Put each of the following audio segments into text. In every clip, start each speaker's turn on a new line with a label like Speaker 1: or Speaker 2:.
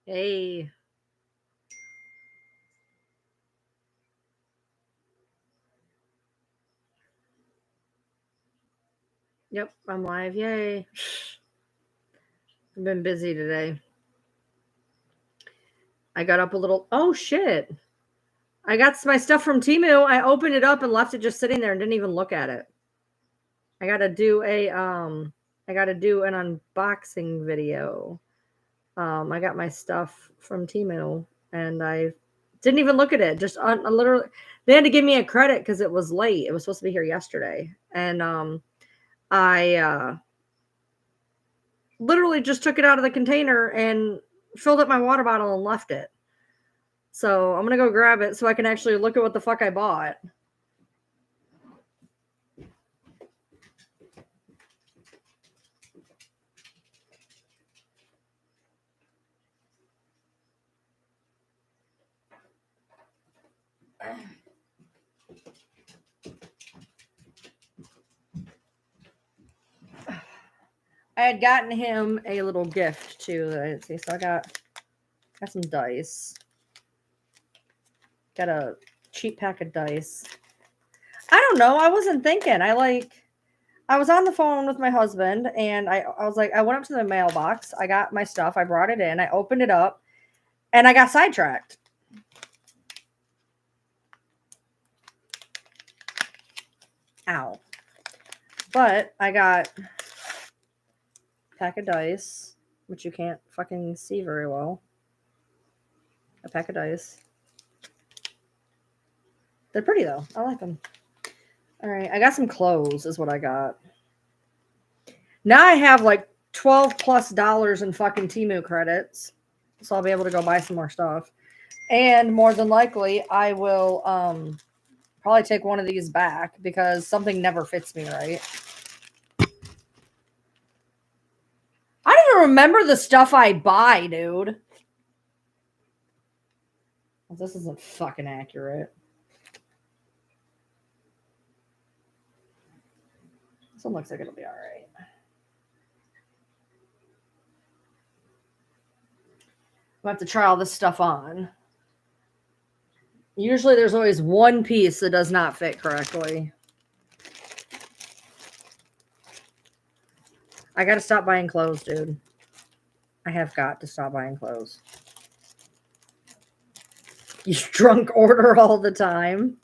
Speaker 1: Hey. Yep, I'm live. Yay. I've been busy today. I got up a little. Oh, shit. I got my stuff from Timu. I opened it up and left it just sitting there and didn't even look at it. I got to do an unboxing video. I got my stuff from Timu and I didn't even look at it. Just literally, they had to give me a credit because it was late. It was supposed to be here yesterday. And I literally just took it out of the container and filled up my water bottle and left it. So I'm gonna go grab it so I can actually look at what the fuck I bought. I had gotten him a little gift too. Let's see, so I got some dice. Got a cheap pack of dice. I don't know. I wasn't thinking. I was on the phone with my husband and I was like, I went up to the mailbox. I got my stuff. I brought it in. I opened it up and I got sidetracked. Ow. But I got a pack of dice, which you can't fucking see very well. A pack of dice. They're pretty though. I like them. All right, I got some clothes is what I got. Now I have like $12+ in fucking Timu credits. So I'll be able to go buy some more stuff. And more than likely I will probably take one of these back because something never fits me right. I don't even remember the stuff I buy, dude. Well, this isn't fucking accurate. This one looks like it'll be all right. I'm going to have to try all this stuff on. Usually there's always one piece that does not fit correctly. I got to stop buying clothes, dude. I have got to stop buying clothes. You drunk order all the time?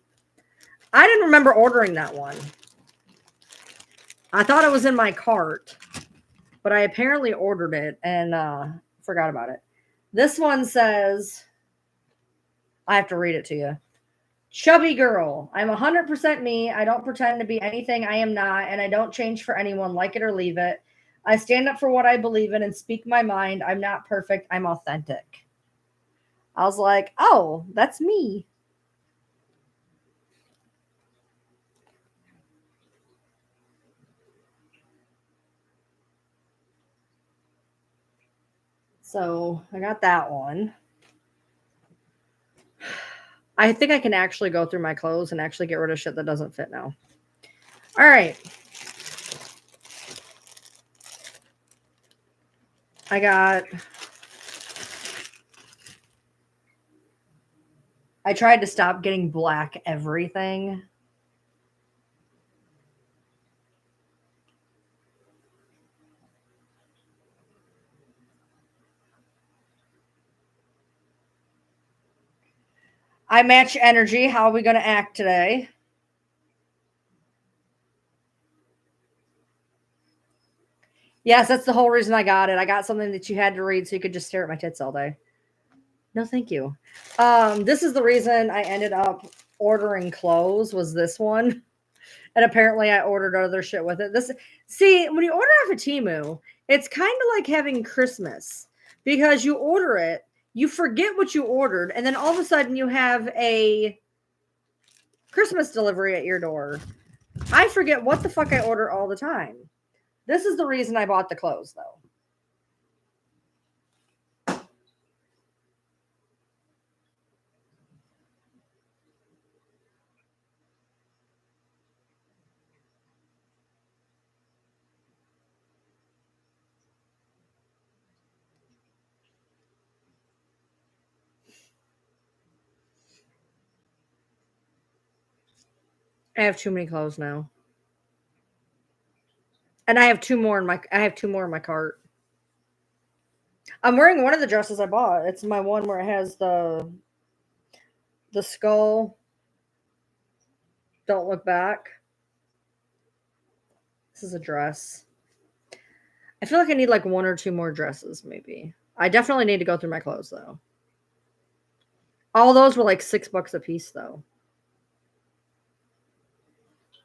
Speaker 1: I didn't remember ordering that one. I thought it was in my cart, but I apparently ordered it and forgot about it. This one says, I have to read it to you. Chubby girl. I'm 100% me. I don't pretend to be anything I am not, and I don't change for anyone, like it or leave it. I stand up for what I believe in and speak my mind. I'm not perfect. I'm authentic. I was like, oh, that's me. So I got that one. I think I can actually go through my clothes and actually get rid of shit that doesn't fit now. All right. I tried to stop getting black everything. I match energy. How are we going to act today? Yes, that's the whole reason I got it. I got something that you had to read so you could just stare at my tits all day. No, thank you. This is the reason I ended up ordering clothes was this one. And apparently I ordered other shit with it. See, when you order off of Timu, it's kind of like having Christmas because you order it, you forget what you ordered, and then all of a sudden you have a Christmas delivery at your door. I forget what the fuck I order all the time. This is the reason I bought the clothes, though. I have too many clothes now. And I have two more in my cart. I'm wearing one of the dresses I bought. It's my one where it has the skull. Don't look back. This is a dress. I feel like I need like one or two more dresses, maybe. I definitely need to go through my clothes though. All those were like $6 a piece though.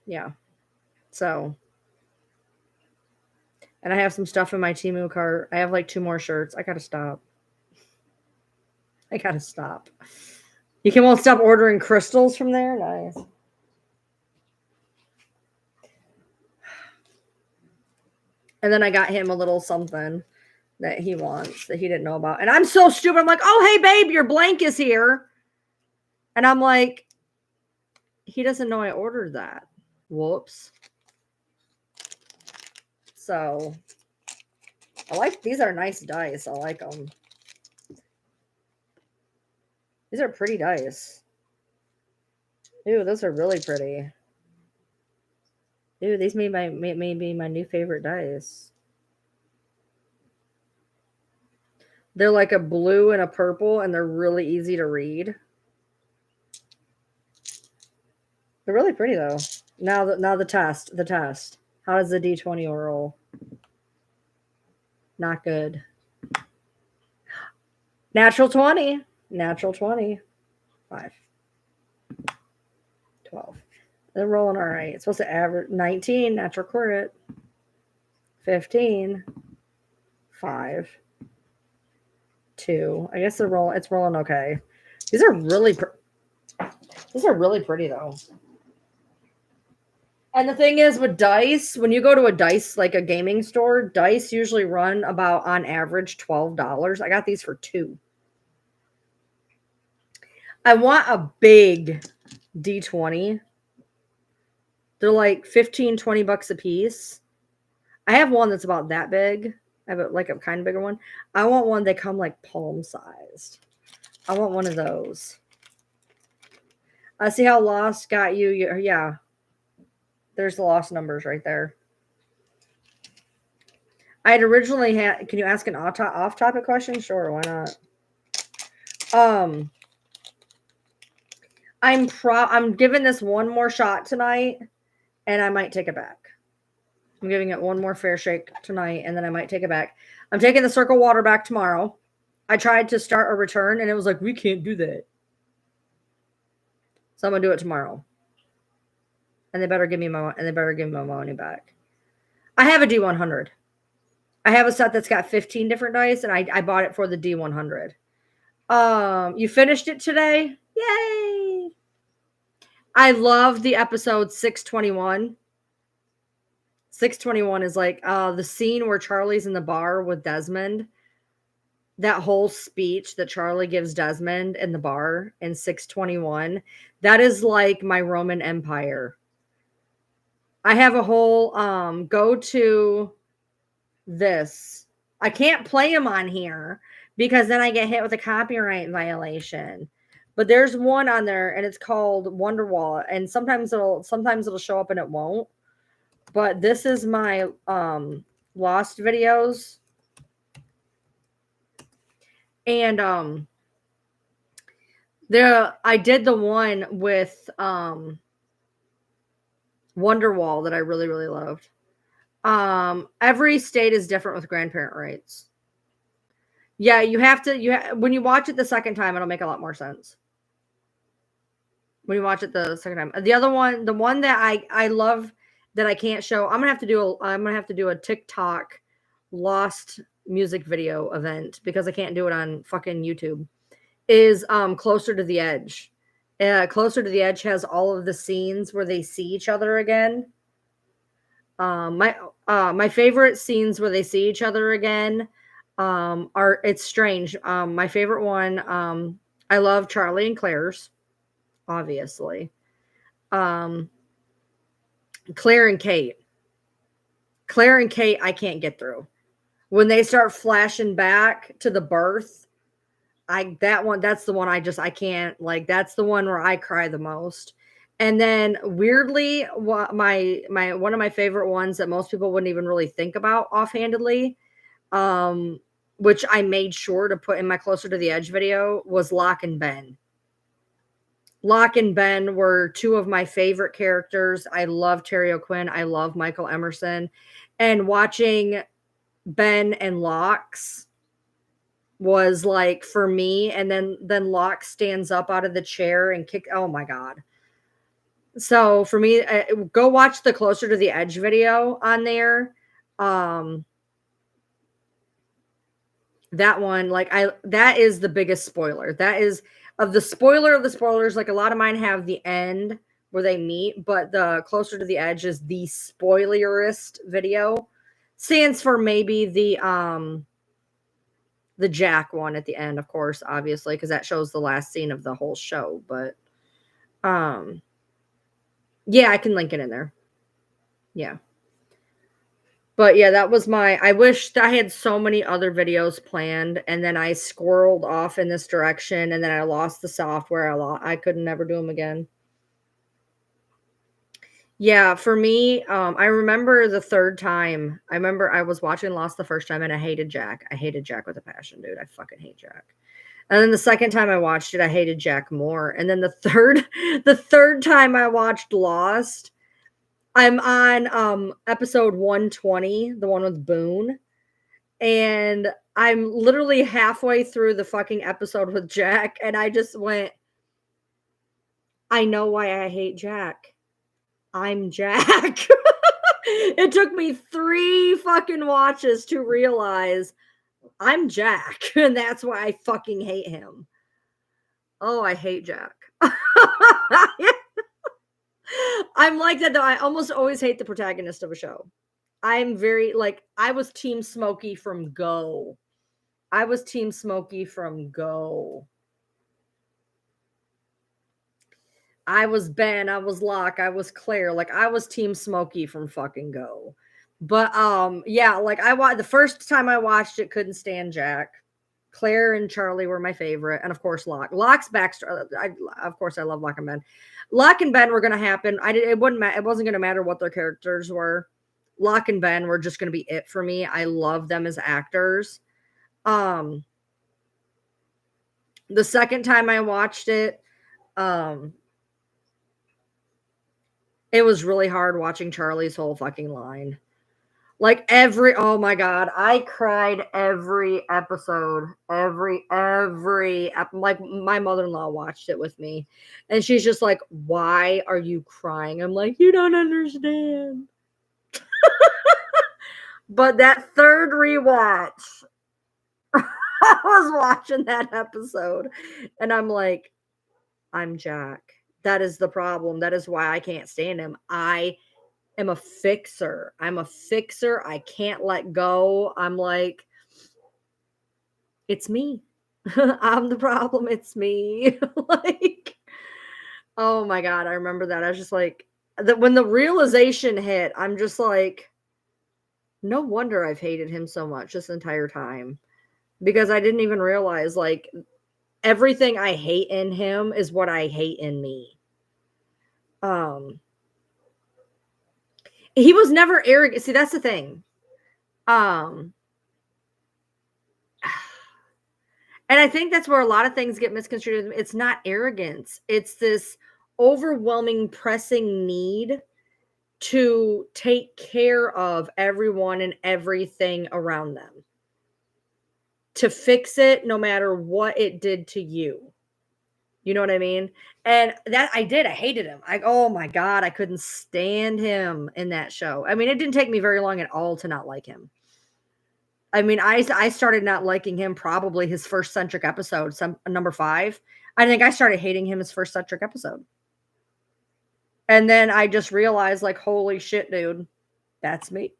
Speaker 1: Yeah. So, and I have some stuff in my Temu cart. I have like two more shirts. I gotta stop. I gotta stop. You can won't stop ordering crystals from there? Nice. And then I got him a little something that he wants that he didn't know about. And I'm so stupid. I'm like, oh, hey, babe, your blank is here. And I'm like, he doesn't know I ordered that. Whoops. So I like, these are nice dice. I like them. These are pretty dice. Ooh, those are really pretty. Ooh, these may be my new favorite dice. They're like a blue and a purple, and they're really easy to read. They're really pretty though. Now the test. How does the D20 roll? Not good. Natural 20. Natural 20. 5. 12. They're rolling all right. It's supposed to average 19. Natural crit. 15. 5. 2. I guess it's rolling okay. These are really pretty though. And the thing is with dice, when you go to a dice, like a gaming store, dice usually run about on average $12. I got these for $2. I want a big D20. They're like 15, $20 a piece. I have one that's about that big. I have like a kind of bigger one. I want one that come like palm sized. I want one of those. I see how Lost got you. Yeah. There's the lost numbers right there. I had originally had. Can you ask an off-topic question? Sure, why not? I'm giving this one more shot tonight, and I might take it back. I'm giving it one more fair shake tonight, and then I might take it back. I'm taking the Circle Water back tomorrow. I tried to start a return, and it was like, we can't do that. So I'm gonna do it tomorrow. And they better give me my money back. I have a D100. I have a set that's got 15 different dice, and I bought it for the D100. You finished it today? Yay! I love the episode 621. 621 is like the scene where Charlie's in the bar with Desmond. That whole speech that Charlie gives Desmond in the bar in 621. That is like my Roman Empire. I have a whole go to this. I can't play them on here because then I get hit with a copyright violation. But there's one on there and it's called Wonderwall, and sometimes it'll show up and it won't. But this is my Lost videos. And I did the one with Wonderwall that I really, really loved. Every state is different with grandparent rights. Yeah, you have to when you watch it the second time, it'll make a lot more sense. When you watch it the second time. The other one, the one that I love that I can't show, I'm gonna have to do a TikTok Lost music video event because I can't do it on fucking YouTube. Is Closer to the Edge. Closer to the Edge has all of the scenes where they see each other again. My favorite scenes where they see each other again are, it's strange. My favorite one, I love Charlie and Claire's, obviously. Claire and Kate. Claire and Kate, I can't get through. When they start flashing back to the birth, that's the one I can't, like, that's the one where I cry the most. And then weirdly, my one of my favorite ones that most people wouldn't even really think about offhandedly, um, which I made sure to put in my Closer to the Edge video, was Locke and Ben. Locke and Ben were two of my favorite characters. I love Terry O'Quinn. I love Michael Emerson. And watching Ben and Locke's was like for me, and then Locke stands up out of the chair and kick. Oh my god. So for me, go watch the Closer to the Edge video on there. Um, that one, like that is the biggest spoiler. That is of the spoiler of the spoilers. Like a lot of mine have the end where they meet, but the Closer to the Edge is the spoilerist video. Stands for maybe the Jack one at the end, of course, obviously, because that shows the last scene of the whole show. But um, yeah, I can link it in there. Yeah. But yeah, that was my I wished I had so many other videos planned, and then I squirreled off in this direction, and then I lost the software. I could never do them again. Yeah, for me, I remember the third time. I remember I was watching Lost the first time, and I hated Jack. I hated Jack with a passion, dude. I fucking hate Jack. And then the second time I watched it, I hated Jack more. And then the third time I watched Lost, I'm on episode 120, the one with Boone, and I'm literally halfway through the fucking episode with Jack, and I just went, I know why I hate Jack. I'm Jack. It took me 3 fucking watches to realize I'm Jack, and that's why I fucking hate him. Oh, I hate Jack. I'm like that though. I almost always hate the protagonist of a show. I'm very like I was team Smokey from Go. I was team Smokey from Go. I was Ben, I was Locke, I was Claire. Like I was team Smokey from fucking Go. But yeah, like the first time I watched it, couldn't stand Jack. Claire and Charlie were my favorite, and of course Locke. Locke's backstory. Of course I love Locke and Ben. Locke and Ben were going to happen. It wouldn't matter. It wasn't going to matter what their characters were. Locke and Ben were just going to be it for me. I love them as actors. Um, the second time I watched it, um, it was really hard watching Charlie's whole fucking line. Like oh my god, I cried every episode, like my mother-in-law watched it with me, and she's just like, "Why are you crying?" I'm like, "You don't understand." But that third rewatch, I was watching that episode, and I'm like, "I'm Jack. That is the problem. That is why I can't stand him. I am a fixer. I'm a fixer. I can't let go. I'm like, it's me. I'm the problem. It's me." Like, oh my God. I remember that. I was just like, when the realization hit, I'm just like, no wonder I've hated him so much this entire time, because I didn't even realize like everything I hate in him is what I hate in me. He was never arrogant. See, that's the thing. Um, and I think that's where a lot of things get misconstrued. It's not arrogance. It's this overwhelming, pressing need to take care of everyone and everything around them, to fix it no matter what it did to you. You know what I mean? And that I did. I hated him. Oh my God, I couldn't stand him in that show. I mean, it didn't take me very long at all to not like him. I mean, I started not liking him probably his first centric episode, number 5. I think I started hating him his first centric episode. And then I just realized, like, holy shit, dude, that's me.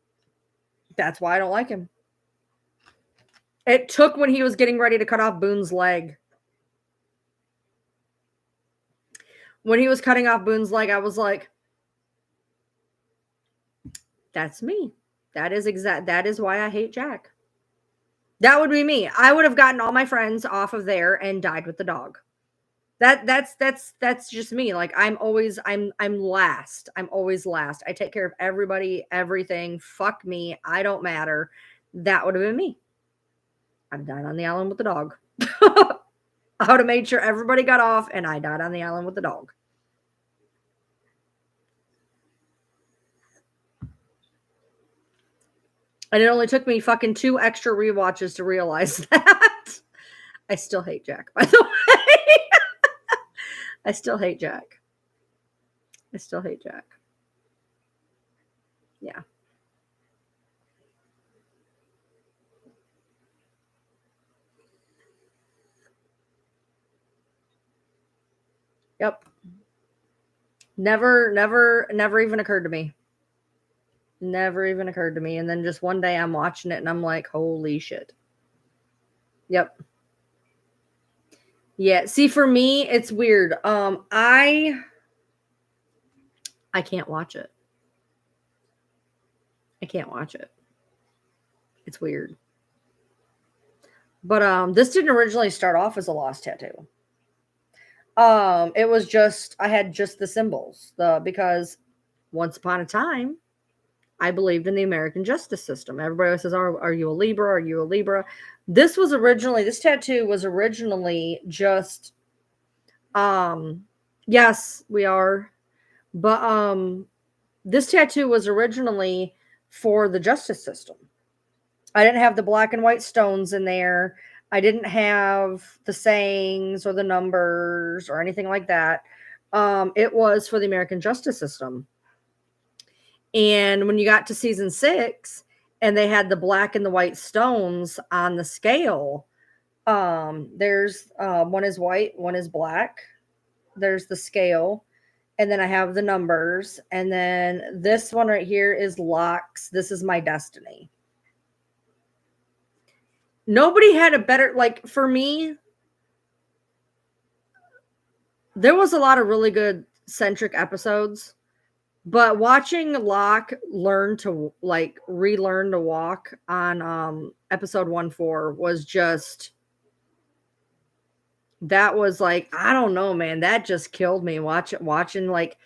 Speaker 1: That's why I don't like him. It took when he was getting ready to cut off Boone's leg. When he was cutting off Boone's leg, I was like, that's me. That is why I hate Jack. That would be me. I would have gotten all my friends off of there and died with the dog. That's just me. Like I'm last. I'm always last. I take care of everybody, everything. Fuck me. I don't matter. That would have been me. I'd died on the island with the dog. I would have made sure everybody got off and I died on the island with the dog. And it only took me fucking 2 extra rewatches to realize that. I still hate Jack, by the way. I still hate Jack. I still hate Jack. Yeah. Yep. Never even occurred to me. Never even occurred to me. And then just one day I'm watching it and I'm like, holy shit. Yep. Yeah. See, for me, it's weird. I can't watch it. I can't watch it. It's weird. But this didn't originally start off as a lost tattoo. It was just I had just the symbols. Because once upon a time, I believed in the American justice system. Everybody always says, are you a Libra? Are you a Libra? This tattoo was originally just, yes, we are. But this tattoo was originally for the justice system. I didn't have the black and white stones in there. I didn't have the sayings or the numbers or anything like that. It was for the American justice system. And when you got to season 6 and they had the black and the white stones on the scale, there's one is white, one is black. There's the scale. And then I have the numbers. And then this one right here is locks. This is my destiny. Nobody had a better, like, for me, there was a lot of really good centric episodes. But watching Locke learn to relearn to walk on episode 1-4 was just, that was like, I don't know, man, that just killed me. Watching like,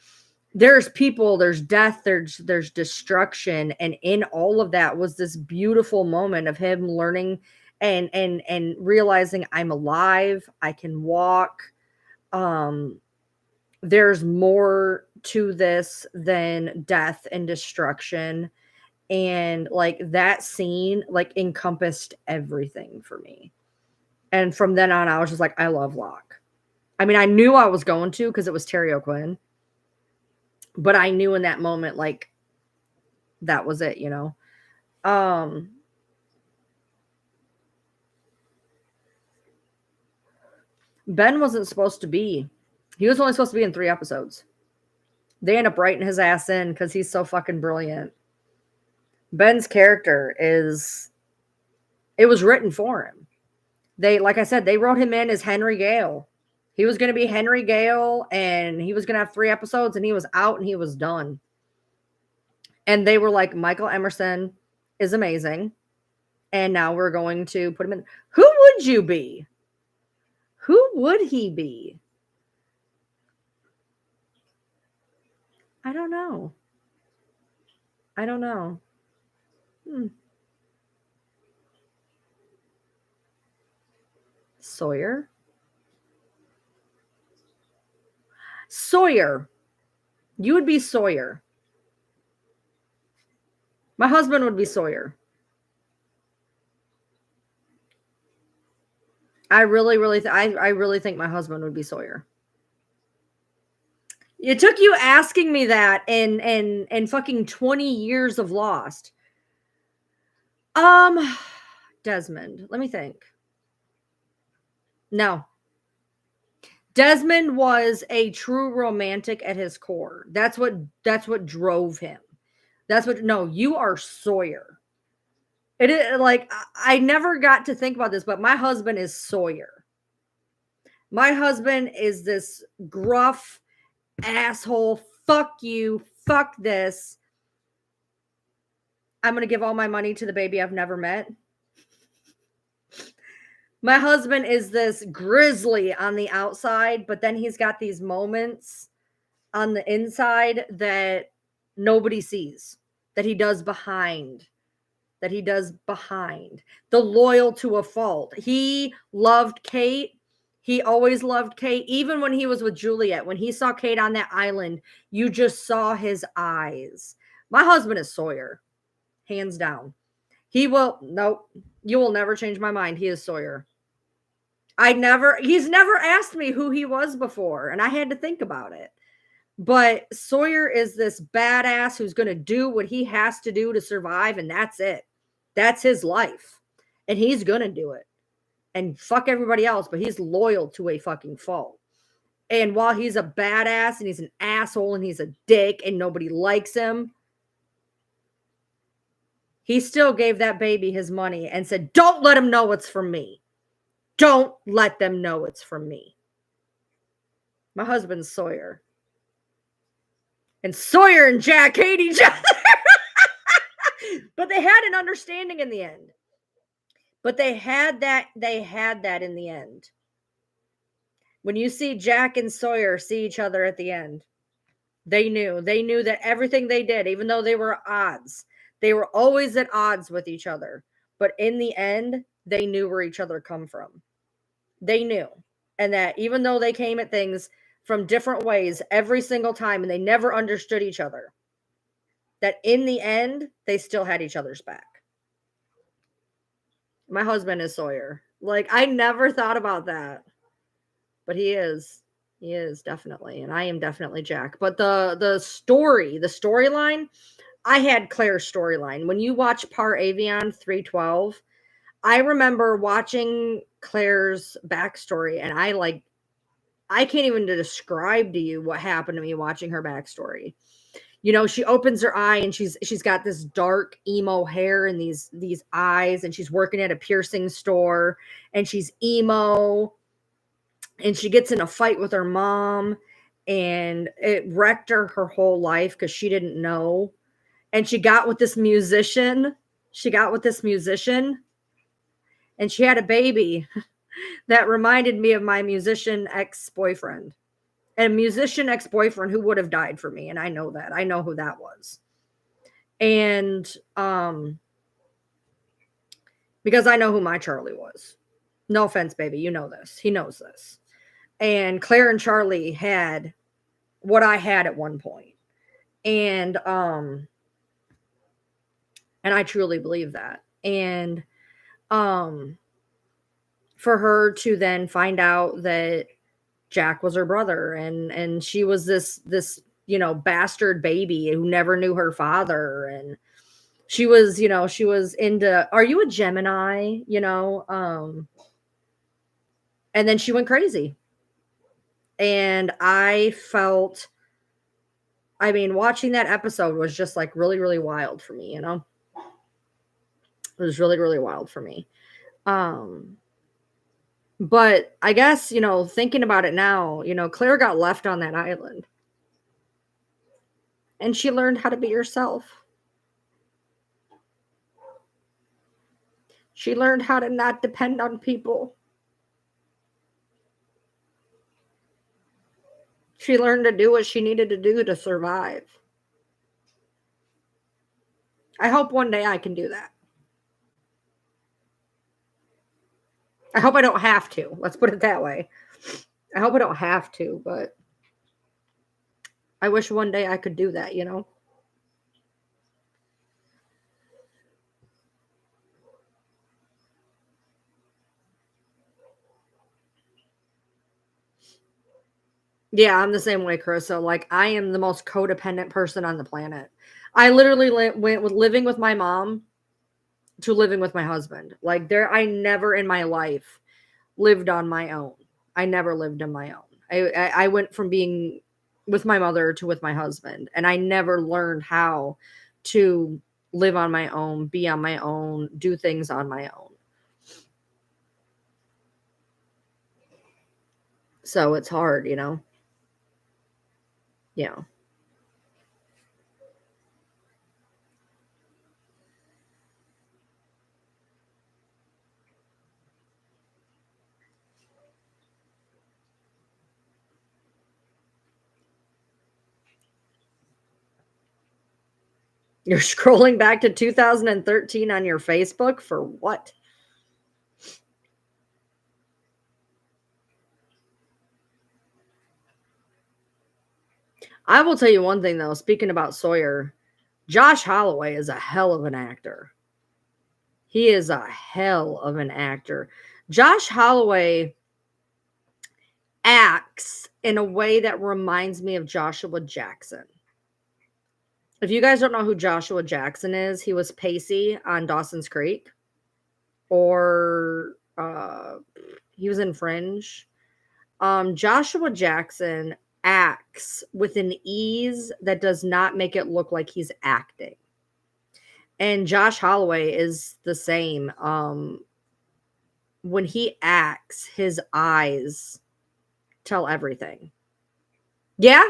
Speaker 1: there's people, there's death, there's destruction, and in all of that was this beautiful moment of him learning and realizing I'm alive, I can walk. There's more to this than death and destruction. And like that scene like encompassed everything for me. And from then on, I was just like, I love Locke. I mean, I knew I was going to because it was Terry O'Quinn. But I knew in that moment, like, that was it, you know? Ben wasn't supposed to be. He was only supposed to be in 3 episodes. They end up writing his ass in because he's so fucking brilliant. Ben's character it was written for him. Like I said, they wrote him in as Henry Gale. He was going to be Henry Gale and he was going to have 3 episodes and he was out and he was done. And they were like, Michael Emerson is amazing. And now we're going to put him in. Who would you be? Who would he be? I don't know. I don't know. Sawyer? Sawyer. You would be Sawyer. My husband would be Sawyer. I really think my husband would be Sawyer. It took you asking me that and fucking 20 years of Lost. Desmond, let me think. No. Desmond was a true romantic at his core. That's what drove him. No, you are Sawyer. It is like, I never got to think about this, but my husband is Sawyer. My husband is this gruff asshole. Fuck you. Fuck this. I'm going to give all my money to the baby I've never met. My husband is this grizzly on the outside, but then he's got these moments on the inside that nobody sees, that he does behind, the loyal to a fault. He loved Kate. He always loved Kate, even when he was with Juliet. When he saw Kate on that island, you just saw his eyes. My husband is Sawyer, hands down. Nope, you will never change my mind. He is Sawyer. He's never asked me who he was before, and I had to think about it. But Sawyer is this badass who's going to do what he has to do to survive, and that's it. That's his life. And he's going to do it. And fuck everybody else, but he's loyal to a fucking fault. And while he's a badass and he's an asshole and he's a dick and nobody likes him, he still gave that baby his money and said, "Don't let him know it's from me. Don't let them know it's from me." My husband's Sawyer. And Sawyer and Jack hate each other. But they had an understanding in the end. They had that in the end. When you see Jack and Sawyer see each other at the end, they knew that everything they did, even though they were at odds, they were always at odds with each other. But in the end, they knew where each other come from. They knew. And that even though they came at things from different ways every single time and they never understood each other, that in the end, they still had each other's back. My husband is Sawyer. Like, I never thought about that. But he is. He is definitely. And I am definitely Jack. But the storyline, I had Claire's storyline. When you watch Par Avion 312, I remember watching Claire's backstory, and I can't even describe to you what happened to me watching her backstory. You know, she opens her eye and she's got this dark emo hair and these eyes, and she's working at a piercing store and she's emo, and she gets in a fight with her mom, and it wrecked her whole life because she didn't know. And she got with this musician. And she had a baby that reminded me of my musician ex-boyfriend. And a musician ex-boyfriend who would have died for me. And I know that. I know who that was. And because I know who my Charlie was. No offense, baby. You know this. He knows this. And Claire and Charlie had what I had at one point. And I truly believe that. And for her to then find out that Jack was her brother, and she was this bastard baby who never knew her father, and she was into, are you a Gemini, and then she went crazy. And watching that episode was just like really, really wild for me, It was really, really wild for me. But I guess, thinking about it now, Claire got left on that island. And she learned how to be herself. She learned how to not depend on people. She learned to do what she needed to do to survive. I hope one day I can do that. I hope I don't have to. Let's put it that way. I hope I don't have to, but I wish one day I could do that, Yeah, I'm the same way, Carissa. Like, I am the most codependent person on the planet. I literally went with living with my mom to living with my husband. Like, I never in my life lived on my own. I never lived on my own. I went from being with my mother to with my husband, and I never learned how to live on my own, be on my own, do things on my own. So it's hard, Yeah. You're scrolling back to 2013 on your Facebook for what? I will tell you one thing though, speaking about Sawyer, Josh Holloway is a hell of an actor. He is a hell of an actor. Josh Holloway acts in a way that reminds me of Joshua Jackson. If you guys don't know who Joshua Jackson is, he was Pacey on Dawson's Creek, or he was in Fringe. Joshua Jackson acts with an ease that does not make it look like he's acting. And Josh Holloway is the same. When he acts, his eyes tell everything. Yeah,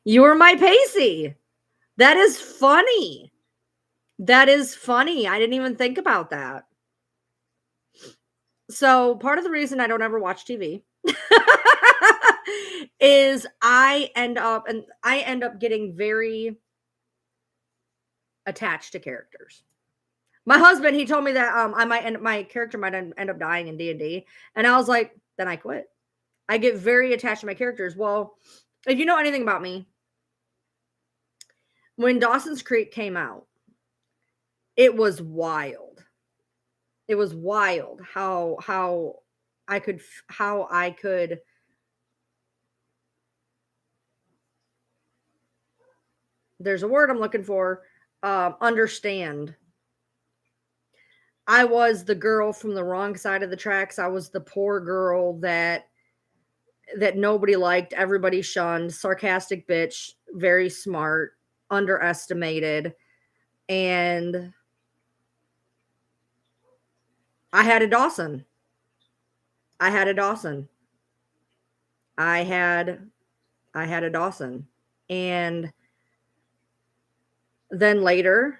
Speaker 1: you were my Pacey. That is funny. That is funny. I didn't even think about that. So part of the reason I don't ever watch TV is I end up getting very attached to characters. My husband, he told me that my character might end up dying in D&D, and I was like, then I quit. I get very attached to my characters. Well, if you know anything about me, when Dawson's Creek came out, it was wild. It was wild how I could there's a word I'm looking for, understand. I was the girl from the wrong side of the tracks. I was the poor girl that nobody liked, everybody shunned, sarcastic bitch, very smart, underestimated, and I had a Dawson. I had a Dawson. I had a Dawson. And then later,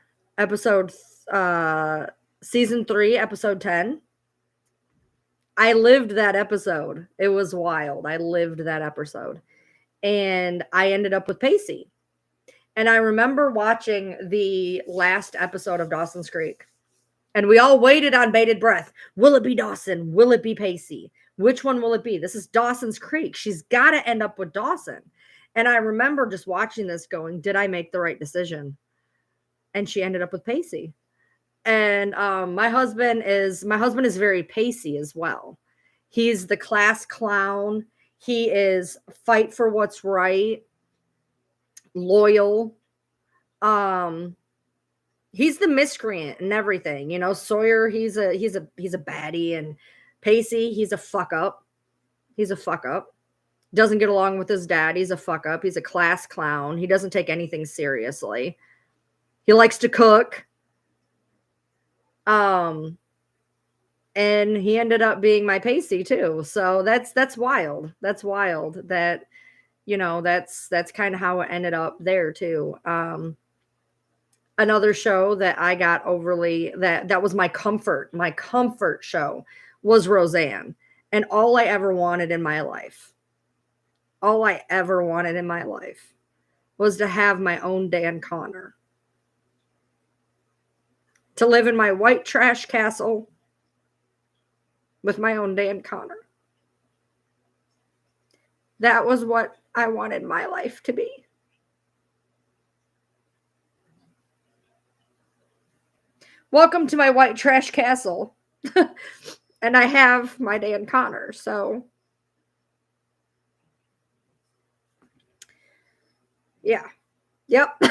Speaker 1: season 3, episode 10, I lived that episode. It was wild. I lived that episode. And I ended up with Pacey. And I remember watching the last episode of Dawson's Creek. And we all waited on bated breath. Will it be Dawson? Will it be Pacey? Which one will it be? This is Dawson's Creek. She's got to end up with Dawson. And I remember just watching this going, did I make the right decision? And she ended up with Pacey. And my husband is very Pacey as well. He's the class clown. He is fight for what's right, loyal. He's the miscreant and everything. You know, Sawyer, he's a baddie, and Pacey, he's a fuck up. He's a fuck up. Doesn't get along with his dad. He's a fuck up. He's a class clown. He doesn't take anything seriously. He likes to cook. And he ended up being my Pacey too. So that's wild. That's wild that, you know, that's kind of how it ended up there too. Another show that I got overly, that was my comfort show, was Roseanne. And all I ever wanted in my life was to have my own Dan Connor. To live in my white trash castle with my own Dan Connor. That was what I wanted my life to be. Welcome to my white trash castle. And I have my Dan Connor, so yeah. Yep.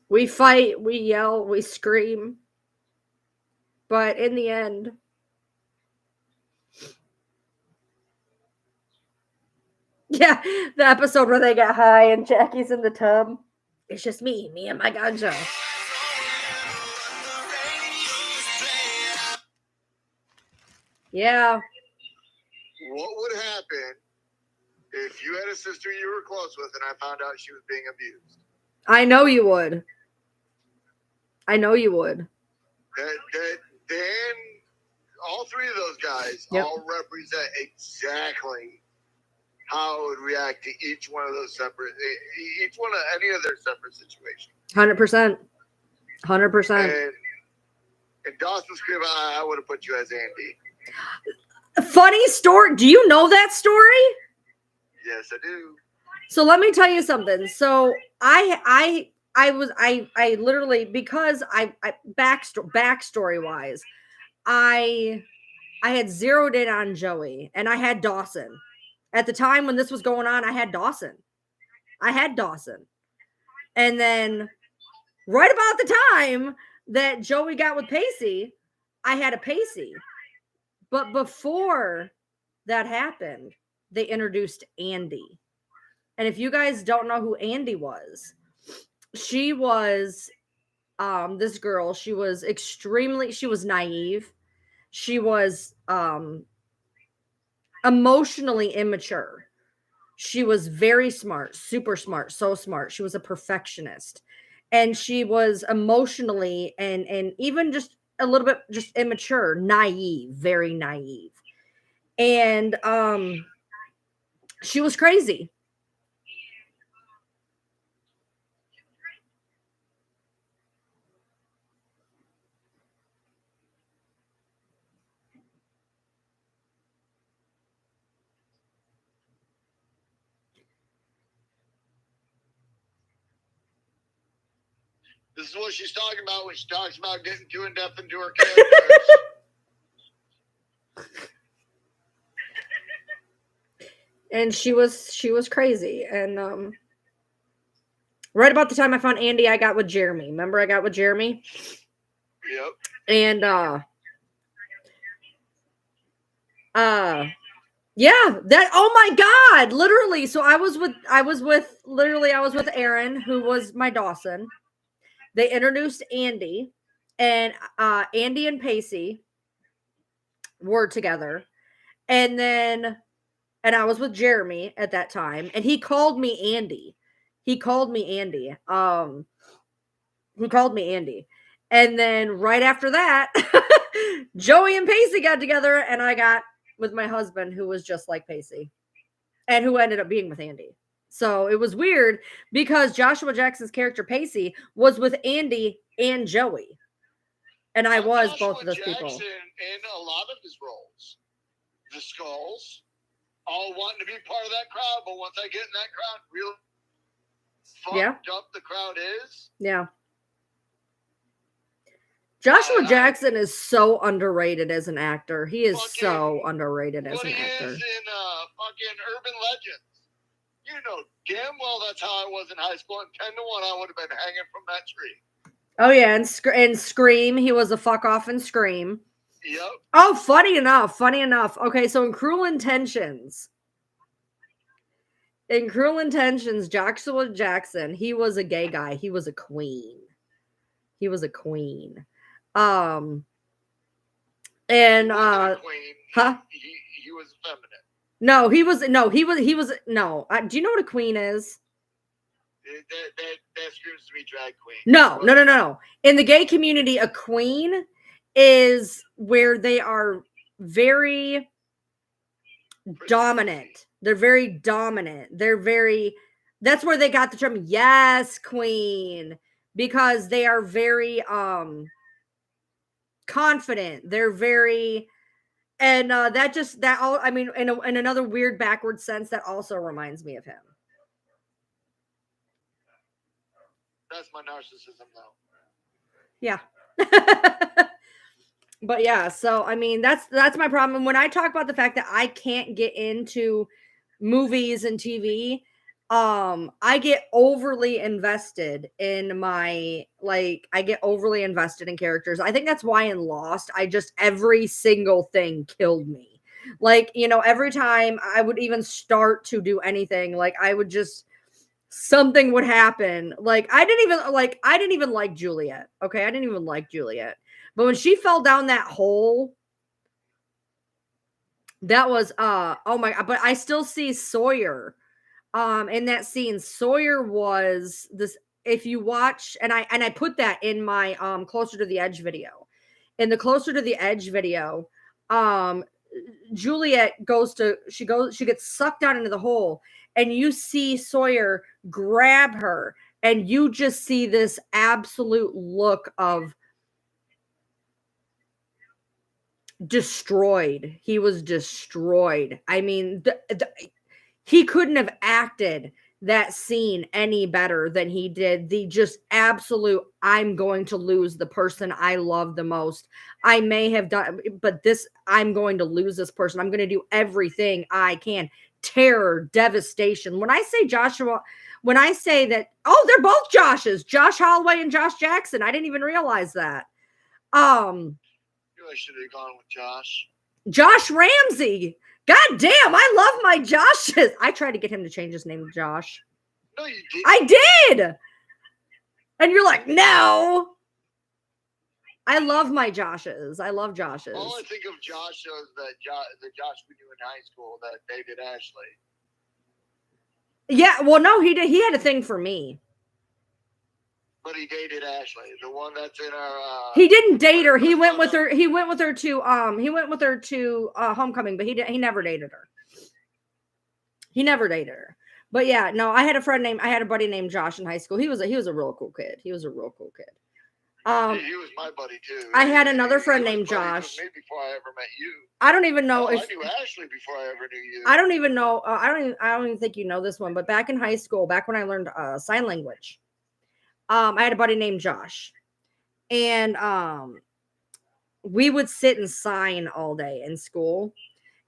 Speaker 1: We fight, we yell, we scream. But in the end, yeah, the episode where they get high and Jackie's in the tub. It's just me and my ganja. Yeah.
Speaker 2: What would happen if you had a sister you were close with and I found out she was being abused?
Speaker 1: I know you would.
Speaker 2: Then all three of those guys all represent exactly how I would react to each one of those separate, each one of any of their separate situations.
Speaker 1: 100%. 100%.
Speaker 2: And in Dawson's Creek, I would have put you as Andy.
Speaker 1: Funny story. Do you know that story?
Speaker 2: Yes, I do.
Speaker 1: So let me tell you something. So I literally, because I backstory wise, I had zeroed in on Joey, and I had Dawson. At the time when this was going on, I had Dawson. And then right about the time that Joey got with Pacey, I had a Pacey. But before that happened, they introduced Andy. And if you guys don't know who Andy was, she was this girl. She was naive. She was emotionally immature. She was very smart, super smart, so smart. She was a perfectionist. And she was emotionally and even just a little bit just immature, naive, very naive. And she was crazy.
Speaker 2: This is what she's talking about when she talks about getting too in depth into her characters.
Speaker 1: And she was crazy. And right about the time I found Andy, I got with Jeremy. Remember I got with Jeremy?
Speaker 2: Yep.
Speaker 1: And yeah, that, oh my God, literally. So I was with Aaron, who was my Dawson. They introduced Andy, and Andy and Pacey were together. And I was with Jeremy at that time, and he called me Andy. He called me Andy. And then right after that, Joey and Pacey got together, and I got with my husband, who was just like Pacey, and who ended up being with Andy. So it was weird because Joshua Jackson's character Pacey was with Andy and Joey, and I was
Speaker 2: Joshua
Speaker 1: both of those
Speaker 2: Jackson
Speaker 1: people.
Speaker 2: in a lot of his roles, the Skulls, all wanting to be part of that crowd, but once I get in that crowd, real fucked up the crowd is.
Speaker 1: Yeah. Joshua Jackson is so underrated as an actor. He is so underrated as an actor.
Speaker 2: What he is in fucking Urban Legends. You know damn well that's how I was in high school. And 10 to 1, I would have been hanging from that tree.
Speaker 1: Oh, yeah. And Scream. He was a fuck off in Scream.
Speaker 2: Yep.
Speaker 1: Oh, funny enough. Okay, so in Cruel Intentions, Joshua Jackson, he was a gay guy. He was a queen. And
Speaker 2: he wasn't a queen.
Speaker 1: Huh?
Speaker 2: He was feminine.
Speaker 1: No, he was no. Do you know what a queen is?
Speaker 2: That screams to me drag queen.
Speaker 1: No. In the gay community, a queen is where they are very dominant. They're very dominant. That's where they got the term yes, queen, because they are very confident. They're very, and in another weird backward sense, that also reminds me of him.
Speaker 2: That's my narcissism though.
Speaker 1: Yeah. But yeah, so I mean that's my problem. And when I talk about the fact that I can't get into movies and TV, I get overly invested in characters. I think that's why in Lost, every single thing killed me. Like, every time I would even start to do anything, like something would happen. Like I didn't even like Juliet. Okay. I didn't even like Juliet. But when she fell down that hole, that was oh my God. But I still see Sawyer in that scene. Sawyer was this, if you watch, and I put that in my Closer to the Edge video. In the Closer to the Edge video, Juliet she gets sucked down into the hole, and you see Sawyer grab her, and you just see this absolute look of destroyed. He was destroyed. I mean, he couldn't have acted that scene any better than he did. The just absolute, I'm going to lose the person I love the most. I may have done, but I'm going to lose this person. I'm going to do everything I can. Terror, devastation. When I say that, oh, they're both Joshes, Josh Holloway and Josh Jackson. I didn't even realize that.
Speaker 2: I should have gone with Josh.
Speaker 1: Josh Ramsey. God damn, I love my Joshes. I tried to get him to change his name to Josh.
Speaker 2: No, you didn't.
Speaker 1: I did. And you're like, no. I love my Joshes. I love Joshes.
Speaker 2: All I think of Josh is the Josh we knew in high school that dated Ashley.
Speaker 1: Yeah, well, no, he did. He had a thing for me.
Speaker 2: But he dated Ashley, the one that's in our.
Speaker 1: He didn't date her. He went with her. He went with her to homecoming, but he never dated her. He never dated her. But yeah, no, I had a buddy named Josh in high school. He was a real cool kid. He was
Speaker 2: my buddy too.
Speaker 1: I had another friend named Josh.
Speaker 2: Me before I ever met you.
Speaker 1: I don't even know if
Speaker 2: I knew Ashley before I ever knew you.
Speaker 1: I don't even know. I don't even think you know this one. But back in high school, back when I learned sign language. I had a buddy named Josh, and we would sit and sign all day in school,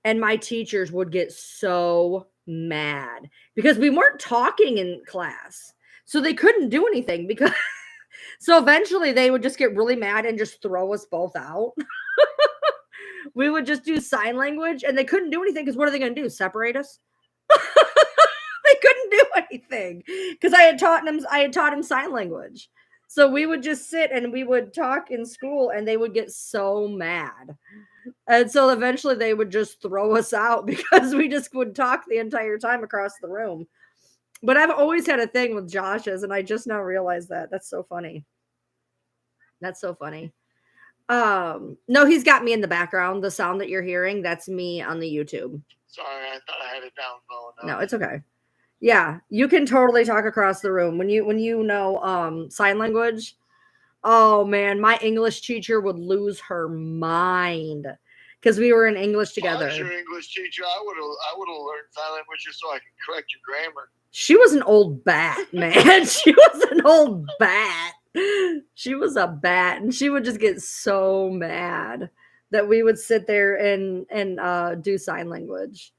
Speaker 1: and my teachers would get so mad because we weren't talking in class, so they couldn't do anything because so eventually they would just get really mad and just throw us both out. We would just do sign language, and they couldn't do anything because what are they going to do? Separate us? They couldn't do anything because I had taught him sign language. So we would just sit and we would talk in school, and they would get so mad. And so eventually they would just throw us out because we just would talk the entire time across the room. But I've always had a thing with Josh's, and I just now realized that. That's so funny. No, he's got me in the background. The sound that you're hearing, that's me on the YouTube.
Speaker 2: Sorry, I thought I had it down low enough.
Speaker 1: No, it's okay. Yeah, you can totally talk across the room when you know sign language. Oh man, my English teacher would lose her mind because we were in English together.
Speaker 2: If I was your English teacher, I would have learned sign language just so I could correct your grammar.
Speaker 1: She was an old bat, man. She was an old bat. She was a bat, and she would just get so mad that we would sit there and do sign language.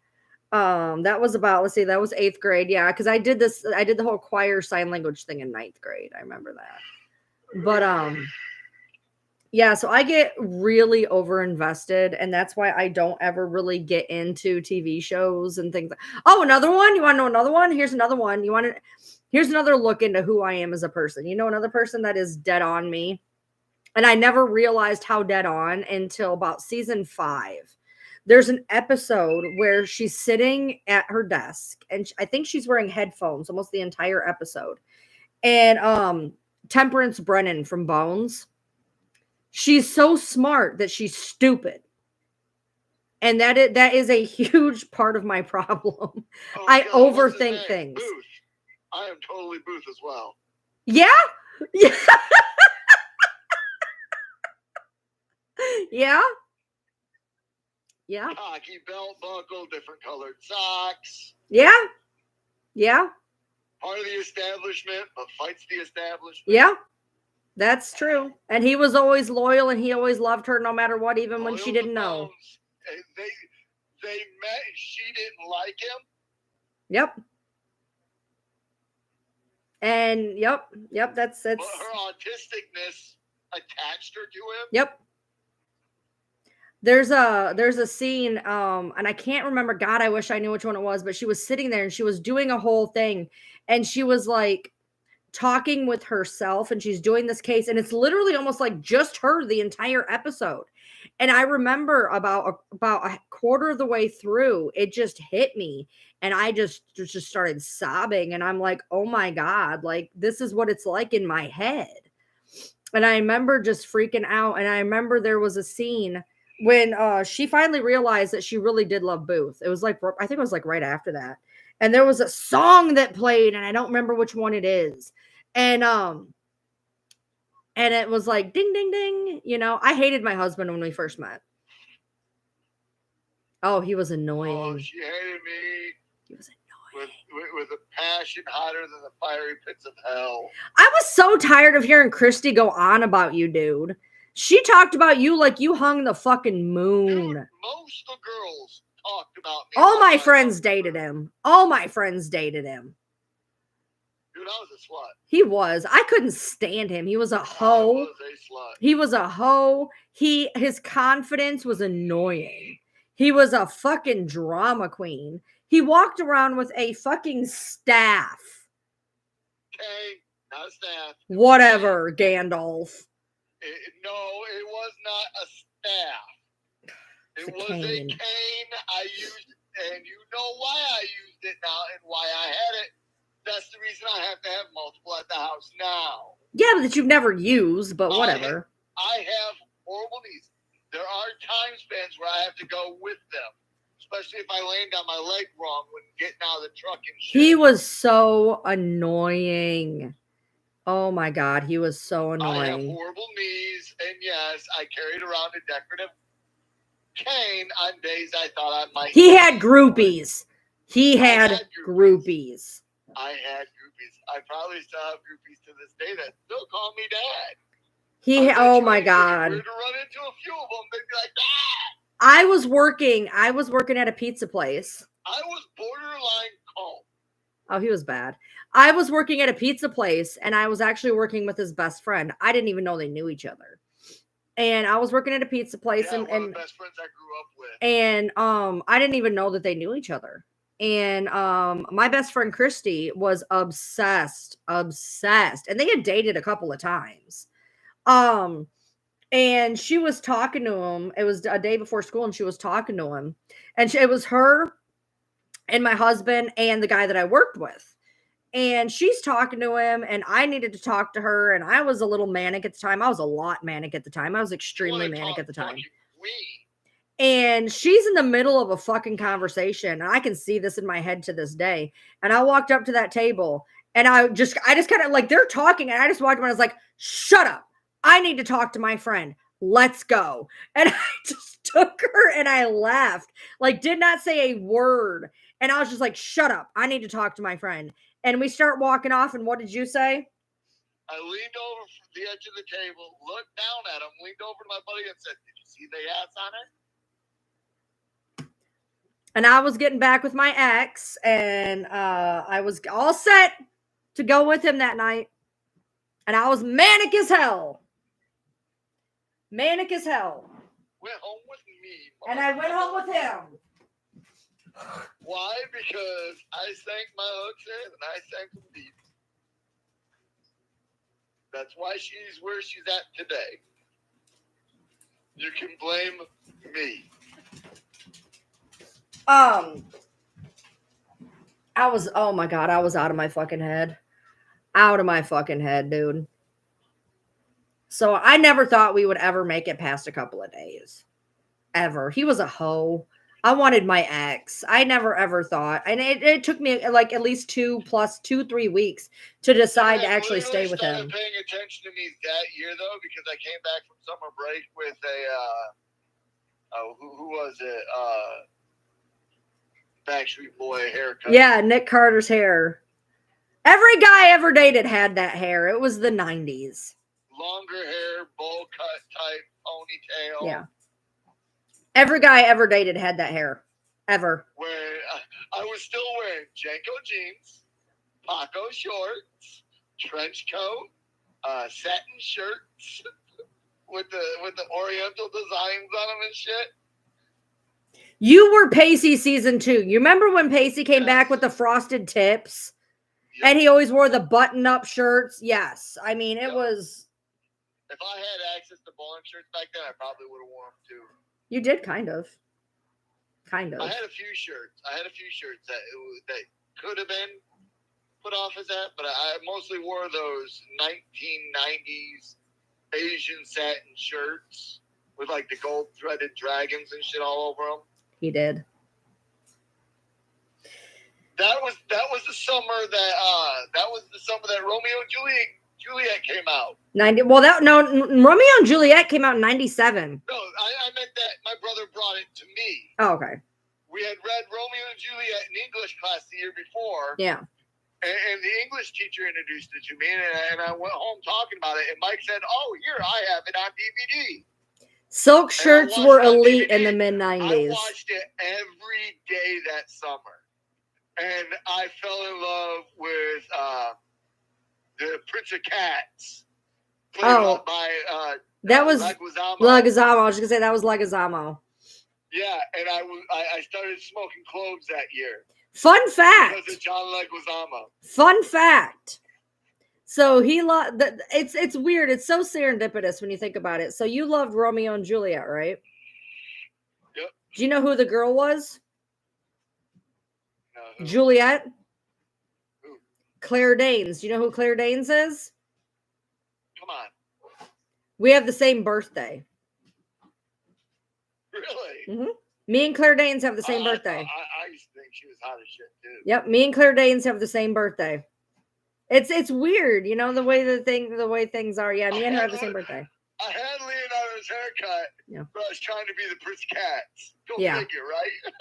Speaker 1: That was about, that was 8th grade. Yeah. Cause I did the whole choir sign language thing in 9th grade. I remember that. But, yeah, so I get really over invested, and that's why I don't ever really get into TV shows and things. Oh, another one. You want to know another one? Here's another one. Here's another look into who I am as a person. You know, another person that is dead on me. And I never realized how dead on until about season 5. There's an episode where she's sitting at her desk, and I think she's wearing headphones almost the entire episode. And Temperance Brennan from Bones, she's so smart that she's stupid. And that is a huge part of my problem.
Speaker 2: Oh,
Speaker 1: I
Speaker 2: God,
Speaker 1: overthink things.
Speaker 2: Booth. I am totally Booth as well.
Speaker 1: Yeah? Yeah. Yeah? Yeah.
Speaker 2: Hockey belt buckle, different colored socks.
Speaker 1: Yeah. Yeah.
Speaker 2: Part of the establishment, but fights the establishment.
Speaker 1: Yeah. That's true. And he was always loyal, and he always loved her no matter what, even when she didn't know.
Speaker 2: They met, and she didn't like him.
Speaker 1: Yep. And yep, that's
Speaker 2: But her autisticness attached her to him.
Speaker 1: Yep. There's a scene, and I can't remember. God, I wish I knew which one it was, but she was sitting there and she was doing a whole thing, and she was like talking with herself, and she's doing this case, and it's literally almost like just her the entire episode. And I remember about a quarter of the way through, it just hit me, and I just started sobbing, and I'm like, oh my God, like this is what it's like in my head. And I remember just freaking out. And I remember there was a scene when she finally realized that she really did love Booth. It was like, I think it was like right after that. And there was a song that played, and I don't remember which one it is. And it was like ding ding ding, you know. I hated my husband when we first met. Oh, he was annoying.
Speaker 2: Oh, she hated me.
Speaker 1: He was annoying.
Speaker 2: With a passion hotter than the fiery pits of hell.
Speaker 1: I was so tired of hearing Christy go on about you, dude. She talked about you like you hung the fucking moon.
Speaker 2: Dude, most of the girls talked about me.
Speaker 1: All my friends dated him. All my friends dated him.
Speaker 2: Dude, I was a slut.
Speaker 1: He was. I couldn't stand him. He was a hoe.
Speaker 2: I was a slut.
Speaker 1: He was a hoe. His confidence was annoying. He was a fucking drama queen. He walked around with a fucking staff.
Speaker 2: Okay, not a staff.
Speaker 1: Whatever, Gandalf.
Speaker 2: No, it was not a staff. It was a cane I used, and you know why I used it now and why I had it. That's the reason I have to have multiple at the house now.
Speaker 1: Yeah, that you've never used, but whatever.
Speaker 2: I have horrible knees. There are time spans where I have to go with them, especially if I land on my leg wrong when getting out of the truck and shit.
Speaker 1: He was so annoying. Oh my God, he was so annoying.
Speaker 2: I have horrible knees, and yes, I carried around a decorative cane on days I thought I might.
Speaker 1: He had groupies. He had groupies.
Speaker 2: I had groupies. I probably still have groupies to this day that still call me dad.
Speaker 1: Oh my God.
Speaker 2: We're to run into a few of them. They'd be like, Dad!
Speaker 1: I was working at a pizza place.
Speaker 2: I was borderline calm.
Speaker 1: Oh, he was bad. I was working at a pizza place, and I was actually working with his best friend. I didn't even know they knew each other. And I was working at a pizza place,
Speaker 2: one
Speaker 1: and
Speaker 2: of the best friends I grew up with.
Speaker 1: And I didn't even know that they knew each other. And my best friend Christy was obsessed, and they had dated a couple of times. And she was talking to him. It was a day before school, and she was talking to him, and it was her and my husband and the guy that I worked with. And she's talking to him, and I needed to talk to her, and I was a little manic at the time. I was a lot manic at the time. I was extremely manic at the time. And she's in the middle of a fucking conversation, and I can see this in my head to this day. And I walked up to that table, and I just kind of like, they're talking, and I just walked up and I was like, shut up. I need to talk to my friend. Let's go. And I just took her and I laughed, like did not say a word. And I was just like, shut up. I need to talk to my friend. And we start walking off. And what did you say?
Speaker 2: I leaned over from the edge of the table, looked down at him, leaned over to my buddy and said, did you see the ass on it?
Speaker 1: And I was getting back with my ex, and I was all set to go with him that night. And I was manic as hell. Manic as hell.
Speaker 2: Went home with me.
Speaker 1: And I went home with him.
Speaker 2: Why? Because I sank my hooks in and I sank them deep. That's why she's where she's at today. You can blame me.
Speaker 1: Oh my God, I was out of my fucking head. Out of my fucking head, dude. So I never thought we would ever make it past a couple of days. Ever. He was a hoe. I wanted my ex. I never ever thought. And it took me like at least 3 weeks to decide to actually stay with him.
Speaker 2: Paying attention to me that year though, because I came back from summer break with who was it? Backstreet Boy haircut.
Speaker 1: Yeah, Nick Carter's hair. Every guy I ever dated had that hair. It was the 90s.
Speaker 2: Longer hair, bowl cut type, ponytail.
Speaker 1: Yeah. Every guy I ever dated had that hair. Ever.
Speaker 2: Where I was still wearing Janko jeans, Paco shorts, trench coat, satin shirts with the Oriental designs on them and shit.
Speaker 1: You were Pacey season 2. You remember when Pacey came back with the frosted tips? Yep. And he always wore the button-up shirts? Yes. I mean, it was...
Speaker 2: If I had access to bowling shirts back then, I probably would have worn them too.
Speaker 1: You did, kind of. Kind of.
Speaker 2: I had a few shirts. That could have been put off as that, but I mostly wore those 1990s Asian satin shirts with like the gold threaded dragons and shit all over them.
Speaker 1: He did.
Speaker 2: That was the summer that Romeo and Juliet came out.
Speaker 1: 90. Well, Romeo and Juliet came out in 97.
Speaker 2: No, I meant that my brother brought it to me.
Speaker 1: Oh, okay.
Speaker 2: We had read Romeo and Juliet in English class the year before.
Speaker 1: Yeah.
Speaker 2: And the English teacher introduced it to me, and I went home talking about it. And Mike said, "Oh, here, I have it on DVD."
Speaker 1: Silk shirts were elite in the mid 90s.
Speaker 2: I watched it every day that summer. And I fell in love with the Prince of Cats. Played by
Speaker 1: that was
Speaker 2: Leguizamo.
Speaker 1: I was just gonna say that was Leguizamo.
Speaker 2: Yeah, and I started smoking cloves that year.
Speaker 1: Fun fact.
Speaker 2: Because of John Leguizamo.
Speaker 1: Fun fact. So it's weird. It's so serendipitous when you think about it. So you loved Romeo and Juliet, right?
Speaker 2: Yep.
Speaker 1: Do you know who the girl was?
Speaker 2: Who?
Speaker 1: Juliet.
Speaker 2: Who?
Speaker 1: Claire Danes. Do you know who Claire Danes is?
Speaker 2: Come on.
Speaker 1: We have the same birthday.
Speaker 2: Really?
Speaker 1: Mm-hmm. Me and Claire Danes have the same birthday.
Speaker 2: I used to think she was hot as shit too.
Speaker 1: Yep, me and Claire Danes have the same birthday. It's weird, you know, the way things are. Yeah, me and her have the same birthday.
Speaker 2: I had Leonardo's haircut, but I was trying to be the Prince of Cats. Go figure, right?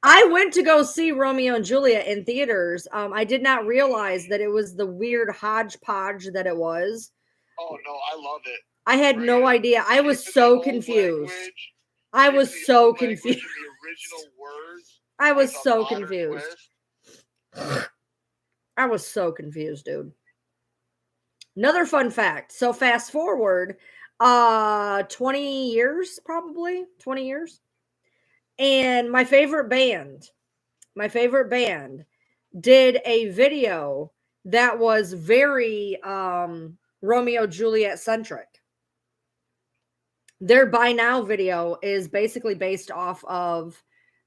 Speaker 1: I went to go see Romeo and Juliet in theaters. I did not realize that it was the weird hodgepodge that it was.
Speaker 2: Oh no, I love it.
Speaker 1: I had no idea. I was so confused. I was so confused.
Speaker 2: The original words.
Speaker 1: I was so confused. I was so confused, dude. Another fun fact. So fast forward 20 years, probably 20 years. And my favorite band did a video that was very Romeo Juliet centric. Their By Now video is basically based off of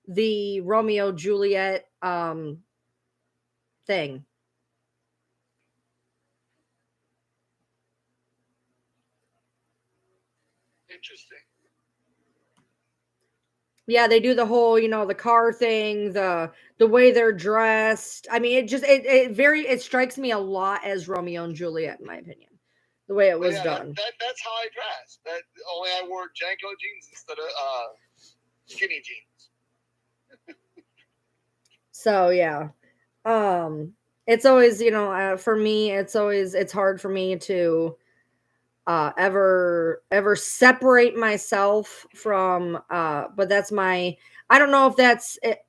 Speaker 1: the Romeo Juliet thing.
Speaker 2: Interesting.
Speaker 1: Yeah, they do the whole, you know, the car thing, the way they're dressed. I mean, it strikes me a lot as Romeo and Juliet, in my opinion. The way it was done.
Speaker 2: That's how I dressed. Only I wore Janko jeans instead of skinny jeans.
Speaker 1: So yeah, it's always, you know, for me, it's hard for me to ever separate myself from. But that's I don't know if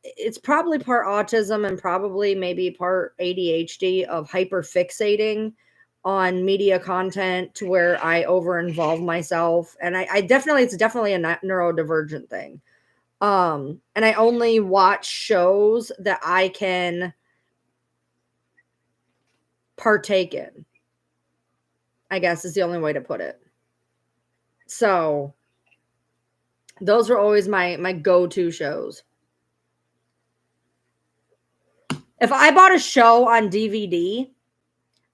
Speaker 1: it's probably part autism and probably maybe part ADHD of hyper fixating on media content to where I over involve myself. And it's definitely a neurodivergent thing. And I only watch shows that I can partake in, I guess is the only way to put it. So those are always my go-to shows. If I bought a show on DVD,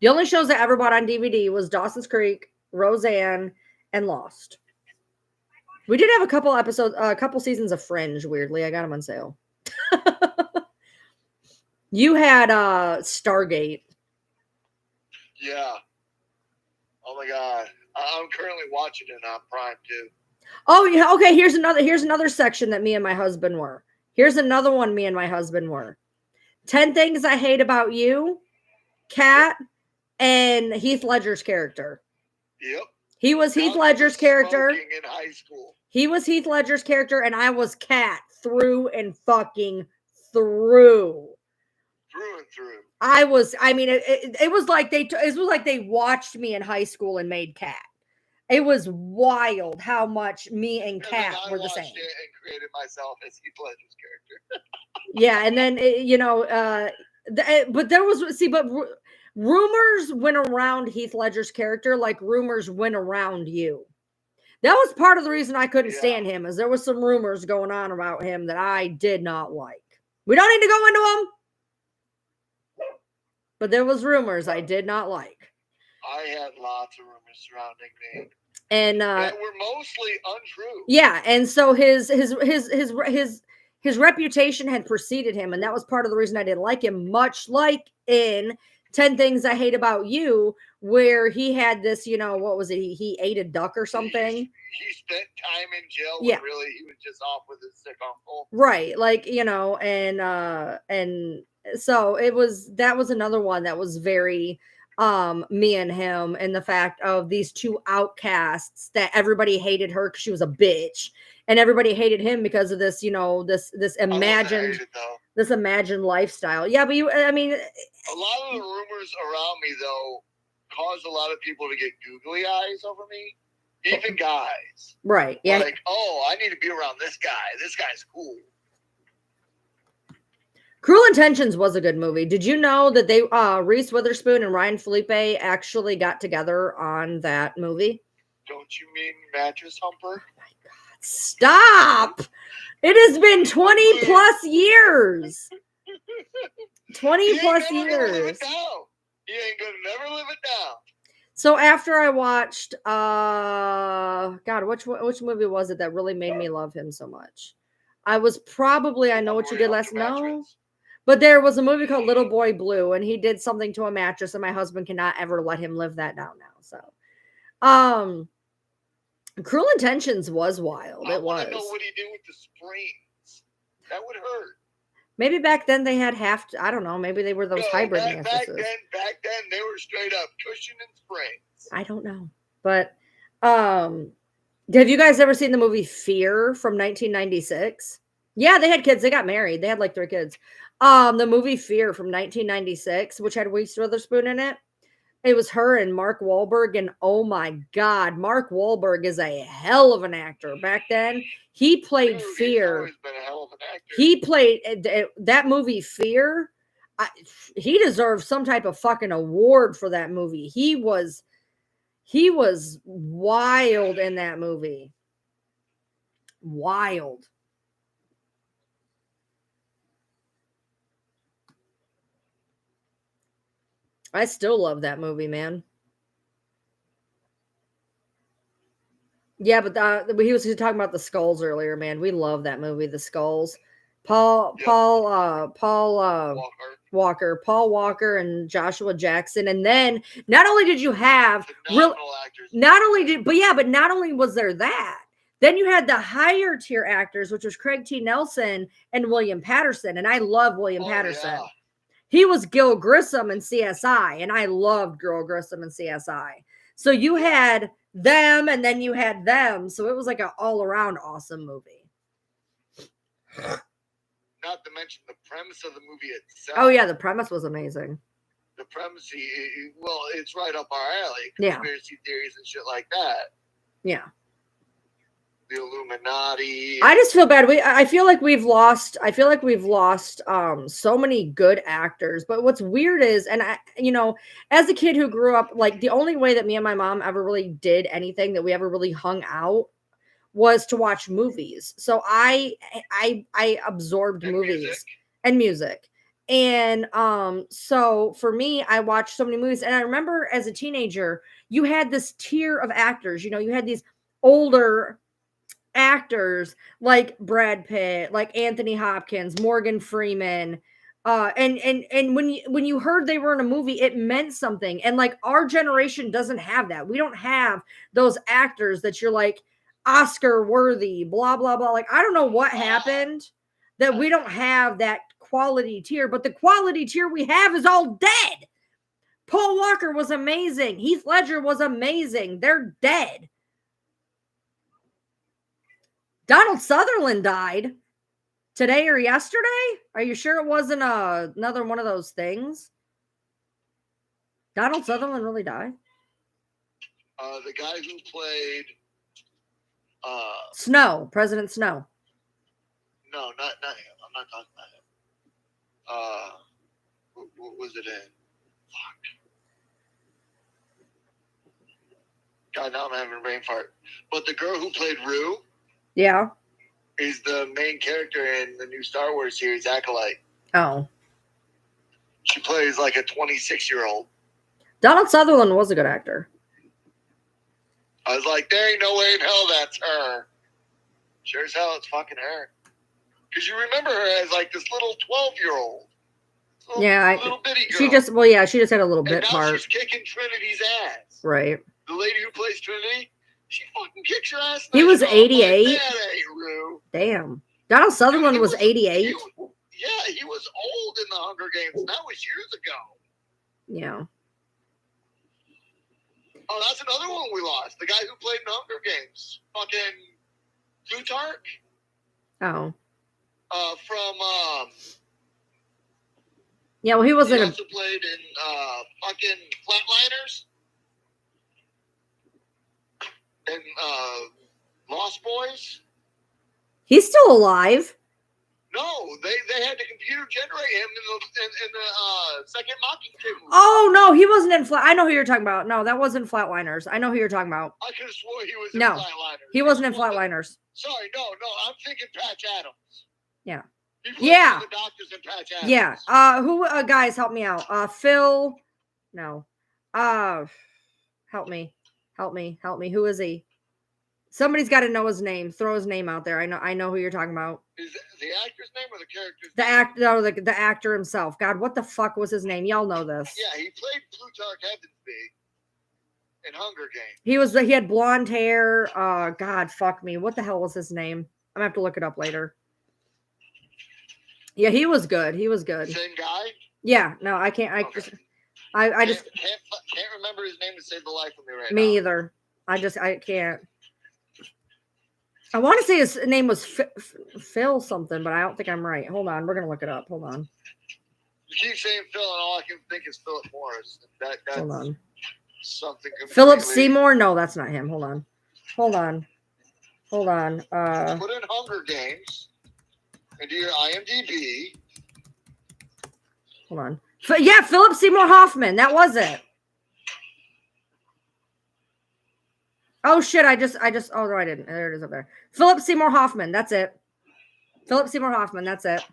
Speaker 1: the only shows I ever bought on DVD was Dawson's Creek, Roseanne, and Lost. We did have a couple seasons of Fringe, weirdly. I got them on sale. You had Stargate.
Speaker 2: Yeah. Oh my God. I'm currently watching it on Prime too.
Speaker 1: Oh yeah. Okay. Here's another section that me and my husband were. Here's another one me and my husband were. 10 Things I Hate About You, Kat, and Heath Ledger's character.
Speaker 2: Yep.
Speaker 1: He was Heath Ledger's character.
Speaker 2: In high school.
Speaker 1: He was Heath Ledger's character, and I was Kat through and fucking through.
Speaker 2: Through and through.
Speaker 1: It was like they watched me in high school and made Kat. It was wild how much me and Kat were the same.
Speaker 2: And created myself as Heath Ledger's character.
Speaker 1: Yeah, and then but rumors went around Heath Ledger's character like rumors went around you. That was part of the reason I couldn't stand him, is there was some rumors going on about him that I did not like. We don't need to go into them. But there was rumors I did not like.
Speaker 2: I had lots of rumors surrounding me.
Speaker 1: And
Speaker 2: that were mostly untrue.
Speaker 1: Yeah, and so his reputation had preceded him, and that was part of the reason I didn't like him. Much like in 10 Things I Hate About You, where he had this, what was it? He ate a duck or something.
Speaker 2: He spent time in jail
Speaker 1: Yeah.
Speaker 2: when really he was just off with his sick uncle.
Speaker 1: Right, like, and so that was another one that was very me and him, and the fact of these two outcasts that everybody hated her because she was a bitch, and everybody hated him because of this, this imagined lifestyle. Yeah, but I mean,
Speaker 2: a lot of the rumors around me though caused a lot of people to get googly eyes over me, even guys.
Speaker 1: Right? Yeah.
Speaker 2: Like, oh, I need to be around this guy. This guy's cool.
Speaker 1: Cruel Intentions was a good movie. Did you know that they Reese Witherspoon and Ryan Felipe actually got together on that movie?
Speaker 2: Don't you mean Mattress Humper?
Speaker 1: Oh my God. Stop! It has been 20 plus years. 20 plus years.
Speaker 2: He ain't gonna never live it down.
Speaker 1: So after I watched God, which movie was it that really made me love him so much? I was probably I Know What You Did Last Night. But there was a movie called Little Boy Blue, and he did something to a mattress, and my husband cannot ever let him live that down now. So, Cruel Intentions was wild. It was. I
Speaker 2: know what he did with the springs. That would hurt.
Speaker 1: Maybe back then they had I don't know. Maybe they were those hybrid mattresses.
Speaker 2: Back then they were straight up cushion and springs.
Speaker 1: I don't know, but have you guys ever seen the movie Fear from 1996? Yeah, they had kids. They got married. They had like 3 kids. The movie Fear from 1996, which had Reese Witherspoon in it. It was her and Mark Wahlberg, and oh my God, Mark Wahlberg is a hell of an actor. Back then, he played Fear.
Speaker 2: He's been a hell of an actor.
Speaker 1: He played that movie Fear. He deserves some type of fucking award for that movie. He was wild in that movie. Wild. I still love that movie, man. Yeah, but he was talking about the Skulls earlier, man. We love that movie, The Skulls. Paul Walker and Joshua Jackson. And then not only did you have not only was there that, then you had the higher tier actors, which was Craig T. Nelson and William Patterson. And I love William Patterson. Yeah. He was Gil Grissom in CSI, and I loved Gil Grissom in CSI. So you had them, and then you had them. So it was like an all-around awesome movie.
Speaker 2: Not to mention the premise of the movie itself.
Speaker 1: Oh, yeah, the premise was amazing.
Speaker 2: The premise, it's right up our alley. Conspiracy theories and shit like that.
Speaker 1: Yeah.
Speaker 2: The Illuminati.
Speaker 1: I just feel bad. I feel like we've lost so many good actors. But what's weird is, and as a kid who grew up, like the only way that me and my mom ever really did anything that we ever really hung out was to watch movies. So I absorbed movies and music. And so for me, I watched so many movies. And I remember as a teenager, you had this tier of actors. You had these older actors like Brad Pitt, like Anthony Hopkins, Morgan Freeman, and when you heard they were in a movie, it meant something. And like our generation doesn't have that. We don't have those actors that you're like Oscar worthy, blah blah blah. Like I don't know what happened that we don't have that quality tier, but the quality tier we have is all dead. Paul Walker was amazing. Heath Ledger was amazing. They're dead. Donald Sutherland died today or yesterday. Are you sure it wasn't another one of those things? Donald Sutherland really died?
Speaker 2: The guy who played
Speaker 1: Snow, President Snow.
Speaker 2: No, not him. I'm not talking about him. What was it in? Fuck. God, now I'm having a brain fart. But the girl who played Rue.
Speaker 1: Yeah.
Speaker 2: Is the main character in the new Star Wars series, Acolyte.
Speaker 1: Oh.
Speaker 2: She plays like a 26-year-old.
Speaker 1: Donald Sutherland was a good actor.
Speaker 2: I was like, there ain't no way in hell that's her. Sure as hell, it's fucking her. Because you remember her as like this little 12-year-old.
Speaker 1: Yeah,
Speaker 2: little bitty girl.
Speaker 1: she just had a little bit
Speaker 2: and now
Speaker 1: part.
Speaker 2: she's kicking Trinity's ass.
Speaker 1: Right.
Speaker 2: The lady who plays Trinity, she fucking kicks your ass.
Speaker 1: He was 88.
Speaker 2: Like, that ain't Rue.
Speaker 1: Damn. Donald Sutherland was 88.
Speaker 2: He was old in the Hunger Games. That was years ago.
Speaker 1: Yeah.
Speaker 2: Oh, that's another one we lost. The guy who played in the Hunger Games. Fucking Plutarch.
Speaker 1: Oh.
Speaker 2: From
Speaker 1: yeah, well, he wasn't.
Speaker 2: He also played in fucking Flatliners and Lost Boys.
Speaker 1: He's still alive.
Speaker 2: No, they had to computer generate him in the second Mockingjay movie.
Speaker 1: Oh no, he wasn't in Flat. I know who you're talking about. No, that wasn't Flatliners. I know who you're talking about.
Speaker 2: I could have swore he was in
Speaker 1: No,
Speaker 2: Flatliners.
Speaker 1: He wasn't in Flatliners.
Speaker 2: Sorry, no, I'm thinking Patch Adams.
Speaker 1: Yeah.
Speaker 2: Yeah. The doctors in Patch Adams.
Speaker 1: Yeah. Who guys help me out? Phil. No. Help me. Who is he? Somebody's got to know his name. Throw his name out there. I know who you're talking about.
Speaker 2: Is it the actor's name or the character's
Speaker 1: name? The actor himself. God, what the fuck was his name? Y'all know this.
Speaker 2: Yeah, he played Plutarch Heavensbee in Hunger Games.
Speaker 1: He had blonde hair. God, fuck me. What the hell was his name? I'm gonna have to look it up later. Yeah, he was good.
Speaker 2: Same guy?
Speaker 1: Yeah, no, I can't. I just
Speaker 2: can't remember his name to save the life of me right now.
Speaker 1: Me either. I can't. I want to say his name was Phil something, but I don't think I'm right. Hold on, we're gonna look it up. Hold on.
Speaker 2: You keep saying Phil, and all I can think is Philip Morris. That's
Speaker 1: Hold on.
Speaker 2: Something.
Speaker 1: Philip Seymour? No, that's not him. Hold on. Put in
Speaker 2: Hunger Games into your IMDb.
Speaker 1: Hold on. Yeah, Philip Seymour Hoffman. That was it. Oh shit! I just. Oh no, I didn't. There it is up there. Philip Seymour Hoffman. That's it. Philip Seymour Hoffman. That's it.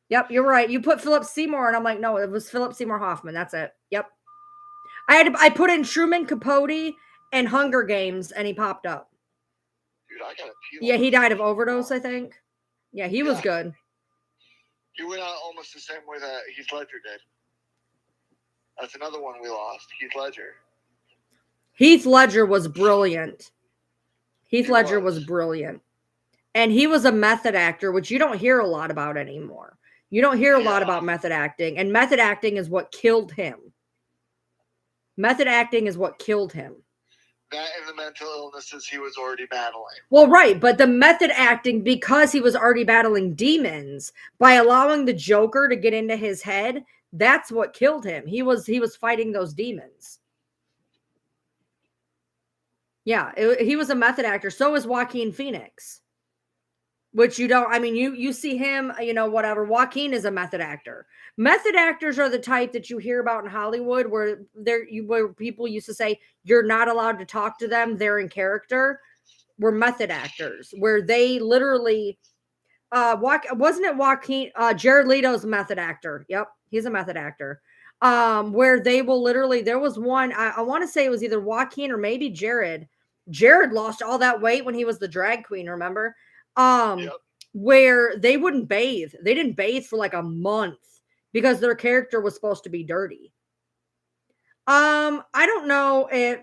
Speaker 1: Yep, you're right. You put Philip Seymour, and I'm like, no, it was Philip Seymour Hoffman. That's it. Yep. I put in Truman Capote and Hunger Games, and he popped up.
Speaker 2: Dude, I gotta peel.
Speaker 1: Yeah, he died of overdose, I think. Yeah, he was good.
Speaker 2: He went out almost the same way that Heath Ledger did. That's another one we lost. Heath Ledger.
Speaker 1: Heath Ledger was brilliant. Ledger was brilliant. And he was a method actor, which you don't hear a lot about anymore. You don't hear a lot about method acting. And method acting is what killed him. Method acting is what killed him.
Speaker 2: That and the mental illnesses he was already battling.
Speaker 1: Well, right. But the method acting, because he was already battling demons, by allowing the Joker to get into his head, that's what killed him. He was fighting those demons. Yeah, he was a method actor. So is Joaquin Phoenix. Which you don't, I mean, you see him, whatever. Joaquin is a method actor. Method actors are the type that you hear about in Hollywood where people used to say, you're not allowed to talk to them. They're in character. We're method actors where they literally, wasn't it Joaquin, Jared Leto's a method actor. Yep. He's a method actor. Where they will literally, there was one, I want to say it was either Joaquin or maybe Jared. Jared lost all that weight when he was the drag queen, remember? Yep. Where they wouldn't bathe. They didn't bathe for like a month because their character was supposed to be dirty. I don't know if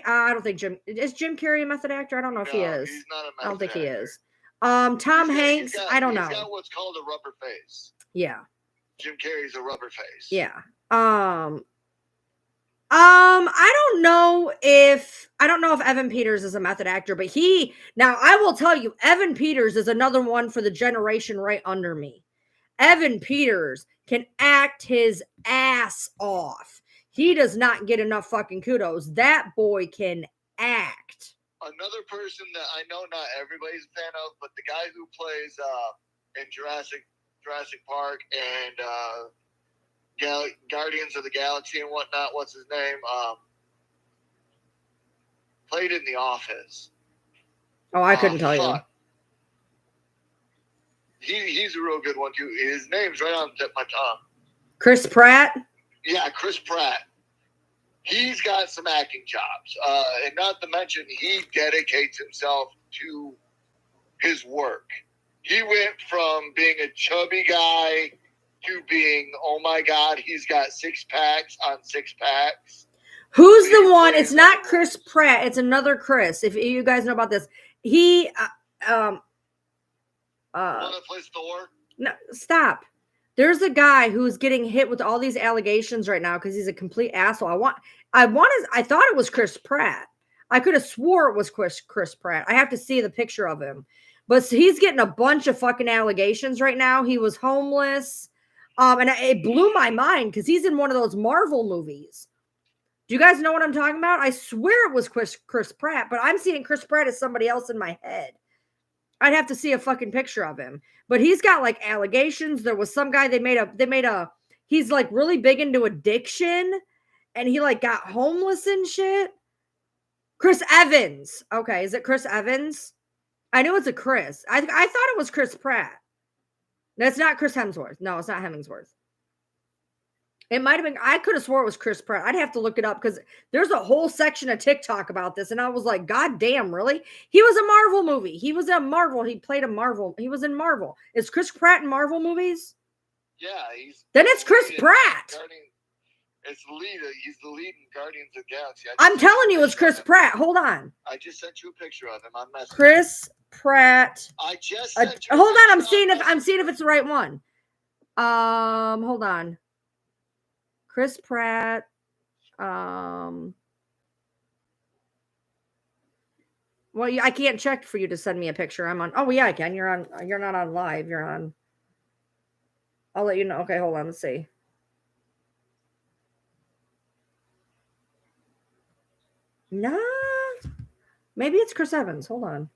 Speaker 1: I don't think is Jim Carrey a method actor? I don't know if he is.
Speaker 2: He's not a method
Speaker 1: I don't think
Speaker 2: actor.
Speaker 1: He is. Tom Hanks, I don't know.
Speaker 2: He's got what's called a rubber face.
Speaker 1: Yeah.
Speaker 2: Jim Carrey's a rubber face.
Speaker 1: Yeah. I don't know if Evan Peters is a method actor, but I will tell you, Evan Peters is another one for the generation right under me. Evan Peters can act his ass off. He does not get enough fucking kudos. That boy can act.
Speaker 2: Another person that I know not everybody's a fan of, but the guy who plays in Jurassic Park and Guardians of the Galaxy and whatnot, what's his name? Played in The Office.
Speaker 1: Oh, I couldn't tell you.
Speaker 2: He's a real good one too. His name's right on the tip of my tongue.
Speaker 1: Chris Pratt?
Speaker 2: Yeah, Chris Pratt. he's got some acting jobs. And not to mention, he dedicates himself to his work. He went from being a chubby guy to being, oh my God, he's got 6 packs on 6 packs.
Speaker 1: Who's the one? It's not Chris Pratt. It's another Chris. If you guys know about this, he
Speaker 2: one that plays Thor.
Speaker 1: No, stop. There's a guy who's getting hit with all these allegations right now because he's a complete asshole. I thought it was Chris Pratt. I could have swore it was Chris Pratt. I have to see the picture of him. But he's getting a bunch of fucking allegations right now. He was homeless. And it blew my mind because he's in one of those Marvel movies. Do you guys know what I'm talking about? I swear it was Chris Pratt, but I'm seeing Chris Pratt as somebody else in my head. I'd have to see a fucking picture of him. But he's got like allegations. There was some guy they made a he's like really big into addiction and he like got homeless and shit. Chris Evans. Okay, is it Chris Evans? I knew it's a Chris. I thought it was Chris Pratt. That's not Chris Hemsworth. No, it's not Hemsworth. It might have been. I could have swore it was Chris Pratt. I'd have to look it up because there's a whole section of TikTok about this. And I was like, God damn, really? He was a Marvel movie. He was a Marvel. He played a Marvel. He was in Marvel. Is Chris Pratt in Marvel movies?
Speaker 2: Yeah.
Speaker 1: Then it's Chris Pratt.
Speaker 2: It's the lead. He's the lead in Guardians of the Galaxy.
Speaker 1: I'm telling you, it's Chris Pratt. Hold on.
Speaker 2: I just sent you a picture of him on Messenger.
Speaker 1: Chris Pratt.
Speaker 2: I just sent you.
Speaker 1: Hold on. I'm seeing if it's the right one. Hold on. Chris Pratt. Well, I can't check for you to send me a picture. I'm on. Oh yeah, I can. You're not on live. You're on. I'll let you know. Okay, hold on. Let's see. Nah. Maybe it's Chris Evans. Hold on.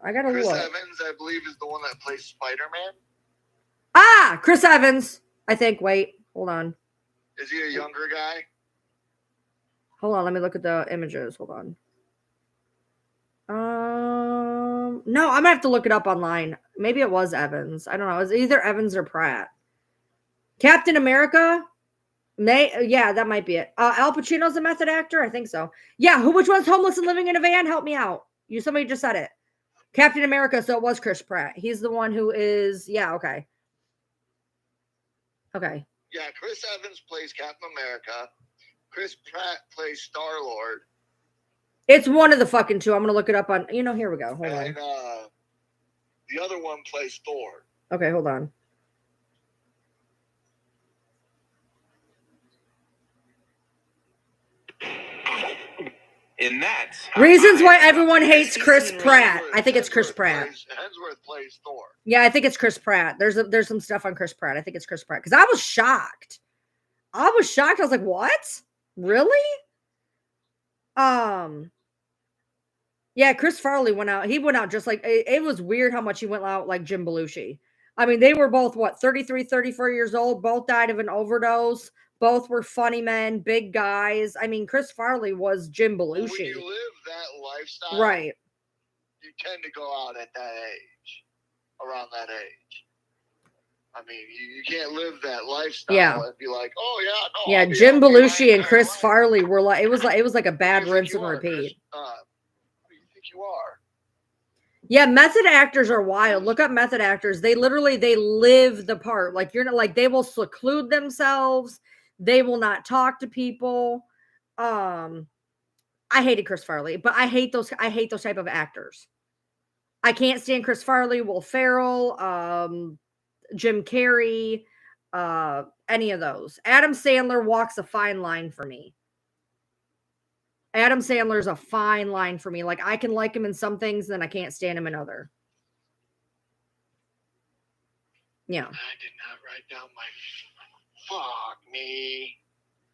Speaker 1: I gotta
Speaker 2: Chris
Speaker 1: look.
Speaker 2: Evans, I believe, is the one that plays Spider-Man.
Speaker 1: Ah, Chris Evans. I think. Wait. Hold on.
Speaker 2: Is he a younger guy?
Speaker 1: Hold on, let me look at the images. Hold on. No, I'm gonna have to look it up online. Maybe it was Evans. I don't know. It's either Evans or Pratt. Captain America? Yeah, that might be it. Al Pacino's a method actor? I think so. Yeah, which one's homeless and living in a van? Help me out. Somebody just said it. Captain America, so it was Chris Pratt. He's the one who is, yeah, okay. Okay.
Speaker 2: Yeah, Chris Evans plays Captain America. Chris Pratt plays Star-Lord.
Speaker 1: It's one of the fucking two. I'm going to look it up on, here we go. Hold on.
Speaker 2: The other one plays Thor.
Speaker 1: Okay, hold on.
Speaker 3: And that's
Speaker 1: reasons why everyone hates Chris Pratt. I think it's Chris Pratt.
Speaker 2: Hemsworth plays Thor.
Speaker 1: Yeah, I think it's Chris Pratt. There's some stuff on Chris Pratt. I think it's Chris Pratt because I was shocked. I was like, what? Really? Yeah, Chris Farley went out. He went out just like it was weird how much he went out like Jim Belushi. I mean, they were both 33, 34 years old. Both died of an overdose. Both were funny men, big guys. I mean, Chris Farley was Jim Belushi.
Speaker 2: When you live that lifestyle,
Speaker 1: right?
Speaker 2: You tend to go out at that age, around that age. I mean, you can't live that lifestyle and be like, oh yeah, no.
Speaker 1: Yeah, Jim Belushi and Chris Farley were like, it was like a bad rinse and repeat.
Speaker 2: Who do you think you are?
Speaker 1: Yeah, method actors are wild. Look up method actors. They live the part. Like you're not like they will seclude themselves. They will not talk to people. I hated Chris Farley, but I hate those type of actors. I can't stand Chris Farley, Will Ferrell, Jim Carrey, any of those. Adam Sandler walks a fine line for me. Adam Sandler's a fine line for me. Like I can like him in some things, then I can't stand him in other. Yeah.
Speaker 2: I did not write down my fuck me.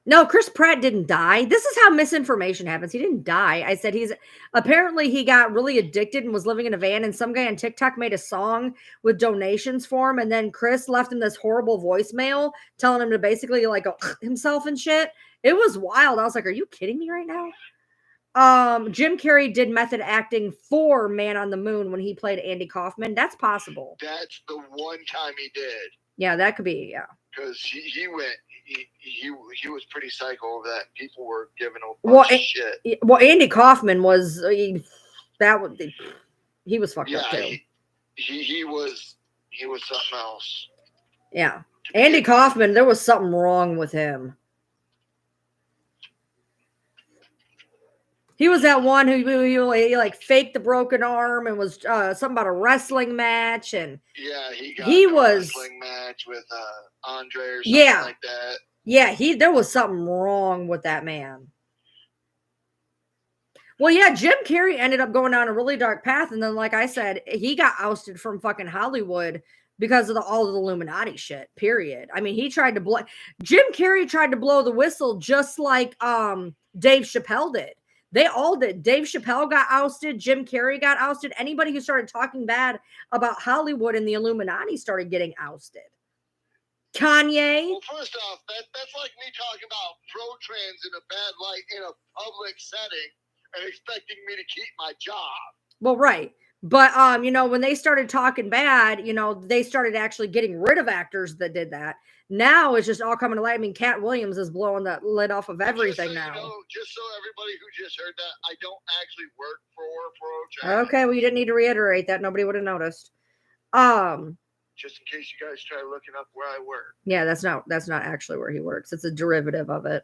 Speaker 1: No, Chris Pratt didn't die. This is how misinformation happens. He didn't die. I said he got really addicted and was living in a van, and some guy on TikTok made a song with donations for him, and then Chris left him this horrible voicemail telling him to basically like go himself and shit. It was wild. I was like, are you kidding me right now? Jim Carrey did method acting for Man on the Moon when he played Andy Kaufman. That's possible.
Speaker 2: That's the one time he did.
Speaker 1: Yeah, that could be, yeah.
Speaker 2: Because he went he was pretty psycho over that. People were giving him a bunch of shit.
Speaker 1: Well, Andy Kaufman was he was fucked up too.
Speaker 2: He was something else.
Speaker 1: Yeah, Andy Kaufman, there was something wrong with him. He was that one who like faked the broken arm and was something about a wrestling match, and
Speaker 2: yeah, he was a wrestling match with Andre or something like that.
Speaker 1: Yeah, there was something wrong with that man. Well, yeah, Jim Carrey ended up going down a really dark path, and then, like I said, he got ousted from fucking Hollywood because of all of the Illuminati shit. Period. I mean, Jim Carrey tried to blow the whistle just like Dave Chappelle did. They all did. Dave Chappelle got ousted. Jim Carrey got ousted. Anybody who started talking bad about Hollywood and the Illuminati started getting ousted. Kanye.
Speaker 2: Well, first off, that's like me talking about pro-trans in a bad light in a public setting and expecting me to keep my job.
Speaker 1: Well, right. But, when they started talking bad, they started actually getting rid of actors that did that. Now it's just all coming to light. I mean, Cat Williams is blowing the lid off of everything now.
Speaker 2: Just so everybody who just heard that, I don't actually work for pro-trans.
Speaker 1: Okay, well, you didn't need to reiterate that. Nobody would have noticed.
Speaker 2: Just in case you guys try looking up where I work.
Speaker 1: Yeah, that's not actually where he works. It's a derivative of it.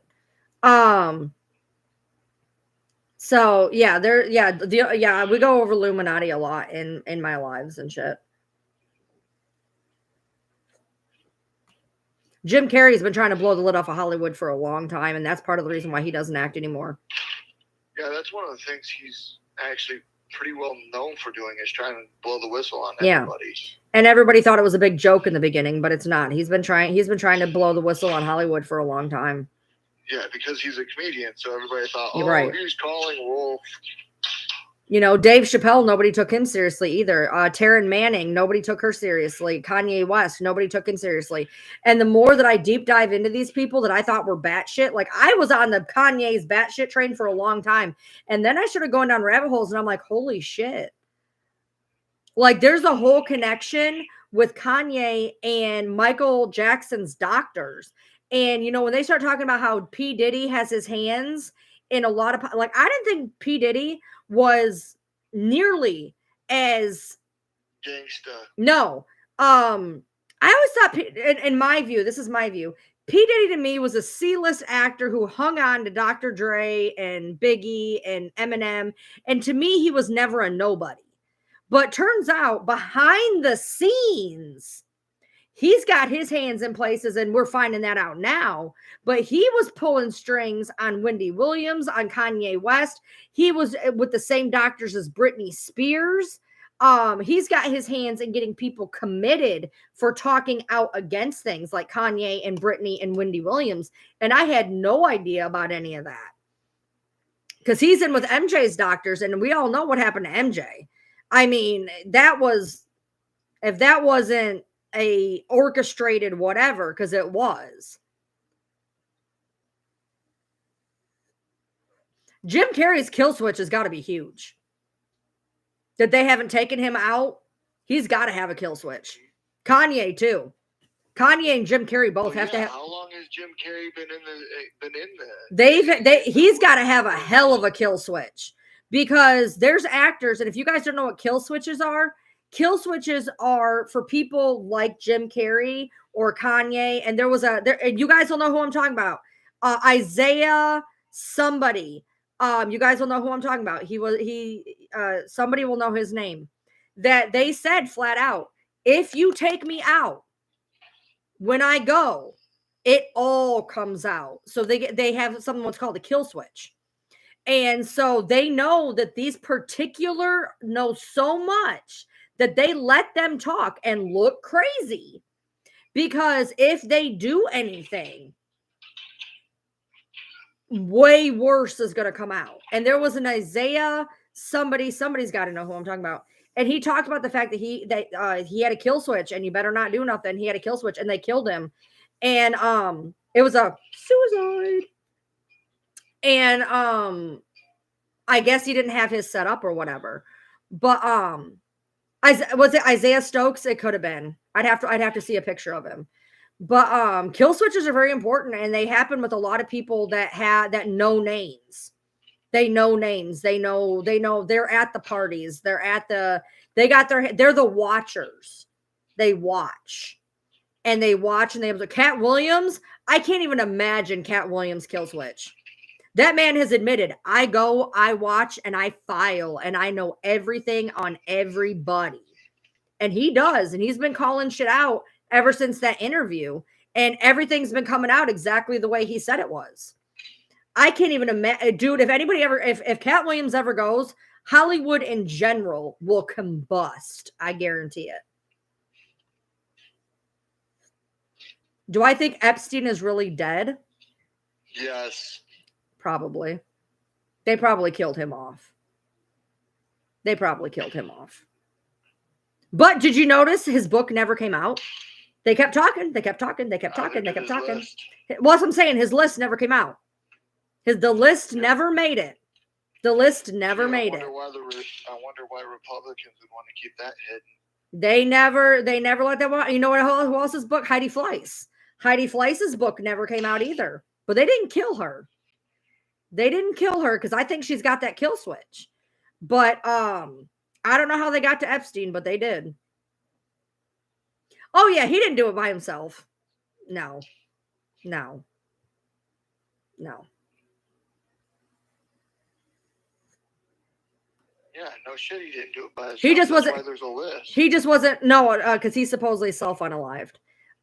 Speaker 1: So yeah, we go over Illuminati a lot in my lives and shit. Jim Carrey's been trying to blow the lid off of Hollywood for a long time, and that's part of the reason why he doesn't act anymore.
Speaker 2: Yeah, that's one of the things he's actually pretty well known for doing, is trying to blow the whistle on everybody.
Speaker 1: And everybody thought it was a big joke in the beginning, but it's not. He's been trying to blow the whistle on Hollywood for a long time.
Speaker 2: Yeah, because he's a comedian, so everybody thought,
Speaker 1: right.
Speaker 2: He's calling wolf.
Speaker 1: Dave Chappelle, nobody took him seriously either. Taryn Manning, nobody took her seriously. Kanye West, nobody took him seriously. And the more that I deep dive into these people that I thought were batshit, like I was on the Kanye's batshit train for a long time. And then I started going down rabbit holes and I'm like, holy shit. Like there's a whole connection with Kanye and Michael Jackson's doctors. And, when they start talking about how P. Diddy has his hands in a lot of, like, I didn't think P. Diddy was nearly as
Speaker 2: gangsta.
Speaker 1: No. I always thought, in my view, this is my view, P. Diddy to me was a C-list actor who hung on to Dr. Dre and Biggie and Eminem. And to me, he was never a nobody. But turns out behind the scenes, he's got his hands in places, and we're finding that out now. But he was pulling strings on Wendy Williams, on Kanye West. He was with the same doctors as Britney Spears. He's got his hands in getting people committed for talking out against things like Kanye and Britney and Wendy Williams. And I had no idea about any of that. Because he's in with MJ's doctors, and we all know what happened to MJ. I mean, if that wasn't a orchestrated whatever, because it was. Jim Carrey's kill switch has got to be huge. That they haven't taken him out, he's got to have a kill switch. Kanye too. Kanye and Jim Carrey both have to have.
Speaker 2: How long has Jim Carrey been in the?
Speaker 1: He's got to have a hell of a kill switch, because there's actors, and if you guys don't know what kill switches are for people like Jim Carrey or Kanye. And and you guys will know who I'm talking about. Isaiah somebody. You guys will know who I'm talking about. Somebody will know his name. That they said flat out, if you take me out when I go, it all comes out. So they have something what's called a kill switch. And so they know that these particular know so much that they let them talk and look crazy, because if they do anything, way worse is going to come out. And there was an Isaiah somebody's got to know who I'm talking about. And he talked about the fact that he had a kill switch, and you better not do nothing. He had a kill switch, and they killed him. And it was a suicide. And I guess he didn't have his set up or whatever. But was it Isaiah Stokes? It could have been. I'd have to see a picture of him. But kill switches are very important, and they happen with a lot of people that know names. They know names. They know they're at the parties. They're the watchers. They watch. And they watch and they have Cat Williams. I can't even imagine Cat Williams kill switch. That man has admitted, I go, I watch, and I file, and I know everything on everybody. And he does. And he's been calling shit out ever since that interview. And everything's been coming out exactly the way he said it was. I can't even imagine, dude, if Cat Williams ever goes, Hollywood in general will combust. I guarantee it. Do I think Epstein is really dead?
Speaker 2: Yes.
Speaker 1: Probably. They probably killed him off. But did you notice his book never came out? They kept talking. Well, that's what I'm saying. His list never came out. The list never made it. I wonder
Speaker 2: why Republicans would want to keep that hidden.
Speaker 1: They never let that one. You know what? Who else's book? Heidi Fleiss. Heidi Fleiss's book never came out either. But they didn't kill her. Because I think she's got that kill switch. But I don't know how they got to Epstein, but they did. Oh yeah, he didn't do it by himself. No. Yeah,
Speaker 2: no shit, he didn't do it by himself.
Speaker 1: He just wasn't.
Speaker 2: That's why there's a list.
Speaker 1: He just wasn't. No, because he's supposedly self-unalived.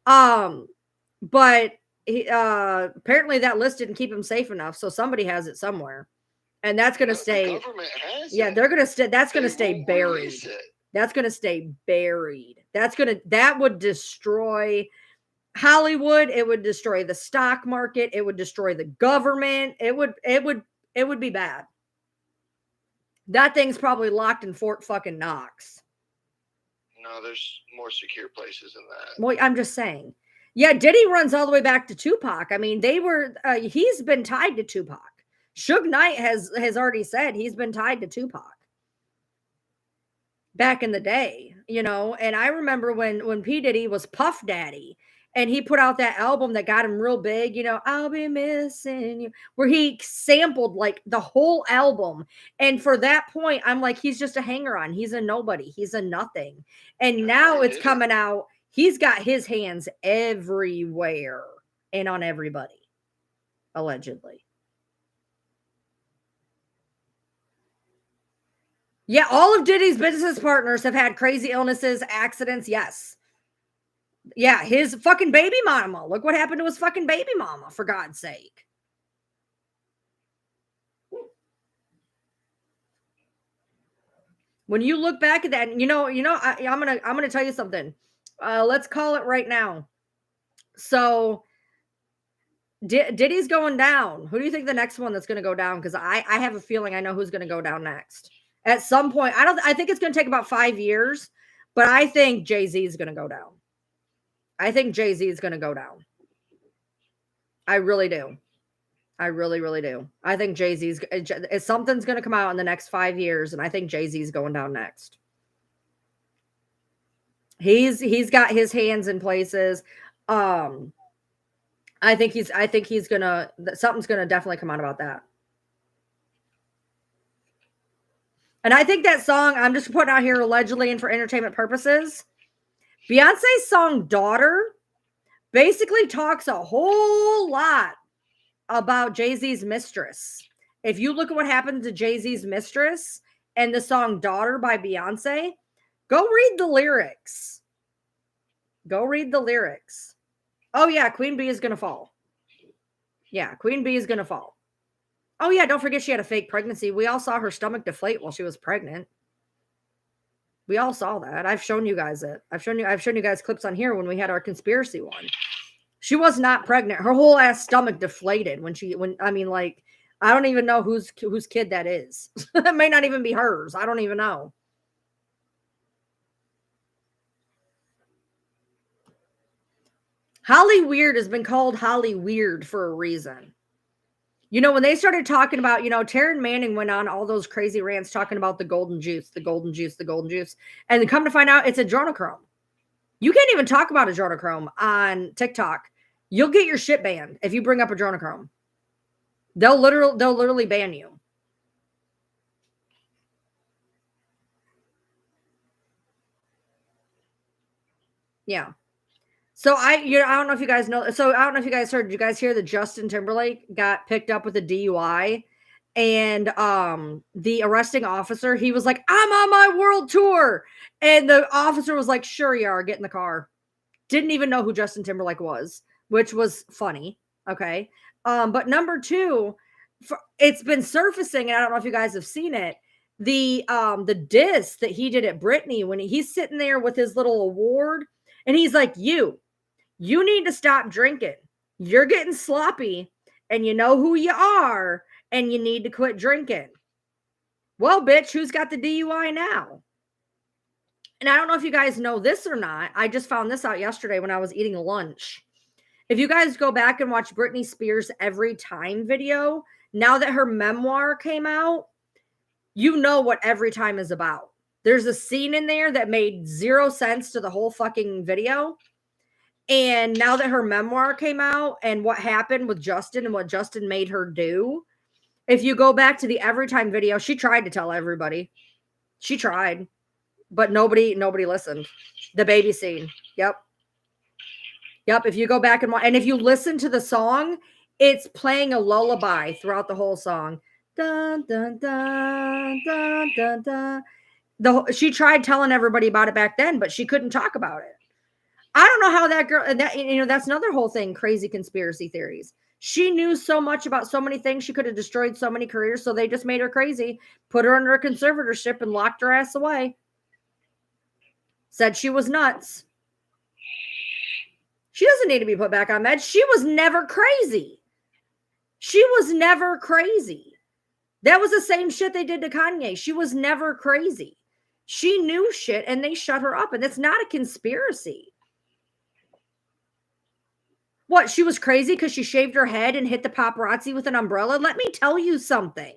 Speaker 1: But he apparently that list didn't keep him safe enough, so somebody has it somewhere, and that's going to stay.
Speaker 2: The government has
Speaker 1: yeah,
Speaker 2: it.
Speaker 1: they're going to stay. That's going to stay buried. That's going to stay buried. That would destroy Hollywood. It would destroy the stock market. It would destroy the government. It would be bad. That thing's probably locked in Fort fucking Knox.
Speaker 2: No, there's more secure places than that.
Speaker 1: Well, I'm just saying. Yeah, Diddy runs all the way back to Tupac. I mean, he's been tied to Tupac. Suge Knight has already said he's been tied to Tupac. Back in the day, and I remember when P. Diddy was Puff Daddy, and he put out that album that got him real big, I'll be missing you, where he sampled like the whole album. And for that point, I'm like, he's just a hanger-on. He's a nobody. He's a nothing. And now it's coming out. He's got his hands everywhere and on everybody, allegedly. Yeah, all of Diddy's business partners have had crazy illnesses, accidents, yes. Yeah, his fucking baby mama. Look what happened to his fucking baby mama, for God's sake. When you look back at that, I'm gonna tell you something. Let's call it right now. So Diddy's going down. Who do you think the next one that's going to go down? Because I have a feeling I know who's going to go down next. At some point, I think it's going to take about 5 years, but I think Jay-Z is going to go down. I think Jay-Z is going to go down. I really do. I really, really do. I think Jay-Z's something's going to come out in the next 5 years, and I think Jay-Z's going down next. He's got his hands in places. I think something's going to definitely come out about that. And I think that song, I'm just putting out here allegedly and for entertainment purposes, Beyonce's song Daughter basically talks a whole lot about Jay-Z's mistress. If you look at what happened to Jay-Z's mistress and the song Daughter by Beyonce, go read the lyrics. Oh yeah, Queen Bee is going to fall. Yeah, Queen Bee is going to fall. Oh yeah, don't forget she had a fake pregnancy. We all saw her stomach deflate while she was pregnant. We all saw that. I've shown you guys it. I've shown you guys clips on here when we had our conspiracy one. She was not pregnant. Her whole ass stomach deflated I don't even know whose kid that is. It may not even be hers. I don't even know. Holly Weird has been called Holly Weird for a reason. When they started talking about, Taryn Manning went on all those crazy rants talking about the golden juice. And come to find out it's adrenochrome. You can't even talk about adrenochrome on TikTok. You'll get your shit banned if you bring up adrenochrome. They'll literally ban you. Yeah. So I don't know if you guys know. So I don't know if you guys heard. Did you guys hear that Justin Timberlake got picked up with a DUI? And the arresting officer, he was like, "I'm on my world tour," and the officer was like, "Sure you are. Get in the car." Didn't even know who Justin Timberlake was, which was funny. Okay. But number two, it's been surfacing, and I don't know if you guys have seen it. The diss that he did at Britney when he's sitting there with his little award, and he's like, you need to stop drinking. You're getting sloppy, and you know who you are, and you need to quit drinking. Well, bitch, who's got the DUI now? And I don't know if you guys know this or not. I just found this out yesterday when I was eating lunch. If you guys go back and watch Britney Spears' Every Time video, now that her memoir came out, you know what Every Time is about. There's a scene in there that made zero sense to the whole fucking video. And now that her memoir came out and what happened with Justin and what Justin made her do, if you go back to the Every Time video, she tried to tell everybody. She tried, but nobody listened. The baby scene. Yep. If you go back and if you listen to the song, it's playing a lullaby throughout the whole song. Dun, dun, dun, dun, dun, dun. She tried telling everybody about it back then, but she couldn't talk about it. I don't know how that girl, that's another whole thing, crazy conspiracy theories. She knew so much about so many things. She could have destroyed so many careers. So they just made her crazy, put her under a conservatorship and locked her ass away. Said she was nuts. She doesn't need to be put back on meds. She was never crazy. That was the same shit they did to Kanye. She was never crazy. She knew shit and they shut her up. And that's not a conspiracy. What? She was crazy because she shaved her head and hit the paparazzi with an umbrella? Let me tell you something.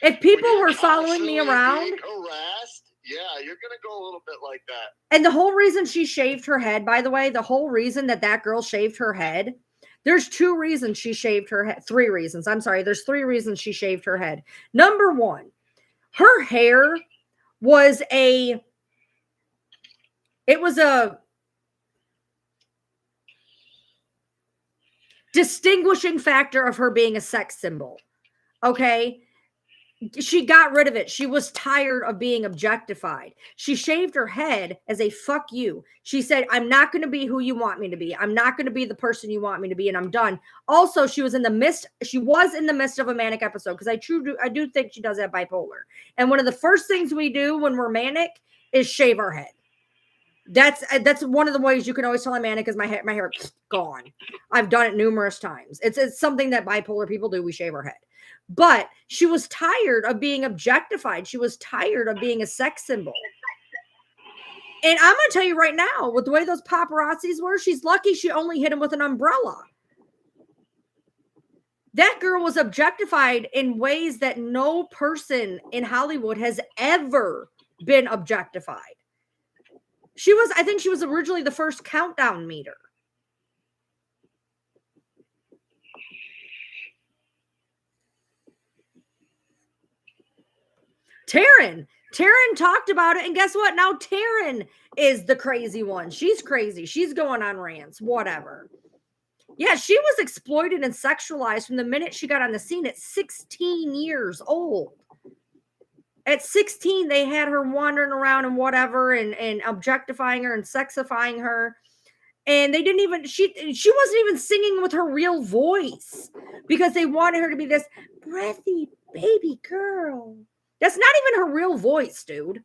Speaker 1: If people were following me around,
Speaker 2: harassed, yeah, you're going to go a little bit like that.
Speaker 1: And the whole reason she shaved her head, by the way, the whole reason that girl shaved her head, there's 2 reasons she shaved her head. 3 reasons. I'm sorry. There's 3 reasons she shaved her head. Number 1, her hair was a distinguishing factor of her being a sex symbol. Okay. She got rid of it. She was tired of being objectified. She shaved her head as a fuck you. She said, I'm not going to be who you want me to be. I'm not going to be the person you want me to be. And I'm done. Also, she was in the midst of a manic episode because I do think she does have bipolar. And one of the first things we do when we're manic is shave our head. That's one of the ways you can always tell I'm manic is my hair gone. I've done it numerous times. It's something that bipolar people do. We shave our head. But she was tired of being objectified. She was tired of being a sex symbol. And I'm going to tell you right now, with the way those paparazzis were, she's lucky she only hit him with an umbrella. That girl was objectified in ways that no person in Hollywood has ever been objectified. I think she was originally the first countdown meter. Taryn talked about it, and guess what? Now Taryn is the crazy one. She's crazy. She's going on rants, whatever. Yeah, she was exploited and sexualized from the minute she got on the scene at 16 years old. At 16, they had her wandering around and whatever and objectifying her and sexifying her. And they didn't even, she wasn't even singing with her real voice because they wanted her to be this breathy baby girl. That's not even her real voice, dude.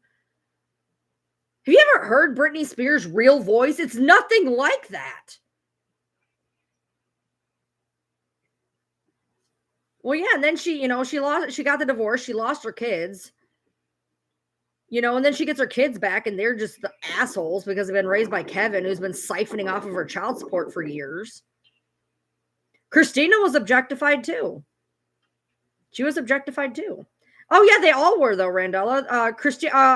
Speaker 1: Have you ever heard Britney Spears' real voice? It's nothing like that. Well, yeah, and then she got the divorce. She lost her kids. And then she gets her kids back, and they're just the assholes because they've been raised by Kevin, who's been siphoning off of her child support for years. Christina was objectified too. She was objectified too. Oh yeah, they all were though, Randella.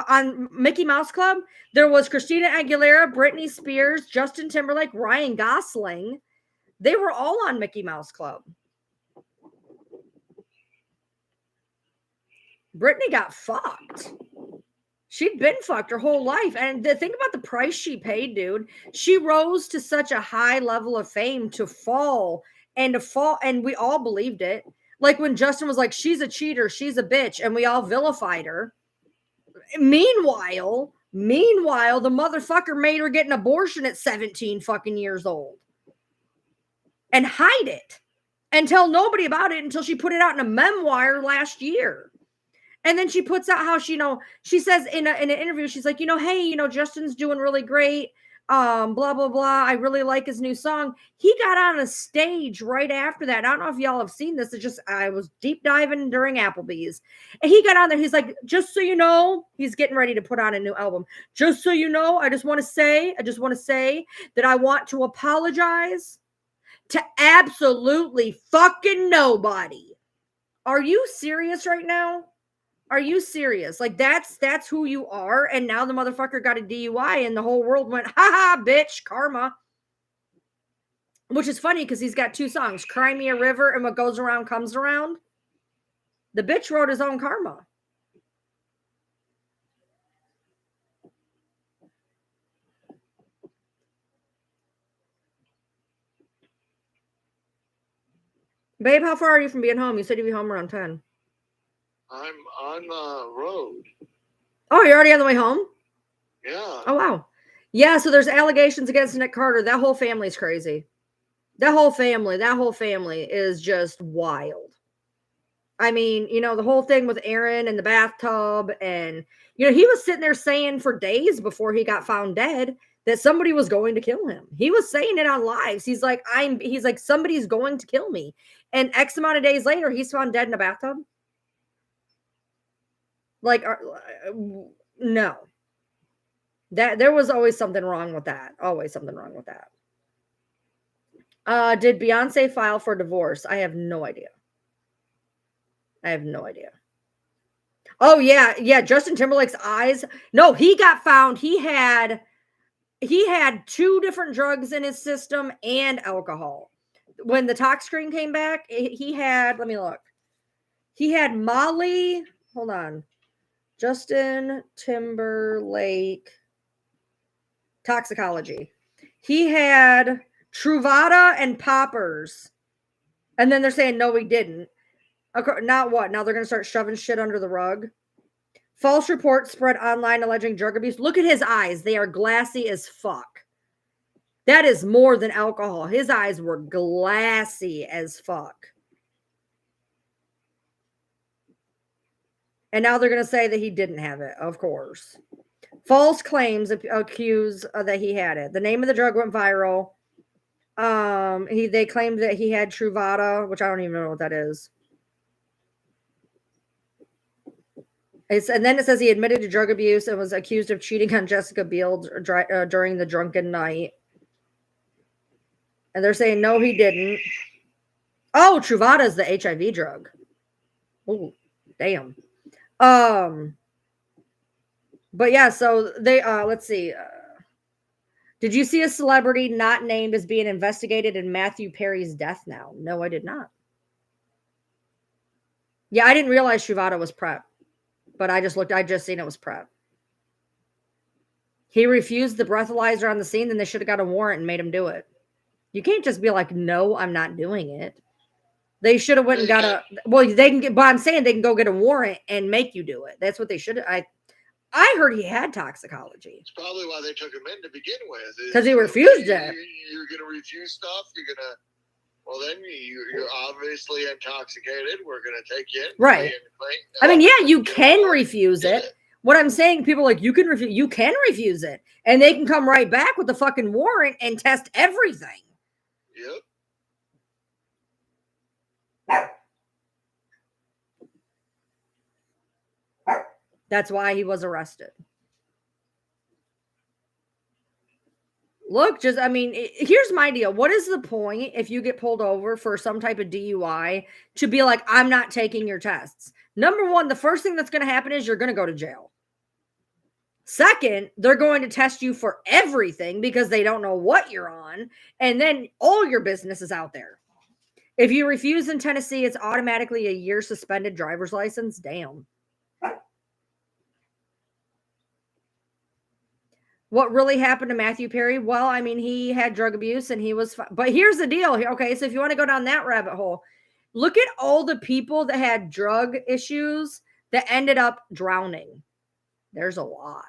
Speaker 1: On Mickey Mouse Club, there was Christina Aguilera, Britney Spears, Justin Timberlake, Ryan Gosling. They were all on Mickey Mouse Club. Britney got fucked. She'd been fucked her whole life. And the thing about the price she paid, dude, she rose to such a high level of fame to fall, and we all believed it. Like when Justin was like, she's a cheater, she's a bitch, and we all vilified her. Meanwhile, the motherfucker made her get an abortion at 17 fucking years old and hide it and tell nobody about it until she put it out in a memoir last year. And then she puts out how she, she says in an interview, she's like, hey, Justin's doing really great. Blah, blah, blah. I really like his new song. He got on a stage right after that. I don't know if y'all have seen this. It's just, I was deep diving during Applebee's. And he got on there. He's like, just so you know, he's getting ready to put on a new album. Just so you know, I just want to say that I want to apologize to absolutely fucking nobody. Are you serious right now? Are you serious? Like that's who you are. And now the motherfucker got a DUI and the whole world went, ha ha, bitch, karma. Which is funny because he's got two songs, Cry Me a River and What Goes Around Comes Around. The bitch wrote his own karma. Babe, how far are you from being home? You said you'd be home around 10.
Speaker 2: I'm on the road.
Speaker 1: Oh, you're already on the way home?
Speaker 2: Yeah.
Speaker 1: Oh, wow. Yeah, so there's allegations against Nick Carter. That whole family's crazy. That whole family is just wild. I mean, the whole thing with Aaron and the bathtub, and he was sitting there saying for days before he got found dead that somebody was going to kill him. He was saying it on lives. He's like, somebody's going to kill me. And X amount of days later, he's found dead in a bathtub. Like, no. That there was always something wrong with that. Always something wrong with that. Did Beyonce file for divorce? I have no idea. Oh yeah. Justin Timberlake's eyes. No, he got found. He had 2 different drugs in his system and alcohol. When the tox screen came back, he had, let me look. He had Molly. Hold on. Justin Timberlake toxicology. He had Truvada and poppers. And then they're saying, no, he didn't. Now what? Now they're going to start shoving shit under the rug. False reports spread online alleging drug abuse. Look at his eyes. They are glassy as fuck. That is more than alcohol. His eyes were glassy as fuck. And now they're going to say that he didn't have it, of course. False claims accuse that he had it. The name of the drug went viral. They claimed that he had Truvada, which I don't even know what that is. And then it says he admitted to drug abuse and was accused of cheating on Jessica Biel during the drunken night. And they're saying, no, he didn't. Oh, Truvada is the HIV drug. Oh, damn. But yeah, so they, let's see. Did you see a celebrity not named as being investigated in Matthew Perry's death now? No, I did not. Yeah, I didn't realize Truvada was PrEP. But I just seen it was PrEP. He refused the breathalyzer on the scene, then they should have got a warrant and made him do it. You can't just be like, no, I'm not doing it. They should have went and got but I'm saying they can go get a warrant and make you do it. That's what they should have. I heard he had toxicology.
Speaker 2: It's probably why they took him in to begin with.
Speaker 1: Because he refused it.
Speaker 2: You're going to refuse stuff. Well, then you're obviously intoxicated. We're going to take you in.
Speaker 1: Right. I mean, yeah, you can refuse it. What I'm saying, people are like, you can refuse it. And they can come right back with the fucking warrant and test everything.
Speaker 2: Yep.
Speaker 1: That's why he was arrested. Look, just, I mean, here's my deal. What is the point if you get pulled over for some type of DUI to be like, I'm not taking your tests? Number one, the first thing that's going to happen is you're going to go to jail. Second, they're going to test you for everything because they don't know what you're on. And then all your business is out there. If you refuse in Tennessee, it's automatically a year suspended driver's license. Damn. What really happened to Matthew Perry? Well, I mean, he had drug abuse and he was, but here's the deal. Okay. So if you want to go down that rabbit hole, look at all the people that had drug issues that ended up drowning. There's a lot.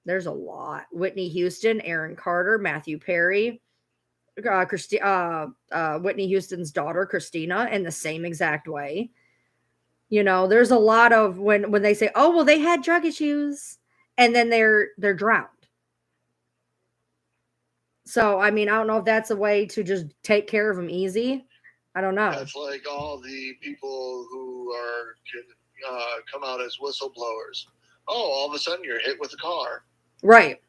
Speaker 1: There's a lot. Whitney Houston, Aaron Carter, Matthew Perry, Whitney Houston's daughter, Christina, in the same exact way. You know, there's a lot of when they say, oh, well, they had drug issues. And then they're drowned. So, I mean, I don't know if that's a way to just take care of them easy. I don't know.
Speaker 2: That's like all the people who are come out as whistleblowers. Oh, all of a sudden you're hit with a car.
Speaker 1: Right.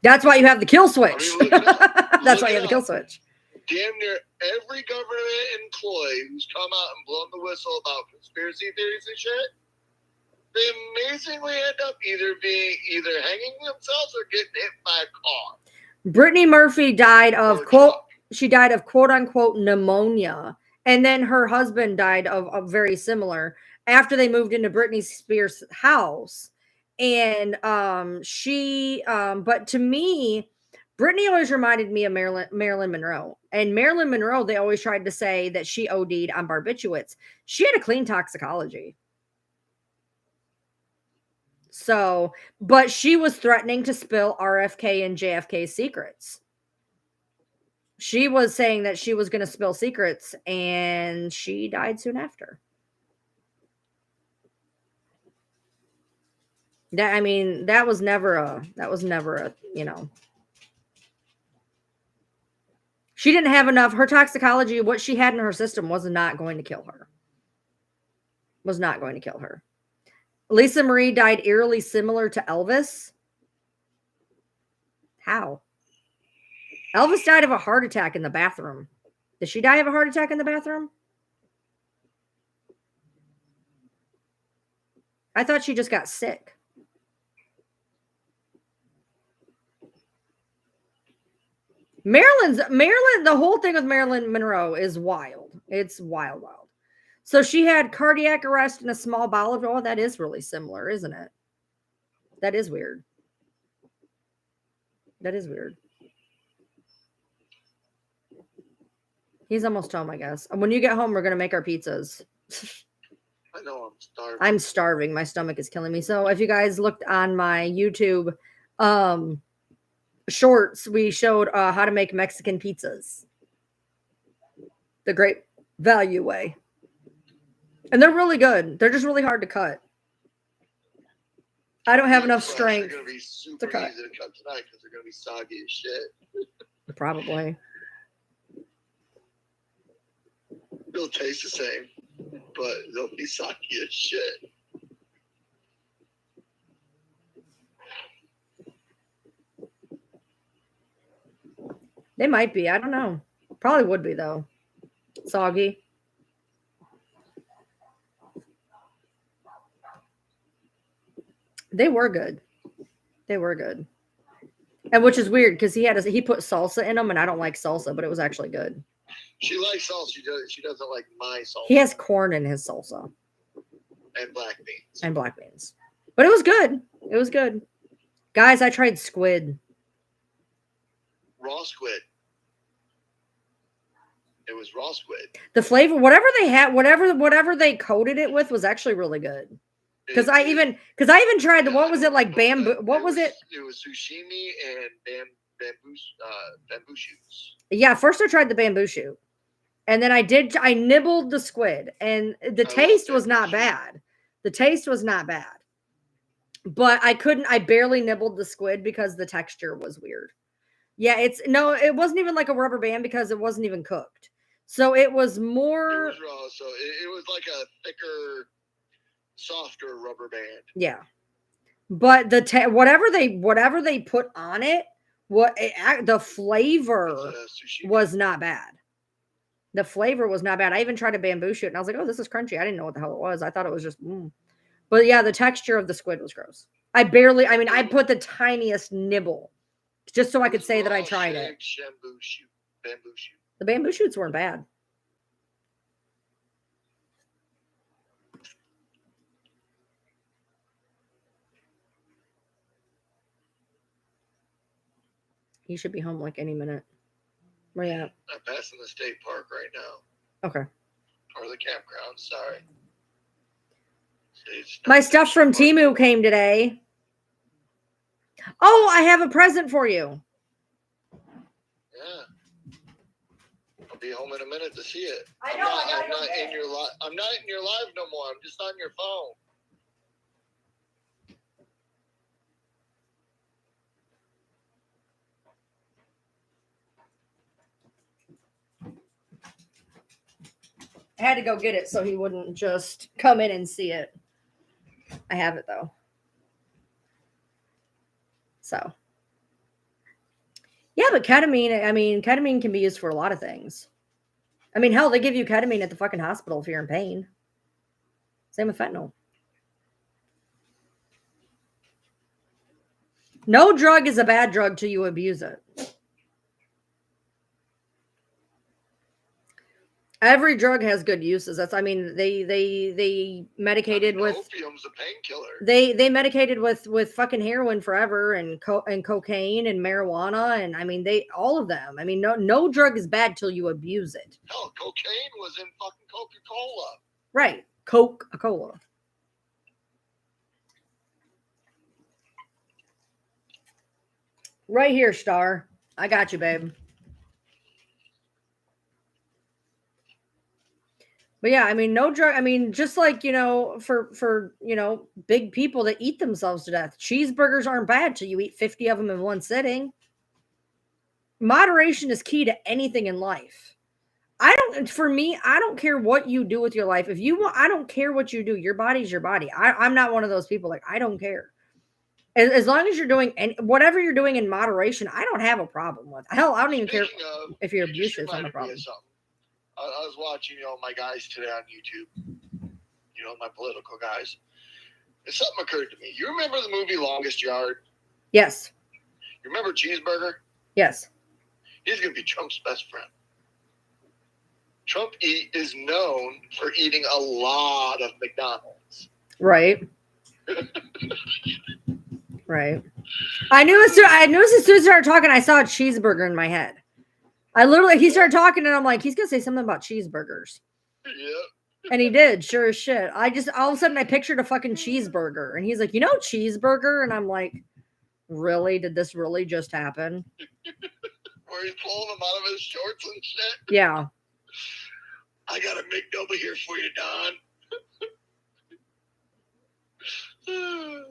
Speaker 1: That's why you have the kill switch.
Speaker 2: I mean,
Speaker 1: that's why you have the kill switch.
Speaker 2: Damn near every government employee who's come out and blown the whistle about conspiracy theories and shit, they amazingly end up either hanging themselves or getting hit by a car.
Speaker 1: Brittany Murphy died of she died of quote unquote pneumonia. And then her husband died of very similar after they moved into Britney Spears' house. And but to me, Britney always reminded me of Marilyn Monroe. And Marilyn Monroe, they always tried to say that she OD'd on barbiturates. She had a clean toxicology. So, but she was threatening to spill RFK and JFK's secrets. She was saying that she was going to spill secrets, and she died soon after. That, I mean, that was never a, you know. She didn't have enough. Her toxicology, what she had in her system was not going to kill her. Was not going to kill her. Lisa Marie died eerily similar to Elvis. How? Elvis died of a heart attack in the bathroom. Did she die of a heart attack in the bathroom? I thought she just got sick. Marilyn, the whole thing with Marilyn Monroe is wild. It's wild. So she had cardiac arrest and a small bowel. Oh, that is really similar, isn't it? That is weird. That is weird. He's almost home, I guess. When you get home, we're going to make our pizzas.
Speaker 2: I know, I'm starving.
Speaker 1: I'm starving. My stomach is killing me. So if you guys looked on my YouTube shorts, we showed how to make Mexican pizzas. The Great Value way. And they're really good. They're just really hard to cut. I don't have enough strength
Speaker 2: They're going to be super easy to cut tonight because they're going to be soggy as shit.
Speaker 1: Probably.
Speaker 2: They'll taste the same, but they'll be soggy as shit.
Speaker 1: They might be. I don't know. Probably would be, though. Soggy. They were good. They were good. And which is weird because he put salsa in them, and I don't like salsa, but it was actually good.
Speaker 2: She likes salsa. She doesn't like my salsa.
Speaker 1: He has corn in his salsa.
Speaker 2: And black beans.
Speaker 1: And black beans. But it was good. It was good. Guys, I tried squid.
Speaker 2: Raw squid. It was raw squid.
Speaker 1: The flavor, whatever they had, whatever they coated it with was actually really good. Because I even tried what was it like bamboo? What was it?
Speaker 2: It was sushimi and bamboo shoots.
Speaker 1: Yeah, first I tried the bamboo shoot, and then I nibbled the squid, and the taste was not bad. The taste was not bad, but I barely nibbled the squid because the texture was weird. Yeah, it wasn't even like a rubber band because it wasn't even cooked. So it was more.
Speaker 2: It was raw, so it was like a thicker, softer rubber band.
Speaker 1: Yeah, but whatever they put on it The flavor
Speaker 2: sushi.
Speaker 1: was not bad. The flavor was not bad. I even tried a bamboo shoot and I was like, oh, this is crunchy. I didn't know what the hell it was. I thought it was just, But yeah, the texture of the squid was gross. I put the tiniest nibble just so I could say that I tried it.
Speaker 2: Bamboo shoot.
Speaker 1: The bamboo shoots weren't bad. He should be home like any minute. Where you at?
Speaker 2: I'm passing the state park right now.
Speaker 1: Okay.
Speaker 2: Or the campground, sorry.
Speaker 1: My stuff from Temu came today. Oh, I have a present for you.
Speaker 2: Yeah. I'll be home in a minute to see it.
Speaker 1: I know.
Speaker 2: I'm not in your live no more. I'm just on your phone.
Speaker 1: I had to go get it so he wouldn't just come in and see it. I have it though. So. Yeah, but ketamine can be used for a lot of things. I mean, hell, they give you ketamine at the fucking hospital if you're in pain. Same with fentanyl. No drug is a bad drug till you abuse it. Every drug has good uses. They medicated with
Speaker 2: opium's a painkiller.
Speaker 1: They medicated with fucking heroin forever and cocaine and marijuana and all of them. No drug is bad till you abuse it.
Speaker 2: Hell, cocaine was in fucking Coca-Cola.
Speaker 1: Right, Coca-Cola. Right here, Star. I got you, babe. But yeah, no drug. Just like, for big people that eat themselves to death. Cheeseburgers aren't bad till you eat 50 of them in one sitting. Moderation is key to anything in life. I don't care what you do with your life. If you want, I don't care what you do. Your body's your body. I'm not one of those people. Like, I don't care. As long as you're doing whatever you're doing in moderation, I don't have a problem with. Hell, I don't even care if you're abusive. It's not a problem.
Speaker 2: I was watching, my guys today on YouTube, my political guys. And something occurred to me. You remember the movie Longest Yard?
Speaker 1: Yes.
Speaker 2: You remember Cheeseburger?
Speaker 1: Yes.
Speaker 2: He's going to be Trump's best friend. Trump is known for eating a lot of McDonald's.
Speaker 1: Right. Right. I knew as soon as he started talking, I saw a cheeseburger in my head. He started talking and I'm like, he's going to say something about cheeseburgers.
Speaker 2: Yeah.
Speaker 1: And he did, sure as shit. All of a sudden I pictured a fucking cheeseburger and he's like, cheeseburger? And I'm like, really? Did this really just happen?
Speaker 2: Where he's pulling them out of his shorts and shit?
Speaker 1: Yeah.
Speaker 2: I got a McDouble here for you, Don.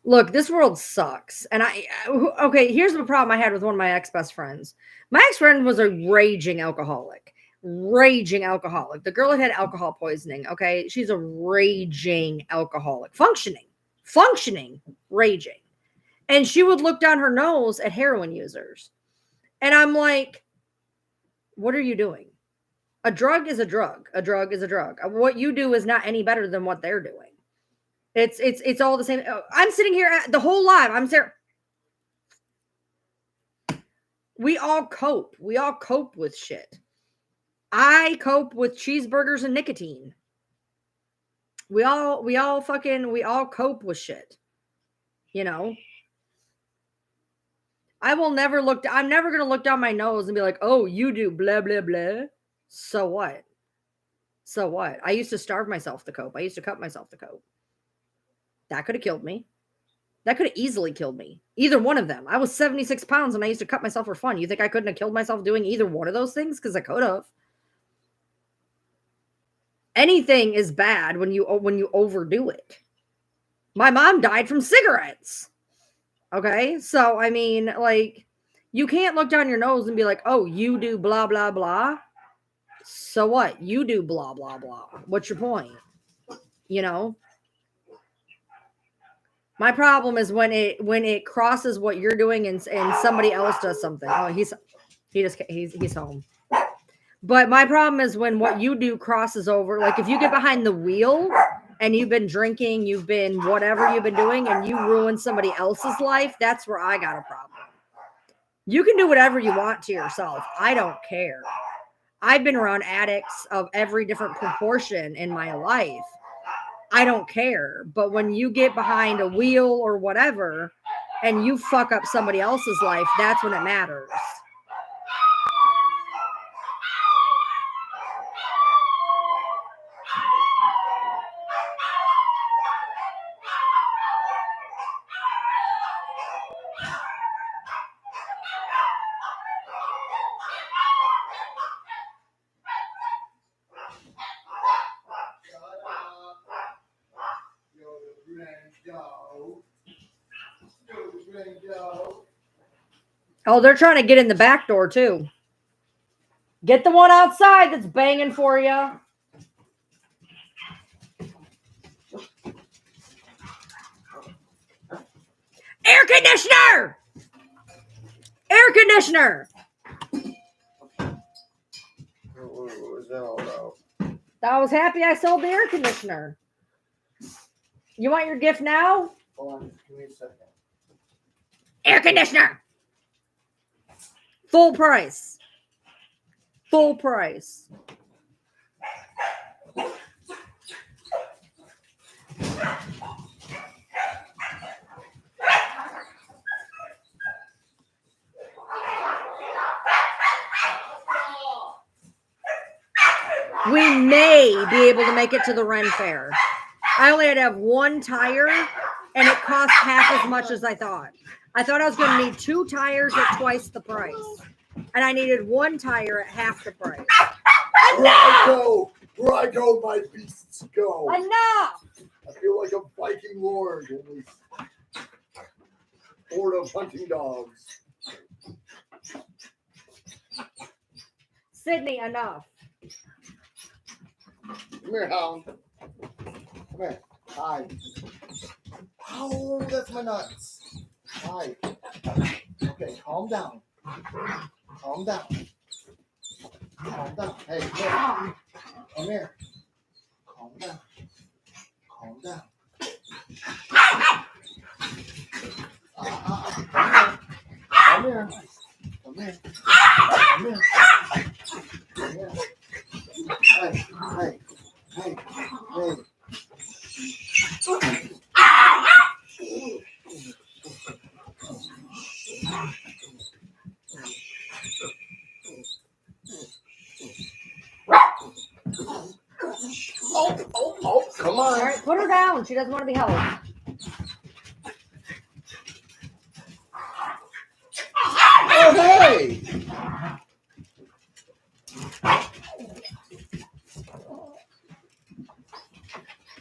Speaker 1: Look, this world sucks. And here's the problem I had with one of my ex-best friends. My ex-friend was a raging alcoholic. The girl had alcohol poisoning. Okay. She's a raging alcoholic, functioning, raging. And she would look down her nose at heroin users. And I'm like, what are you doing? A drug is a drug. A drug is a drug. What you do is not any better than what they're doing. It's all the same. I'm sitting here the whole live. I'm sitting. We all cope. We all cope with shit. I cope with cheeseburgers and nicotine. We all cope with shit. I'm never going to look down my nose and be like, oh, you do blah, blah, blah. So what? I used to starve myself to cope. I used to cut myself to cope. That could have killed me. That could have easily killed me. Either one of them. I was 76 pounds and I used to cut myself for fun. You think I couldn't have killed myself doing either one of those things? Because I could have. Anything is bad when you overdo it. My mom died from cigarettes. Okay? So, you can't look down your nose and be like, oh, you do blah, blah, blah. So what? You do blah, blah, blah. What's your point? My problem is when it crosses what you're doing and somebody else does something. Oh, he's home. But my problem is when what you do crosses over. Like if you get behind the wheel and you've been drinking, you've been whatever you've been doing, and you ruin somebody else's life, that's where I got a problem. You can do whatever you want to yourself. I don't care. I've been around addicts of every different proportion in my life. I don't care. But when you get behind a wheel or whatever and you fuck up somebody else's life, that's when it matters. Oh, they're trying to get in the back door too. Get the one outside that's banging for you. Air conditioner! Air conditioner!
Speaker 3: What was that all about?
Speaker 1: I was happy I sold the air conditioner. You want your gift now?
Speaker 3: Hold on, give me a second.
Speaker 1: Air conditioner! Full price. Full price. We may be able to make it to the Ren Fair. I only had to have one tire, and it cost half as much as I thought. I thought I was going to need 2 tires at twice the price, and I needed 1 tire at half the price.
Speaker 3: Where I go, my beasts go.
Speaker 1: Enough!
Speaker 3: I feel like a Viking lord in this horde of hunting dogs.
Speaker 1: Sydney, enough.
Speaker 3: Come here, hound. Come here. Hi. Oh, that's my nuts. Hi. Okay, calm down. Calm down. Calm down. Hey, come here. Calm down. Calm down. Come here. Come here. Come here. Come here. Hey, hey, hey, hey. Oh, come on.
Speaker 1: All right, put her down. She doesn't want to be held.
Speaker 3: Oh, hey.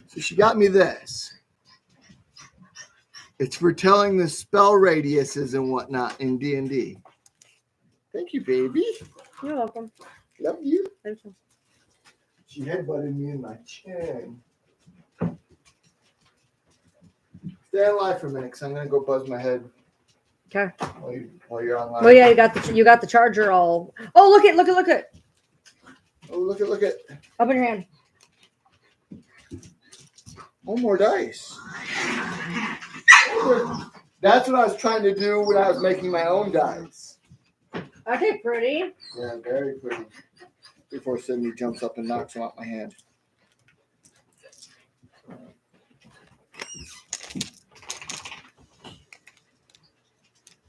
Speaker 3: So she got me this. It's for telling the spell radiuses and whatnot in D&D. Thank you, baby.
Speaker 1: You're welcome.
Speaker 3: Love you.
Speaker 1: Thank you.
Speaker 3: She headbutted me in my chin. Stay alive for a minute, because I'm going to go buzz my head.
Speaker 1: Okay.
Speaker 3: While you're online.
Speaker 1: Well, yeah, you got the charger all. Oh, look it.
Speaker 3: Oh, look at.
Speaker 1: Up in your hand.
Speaker 3: Oh, more dice. That's what I was trying to do when I was making my own dice.
Speaker 1: Okay, pretty.
Speaker 3: Yeah, very pretty. Before Sydney jumps up and knocks them out my hand.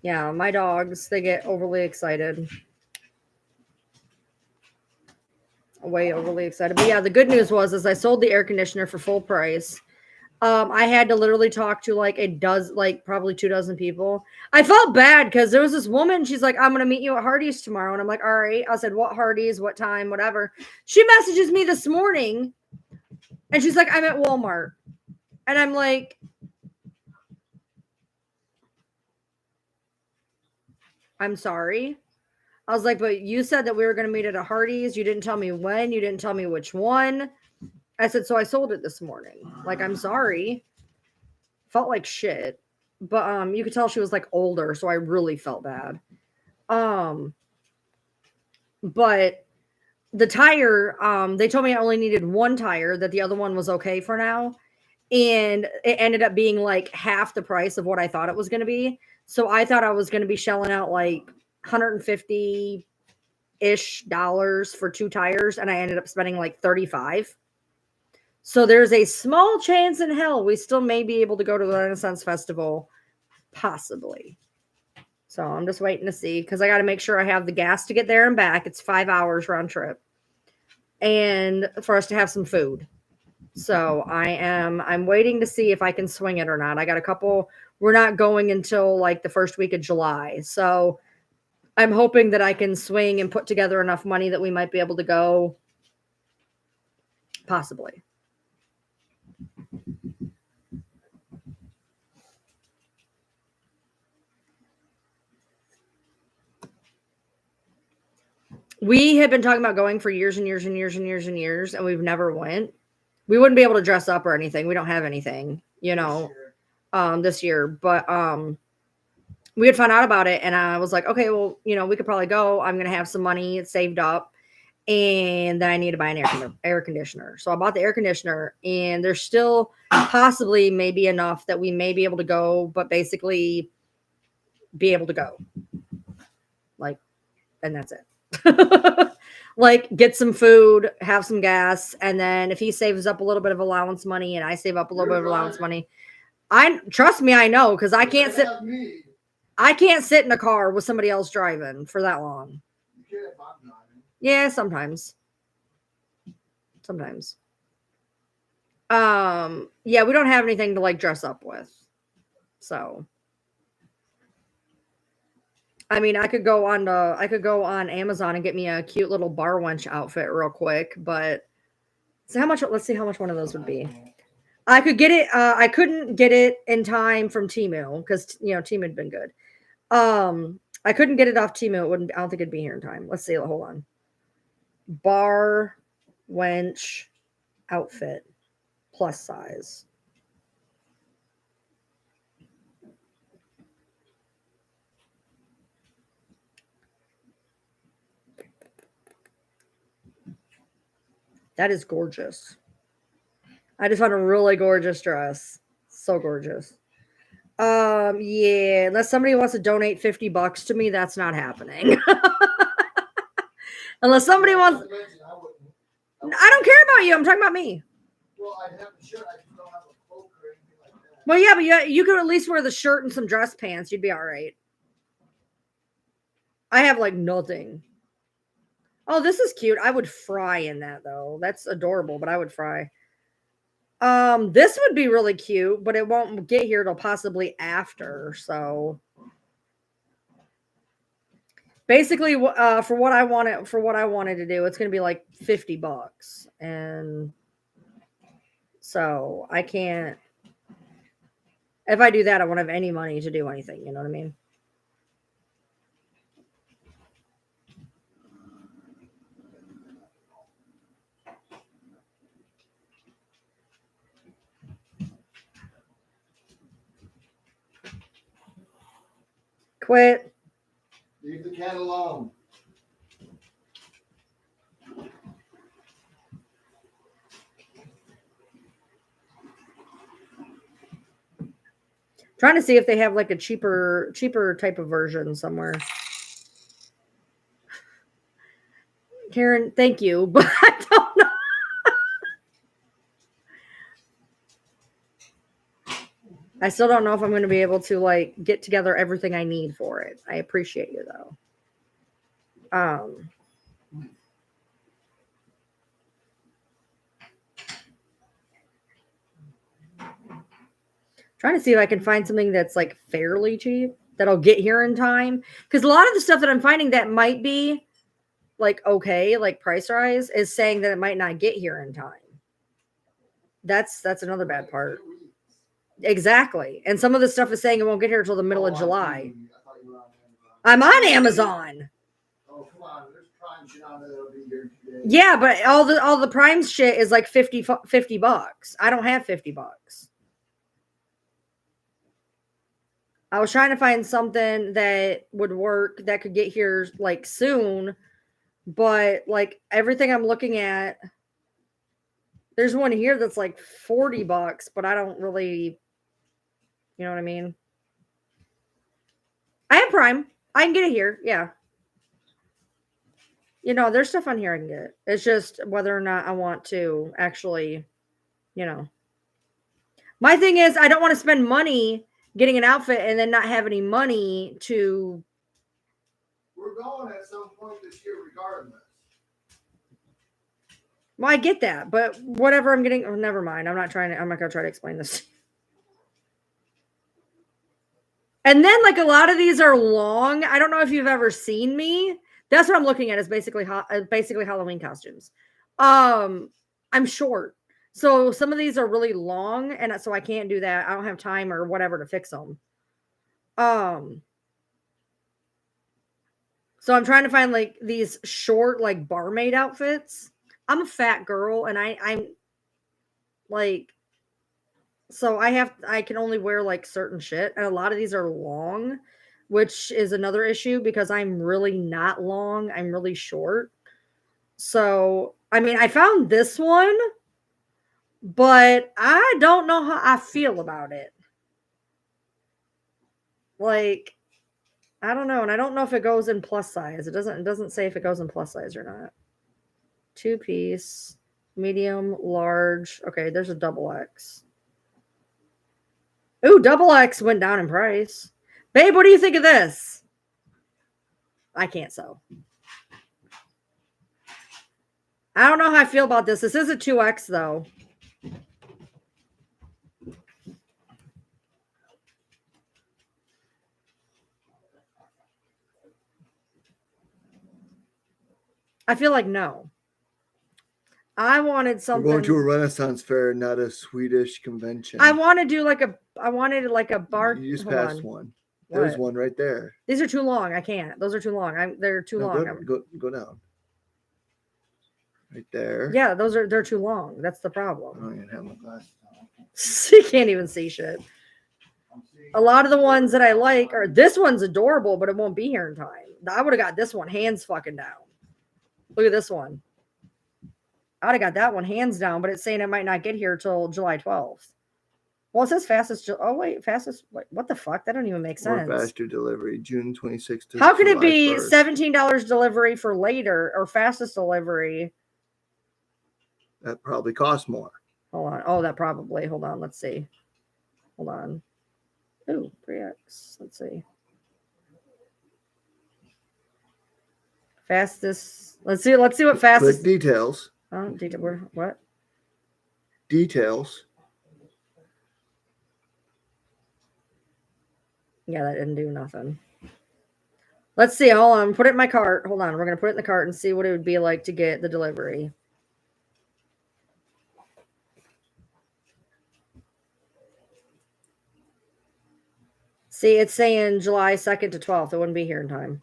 Speaker 1: Yeah, my dogs, they get overly excited. Way overly excited. But yeah, the good news was I sold the air conditioner for full price. I had to literally talk to probably 2 dozen people. I felt bad because there was this woman. She's like, I'm going to meet you at Hardee's tomorrow. And I'm like, all right. I said, what Hardee's, what time, whatever. She messages me this morning and she's like, I'm at Walmart. And I'm like, I'm sorry. I was like, but you said that we were going to meet at a Hardee's. You didn't tell me when. You didn't tell me which one. I said, so I sold it this morning. Like, I'm sorry. Felt like shit. But you could tell she was like older, so I really felt bad. But the tire, they told me I only needed one tire, that the other one was okay for now. And it ended up being like half the price of what I thought it was going to be. So I thought I was going to be shelling out like 150 ish dollars for 2 tires, and I ended up spending like 35. So there's a small chance in hell we still may be able to go to the Renaissance Festival, possibly. So I'm just waiting to see, because I got to make sure I have the gas to get there and back. It's 5 hours round trip, and for us to have some food. So I'm waiting to see if I can swing it or not. I got a couple. We're not going until like the first week of July. So I'm hoping that I can swing and put together enough money that we might be able to go. Possibly. We had been talking about going for years and years and years and years and years, and we've never went. We wouldn't be able to dress up or anything. We don't have anything, this year. But we had found out about it, and I was like, okay, well, we could probably go. I'm gonna have some money saved up, and then I need to buy an air conditioner. So I bought the air conditioner, and there's still possibly maybe enough that we may be able to go, but basically be able to go. And that's it. Like, get some food, have some gas, and then if he saves up a little bit of allowance money and I save up a little bit of allowance money, trust me, I know, because I can't sit in a car with somebody else driving for that long. Yeah, sometimes. Yeah, we don't have anything to like dress up with. So I mean, I could go on Amazon and get me a cute little bar wench outfit real quick, but let's see how much one of those would be. I could get it. I couldn't get it in time from Temu, because Temu had been good. I couldn't get it off Temu. I don't think it'd be here in time. Let's see. Hold on. Bar wench outfit plus size. That is gorgeous. I just found a really gorgeous dress. So gorgeous. Yeah, unless somebody wants to donate $50 to me, that's not happening. Unless somebody wants. I don't care about you. I'm talking about me.
Speaker 3: Well, I have a shirt. I just don't have a cloak or anything like that.
Speaker 1: Well, yeah, but you could at least wear the shirt and some dress pants. You'd be all right. I have like nothing. Oh, this is cute. I would fry in that though. That's adorable, but I would fry. This would be really cute, but it won't get here till possibly after. So basically, for what I wanted to do, it's going to be like $50, and so I can't. If I do that, I won't have any money to do anything. You know what I mean? Quit.
Speaker 3: Leave the cat alone.
Speaker 1: Trying to see if they have like a cheaper type of version somewhere. Karen, thank you, but I don't know. I still don't know if I'm going to be able to like get together everything I need for it. I appreciate you though. Trying to see if I can find something that's like fairly cheap that'll get here in time. Because a lot of the stuff that I'm finding that might be like okay, like price rise, is saying that it might not get here in time. That's another bad part. Exactly. And some of the stuff is saying it won't get here until the middle of July. I'm on Amazon.
Speaker 3: Oh, come on. There's Prime shit on there that'll be here today.
Speaker 1: Yeah, but all the Prime shit is like $50. I don't have $50. I was trying to find something that would work that could get here like soon, but like everything I'm looking at, there's one here that's like $40, but I don't really, you know what I mean? I have Prime. I can get it here. Yeah. You know, there's stuff on here I can get. It's just whether or not I want to actually, you know. My thing is, I don't want to spend money getting an outfit and then not have any money to.
Speaker 3: We're going at some point this year, regardless.
Speaker 1: Well, I get that, but whatever I'm getting. Oh, never mind. I'm not going to try to explain this. And then, like, a lot of these are long. I don't know if you've ever seen me. That's what I'm looking at is basically Halloween costumes. I'm short. So some of these are really long, and so I can't do that. I don't have time or whatever to fix them. So I'm trying to find like these short, like barmaid outfits. I'm a fat girl, and I'm like, so I can only wear like certain shit, and a lot of these are long, which is another issue because I'm really not long. I'm really short. So I mean, I found this one. But I don't know how I feel about it. Like, I don't know, and I don't know if it goes in plus size. It doesn't say if it goes in plus size or not. 2-piece, medium, large. Okay, there's a double X. Ooh, double X went down in price. Babe, what do you think of this? I can't sew. I don't know how I feel about this. This is a 2X though. I feel like no. I wanted something.
Speaker 3: We're going to a Renaissance fair, not a Swedish convention.
Speaker 1: I want to do I wanted like a bar.
Speaker 3: You just passed one. There's one right there.
Speaker 1: These are too long. I can't. Those are too long. They're too long.
Speaker 3: Go down. Right there.
Speaker 1: Yeah, they're too long. That's the problem.
Speaker 3: I don't even have my glasses on.
Speaker 1: You can't even see shit. A lot of the ones that I like are this one's adorable, but it won't be here in time. I would have got this one hands fucking down. Look at this one. I would have got that one hands down, but it's saying it might not get here till July 12th. Well, it says fastest. Oh wait, fastest. What the fuck? That don't even make sense.
Speaker 3: Or faster delivery, June 26th.
Speaker 1: How could it be $17 delivery for later or fastest delivery?
Speaker 3: That probably costs more.
Speaker 1: Hold on. Oh, that probably. Hold on. Let's see. Hold on. Ooh, 3X. Let's see. Fastest. Let's see what fastest.
Speaker 3: Click details.
Speaker 1: What?
Speaker 3: Details.
Speaker 1: Yeah, that didn't do nothing. Let's see. Hold on. Put it in my cart. Hold on. We're going to put it in the cart and see what it would be like to get the delivery. See, it's saying July 2nd to 12th. It wouldn't be here in time.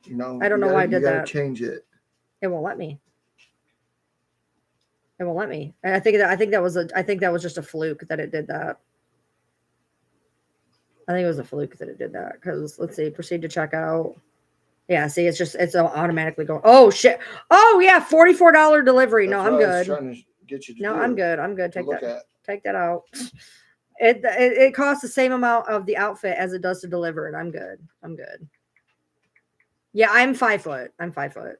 Speaker 3: No,
Speaker 1: I don't know why I did that.
Speaker 3: You gotta change it.
Speaker 1: It won't let me. It won't let me. And I think that was just a fluke that it did that. I think it was a fluke that it did that because let's see, proceed to checkout. Yeah, see, it's automatically going. Oh shit! Oh yeah, $44 delivery. No, I'm good.
Speaker 3: Trying to get you to
Speaker 1: no, I'm good. I'm good. Take that out. It costs the same amount of the outfit as it does to deliver it. I'm good. I'm good. Yeah, I'm 5 foot. I'm 5 foot.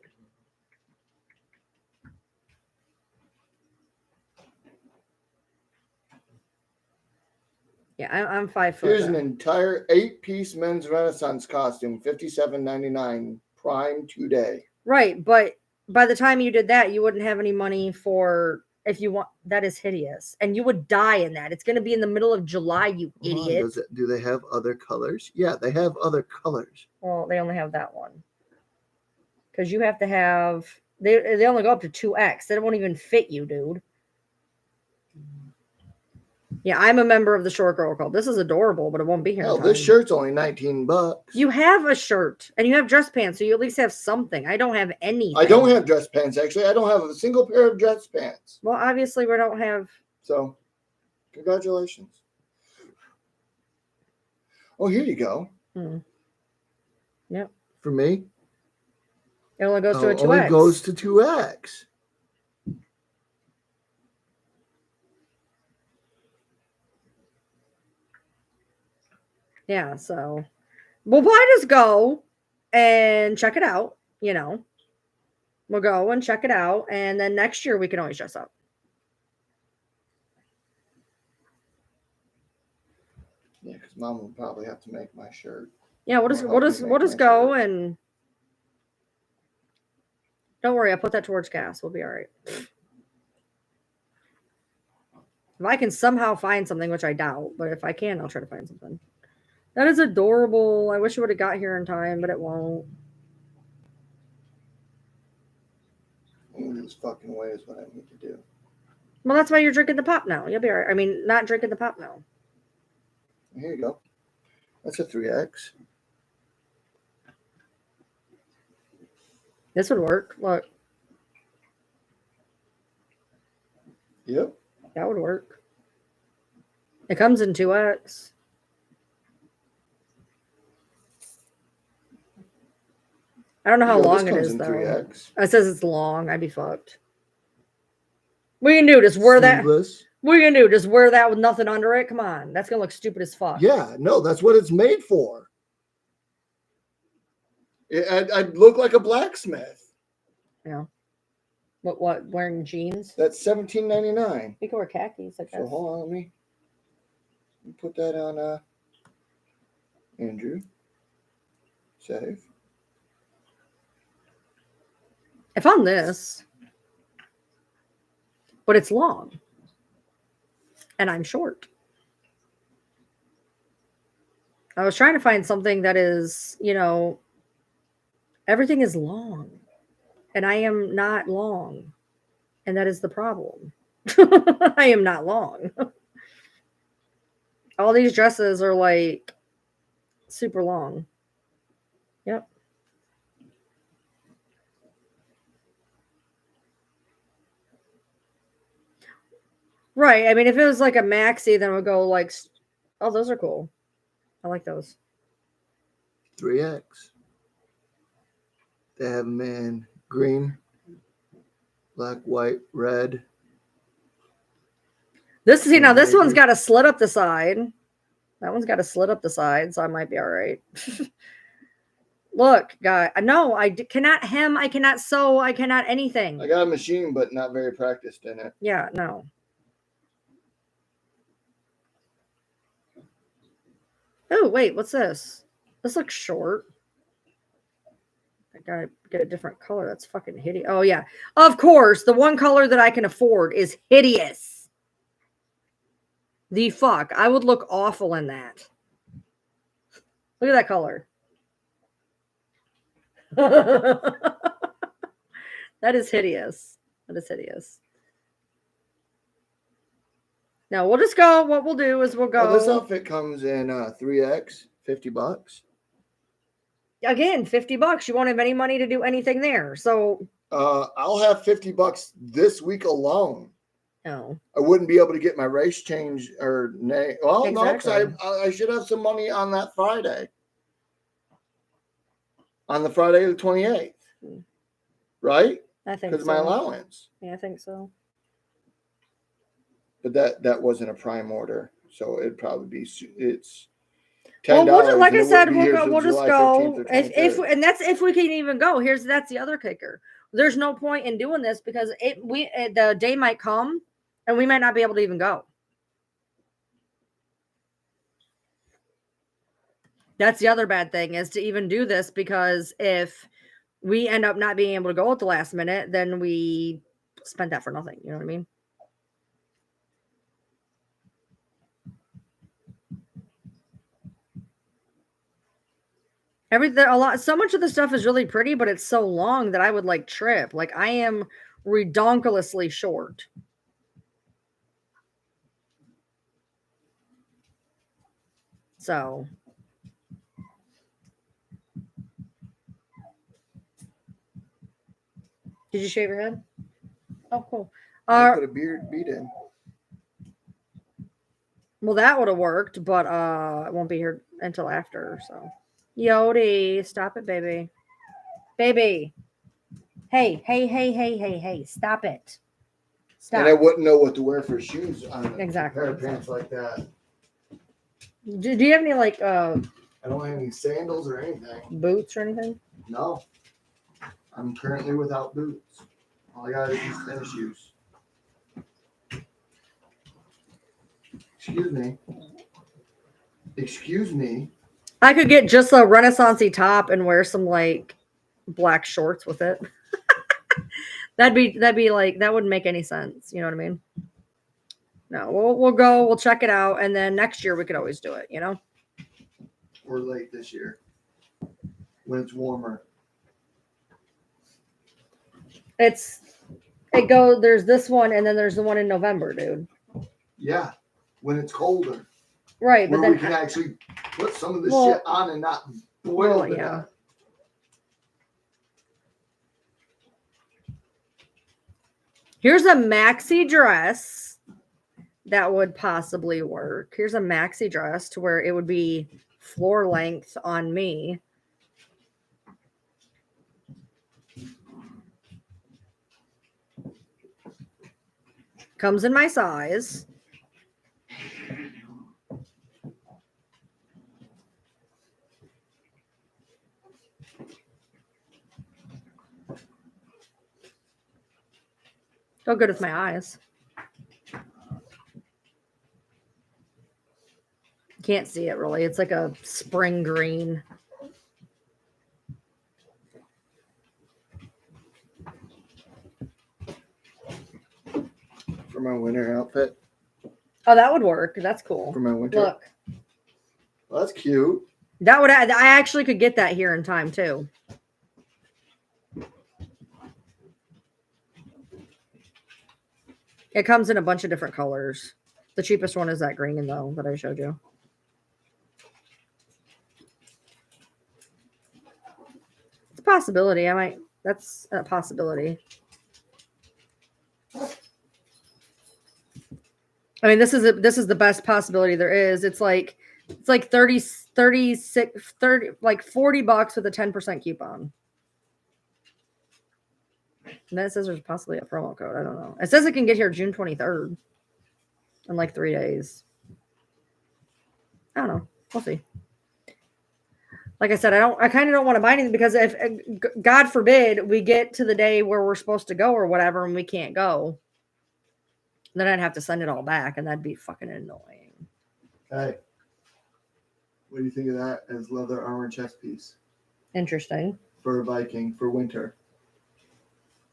Speaker 1: Yeah, I'm 5 foot.
Speaker 3: Here's an entire 8-piece men's Renaissance costume, $57.99, Prime today.
Speaker 1: Right, but by the time you did that, you wouldn't have any money for if you want. That is hideous, and you would die in that. It's going to be in the middle of July, you idiot.
Speaker 3: Do they have other colors? Yeah, they have other colors.
Speaker 1: Well, they only have that one because you have to have. They only go up to 2X. They won't even fit you, dude. Yeah, I'm a member of the Short Girl Club. This is adorable, but it won't be here.
Speaker 3: Oh, this shirt's only $19.
Speaker 1: You have a shirt and you have dress pants, so you at least have something. I don't have anything.
Speaker 3: I don't have dress pants, actually. I don't have a single pair of dress pants.
Speaker 1: Well, obviously, we don't have.
Speaker 3: So, congratulations. Oh, here you go.
Speaker 1: Yep.
Speaker 3: For me,
Speaker 1: It only goes to a 2X.
Speaker 3: only goes to 2X.
Speaker 1: Yeah, so we'll probably just go and check it out, you know. We'll go and check it out, and then next year we can always dress up.
Speaker 3: Yeah, because Mom will probably have to make my shirt.
Speaker 1: Yeah, we'll just go and don't worry, I'll put that towards gas. We'll be all right. If I can somehow find something, which I doubt, but if I can, I'll try to find something. That is adorable. I wish it would have got here in time, but it won't.
Speaker 3: Lose fucking weight is what I need to do.
Speaker 1: Well, that's why you're drinking the pop now. You'll be all right. I mean, not drinking the pop now.
Speaker 3: Here you go. That's a 3X.
Speaker 1: This would work. Look.
Speaker 3: Yep.
Speaker 1: That would work. It comes in 2X. I don't know how long it is, though.
Speaker 3: 3X.
Speaker 1: It says it's long. I'd be fucked. What are you gonna do? Just wear that?
Speaker 3: Sleeveless.
Speaker 1: What are you gonna do? Just wear that with nothing under it? Come on. That's gonna look stupid as fuck.
Speaker 3: Yeah, no, that's what it's made for. I'd look like a blacksmith.
Speaker 1: Yeah. What? Wearing jeans?
Speaker 3: That's $17.99.
Speaker 1: You can wear khakis, I guess.
Speaker 3: So hold on, let me put that on Andrew. Save.
Speaker 1: I found this, but it's long, and I'm short. I was trying to find something that is, you know, everything is long, and I am not long, and that is the problem. I am not long. All these dresses are like super long. Yep. Right. I mean, if it was like a maxi, then it would go like, oh, those are cool. I like those.
Speaker 3: 3X. They have them in green, black, white, red.
Speaker 1: This one's got a slit up the side. That one's got a slit up the side, so I might be all right. Look, guy. No, I cannot hem. I cannot sew. I cannot anything.
Speaker 3: I got a machine, but not very practiced in it.
Speaker 1: Yeah, no. Oh, wait, what's this? This looks short. I gotta get a different color. That's fucking hideous. Oh, yeah. Of course, the one color that I can afford is hideous. The fuck. I would look awful in that. Look at that color. That is hideous. That is hideous. Now we'll just go. What we'll do is we'll go.
Speaker 3: Oh, this outfit comes in 3X, $50.
Speaker 1: Again, $50. You won't have any money to do anything there. So
Speaker 3: I'll have $50 this week alone.
Speaker 1: No.
Speaker 3: I wouldn't be able to get my race change or nay. Well,
Speaker 1: Exactly.
Speaker 3: no, because I should have some money on that Friday. On the Friday the 28th. Right?
Speaker 1: I think
Speaker 3: Because
Speaker 1: so.
Speaker 3: of my allowance.
Speaker 1: Yeah, I think so.
Speaker 3: But that wasn't a prime order, so it'd probably be it's
Speaker 1: Well,
Speaker 3: $10.
Speaker 1: like I
Speaker 3: and it
Speaker 1: said,
Speaker 3: wouldn't be here till
Speaker 1: we'll just
Speaker 3: July
Speaker 1: go.
Speaker 3: 15th or
Speaker 1: If
Speaker 3: 23rd.
Speaker 1: and that's if we can even go. That's the other kicker. There's no point in doing this because the day might come and we might not be able to even go. That's the other bad thing is to even do this because if we end up not being able to go at the last minute, then we spent that for nothing. You know what I mean? So much of the stuff is really pretty, but it's so long that I would like trip. Like I am redonkulously short. So. Did you shave your head? Oh, cool.
Speaker 3: I put a bead in.
Speaker 1: Well, that would have worked, but it won't be here. until after. So, Yodi, stop it, baby. Baby. Hey, stop it. Stop.
Speaker 3: And I wouldn't know what to wear for shoes on
Speaker 1: Exactly.
Speaker 3: a pair of pants like that.
Speaker 1: Do you have any like
Speaker 3: I don't have any sandals or anything.
Speaker 1: boots or anything?
Speaker 3: No. I'm currently without boots. All I got is these tennis shoes. Excuse me. Excuse me.
Speaker 1: I could get just a Renaissance-y top and wear some like black shorts with it. that'd be like that wouldn't make any sense. You know what I mean? No, we'll go, we'll check it out, and then next year we could always do it, you know?
Speaker 3: We're late this year. When it's warmer.
Speaker 1: There's this one and then there's the one in November, dude.
Speaker 3: Yeah. When it's colder.
Speaker 1: Right, but
Speaker 3: Where
Speaker 1: then
Speaker 3: we can actually put some of this
Speaker 1: Well-
Speaker 3: shit on and not boil
Speaker 1: Well,
Speaker 3: it.
Speaker 1: yeah.
Speaker 3: Yeah.
Speaker 1: Here's a maxi dress that would possibly work. Here's a maxi dress to where it would be floor length on me. Comes in my size. Go good with my eyes. Can't see it really. It's like a spring green.
Speaker 3: For my winter outfit.
Speaker 1: Oh, that would work. That's cool.
Speaker 3: For my winter.
Speaker 1: Look,
Speaker 3: Well, that's cute.
Speaker 1: that would I actually could get that here in time too. It comes in a bunch of different colors. The cheapest one is that green though that I showed you. It's a possibility. That's a possibility. I mean, this is the best possibility there is. It's like 30 like $40 with a 10% coupon. And then it says there's possibly a promo code. I don't know. It says it can get here June 23rd in like 3 days. I don't know. We'll see. Like I said, I kind of don't want to buy anything because if God forbid we get to the day where we're supposed to go or whatever and we can't go, then I'd have to send it all back and that'd be fucking annoying.
Speaker 3: Hey. What do you think of that as leather armor chest piece?
Speaker 1: Interesting.
Speaker 3: For a Viking for winter.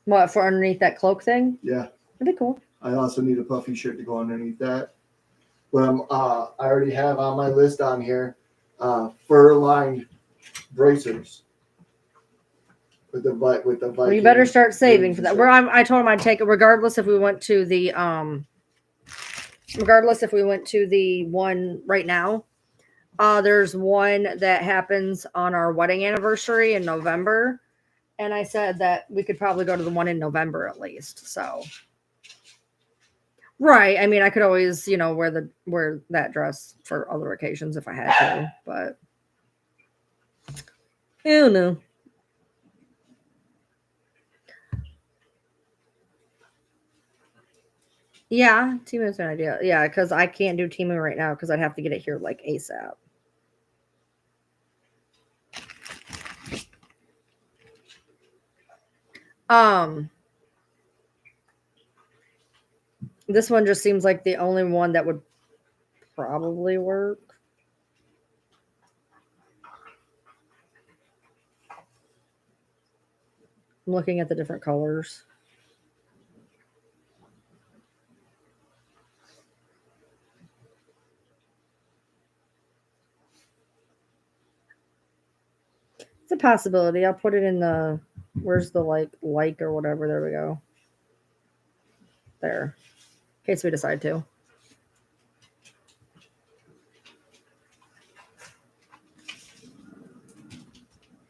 Speaker 1: What, for underneath that cloak thing?
Speaker 3: Yeah.
Speaker 1: That'd be cool.
Speaker 3: I also need a puffy shirt to go underneath that. But I already have on my list on here fur lined bracers. With the Viking.
Speaker 1: Well, you better start saving for that. I told him I'd take it regardless if we went to the one right now. There's one that happens on our wedding anniversary in November. And I said that we could probably go to the one in November at least. So, right. I mean, I could always, wear that dress for other occasions if I had to, but I don't know. Yeah, Timu's an idea. Yeah, because I can't do Timu right now because I'd have to get it here like ASAP. This one just seems like the only one that would probably work. I'm looking at the different colors. It's a possibility. I'll put it in the, where's the like or whatever. There we go. There. In case we decide to.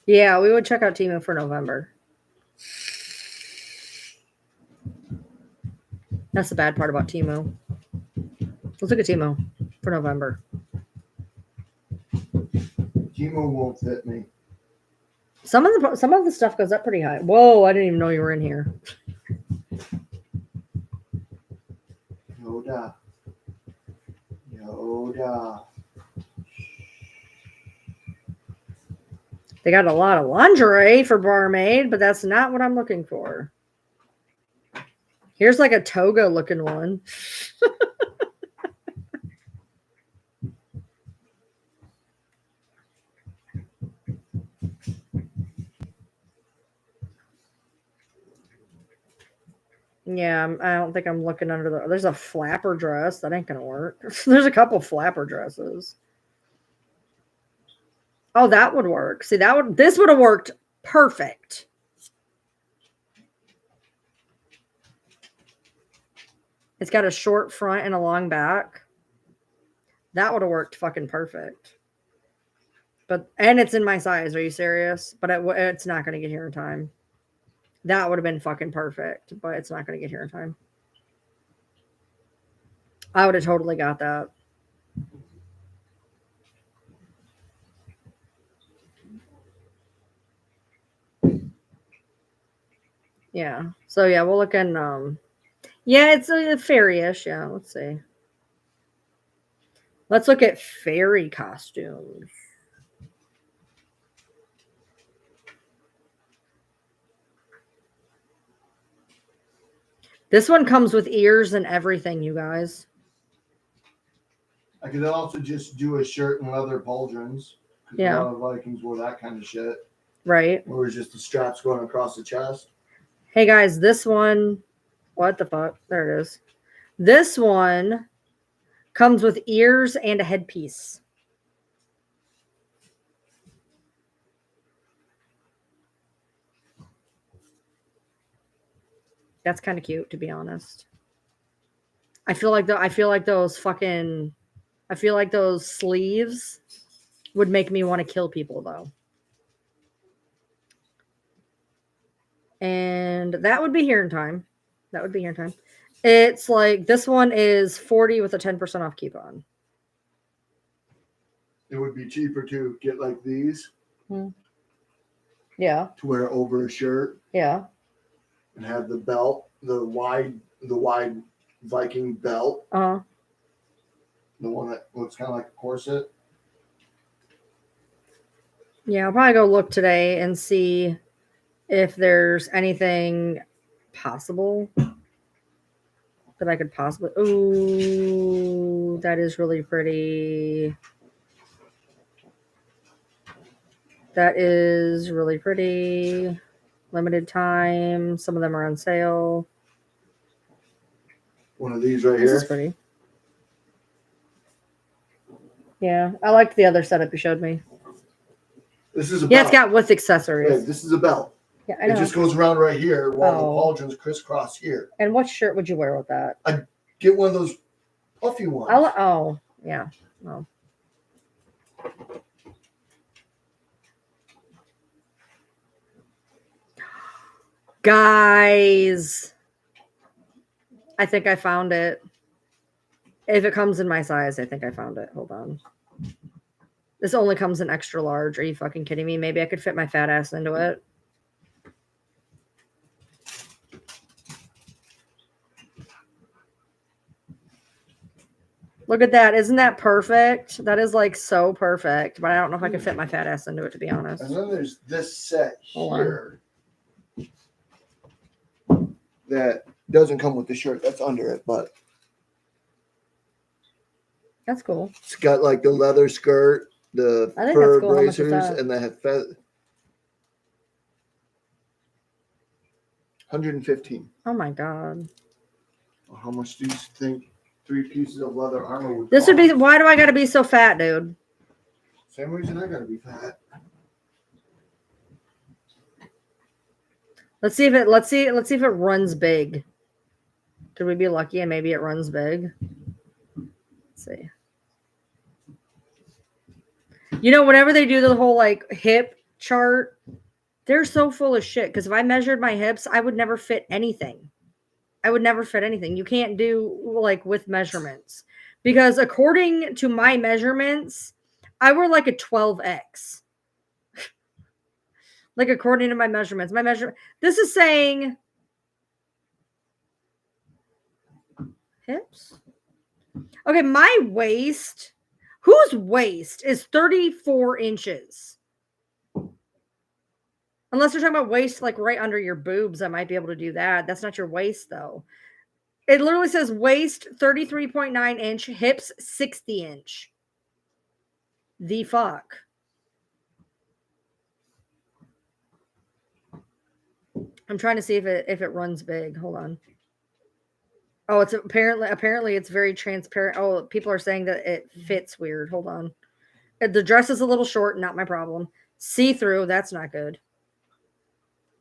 Speaker 1: Yeah, we would check out Temu for November. That's the bad part about Temu. Let's look at Temu for November.
Speaker 3: Temu won't fit me.
Speaker 1: Some of the stuff goes up pretty high. Whoa, I didn't even know you were in here.
Speaker 3: Yoda. Yoda.
Speaker 1: They got a lot of lingerie for barmaid, but that's not what I'm looking for. Here's like a toga looking one. Yeah, I don't think I'm looking under the. There's a flapper dress that ain't gonna work. There's a couple flapper dresses. Oh, that would work. See, this would have worked perfect. It's got a short front and a long back. That would have worked fucking perfect. And it's in my size. Are you serious? But it's not going to get here in time. That would have been fucking perfect, but it's not going to get here in time. I would have totally got that. Yeah. So yeah, we'll look in. Yeah, it's a fairy-ish. Yeah, let's see. Let's look at fairy costumes. This one comes with ears and everything, you guys.
Speaker 3: I could also just do a shirt and leather pauldrons.
Speaker 1: Yeah.
Speaker 3: A lot of Vikings wore that kind of shit.
Speaker 1: Right.
Speaker 3: Where it's just the straps going across the chest.
Speaker 1: Hey guys, this one, what the fuck? There it is. This one comes with ears and a headpiece. That's kind of cute, to be honest. I feel like those sleeves would make me want to kill people though. And that would be here in time. It's like this one is 40 with a 10% off coupon.
Speaker 3: It would be cheaper to get like these.
Speaker 1: Yeah.
Speaker 3: To wear over a shirt.
Speaker 1: Yeah.
Speaker 3: And have the belt, the wide Viking belt.
Speaker 1: Uh-huh.
Speaker 3: The one that looks kind of like a corset.
Speaker 1: Yeah, I'll probably go look today and see if there's anything possible that I could possibly. Ooh, that is really pretty. That is really pretty. Limited time. Some of them are on sale.
Speaker 3: One of these right here.
Speaker 1: This is pretty. Yeah, I liked the other setup you showed me.
Speaker 3: This is a belt.
Speaker 1: Yeah, it's got with accessories.
Speaker 3: Yeah, this is a belt.
Speaker 1: Yeah, I know.
Speaker 3: It just goes around right here while the pauldrons crisscross here.
Speaker 1: And what shirt would you wear with that?
Speaker 3: I'd get one of those puffy ones.
Speaker 1: Yeah. Oh. Guys, I think I found it. If it comes in my size, I think I found it. Hold on. This only comes in extra large. Are you fucking kidding me? Maybe I could fit my fat ass into it. Look at that. Isn't that perfect? That is like so perfect. But I don't know if I could fit my fat ass into it, to be honest.
Speaker 3: And then there's this set
Speaker 1: Hold
Speaker 3: here that doesn't come with the shirt. That's under it, but
Speaker 1: That's cool.
Speaker 3: it's got like the leather skirt, the
Speaker 1: I think
Speaker 3: fur
Speaker 1: that's cool. How much is
Speaker 3: bracers,
Speaker 1: that?
Speaker 3: and they have 115.
Speaker 1: Oh my god.
Speaker 3: How much do you think 3 pieces of leather armor would
Speaker 1: This would
Speaker 3: cost?
Speaker 1: be. Why do I got to be so fat, dude?
Speaker 3: Same reason I gotta be fat.
Speaker 1: Let's see if it runs big. Could we be lucky and maybe it runs big? Let's see. You know, whenever they do the whole like hip chart, they're so full of shit. Because if I measured my hips, I would never fit anything. You can't do like with measurements. Because according to my measurements, I wear like a 12X. Like according to my measurements. This is saying hips. Okay, my waist. Whose waist is 34 inches? Unless you're talking about waist like right under your boobs, I might be able to do that. That's not your waist though. It literally says waist 33.9 inch, hips 60 inch. The fuck? I'm trying to see if it runs big. Hold on. Oh, it's apparently it's very transparent. Oh, people are saying that it fits weird. Hold on. The dress is a little short, not my problem. See-through, that's not good.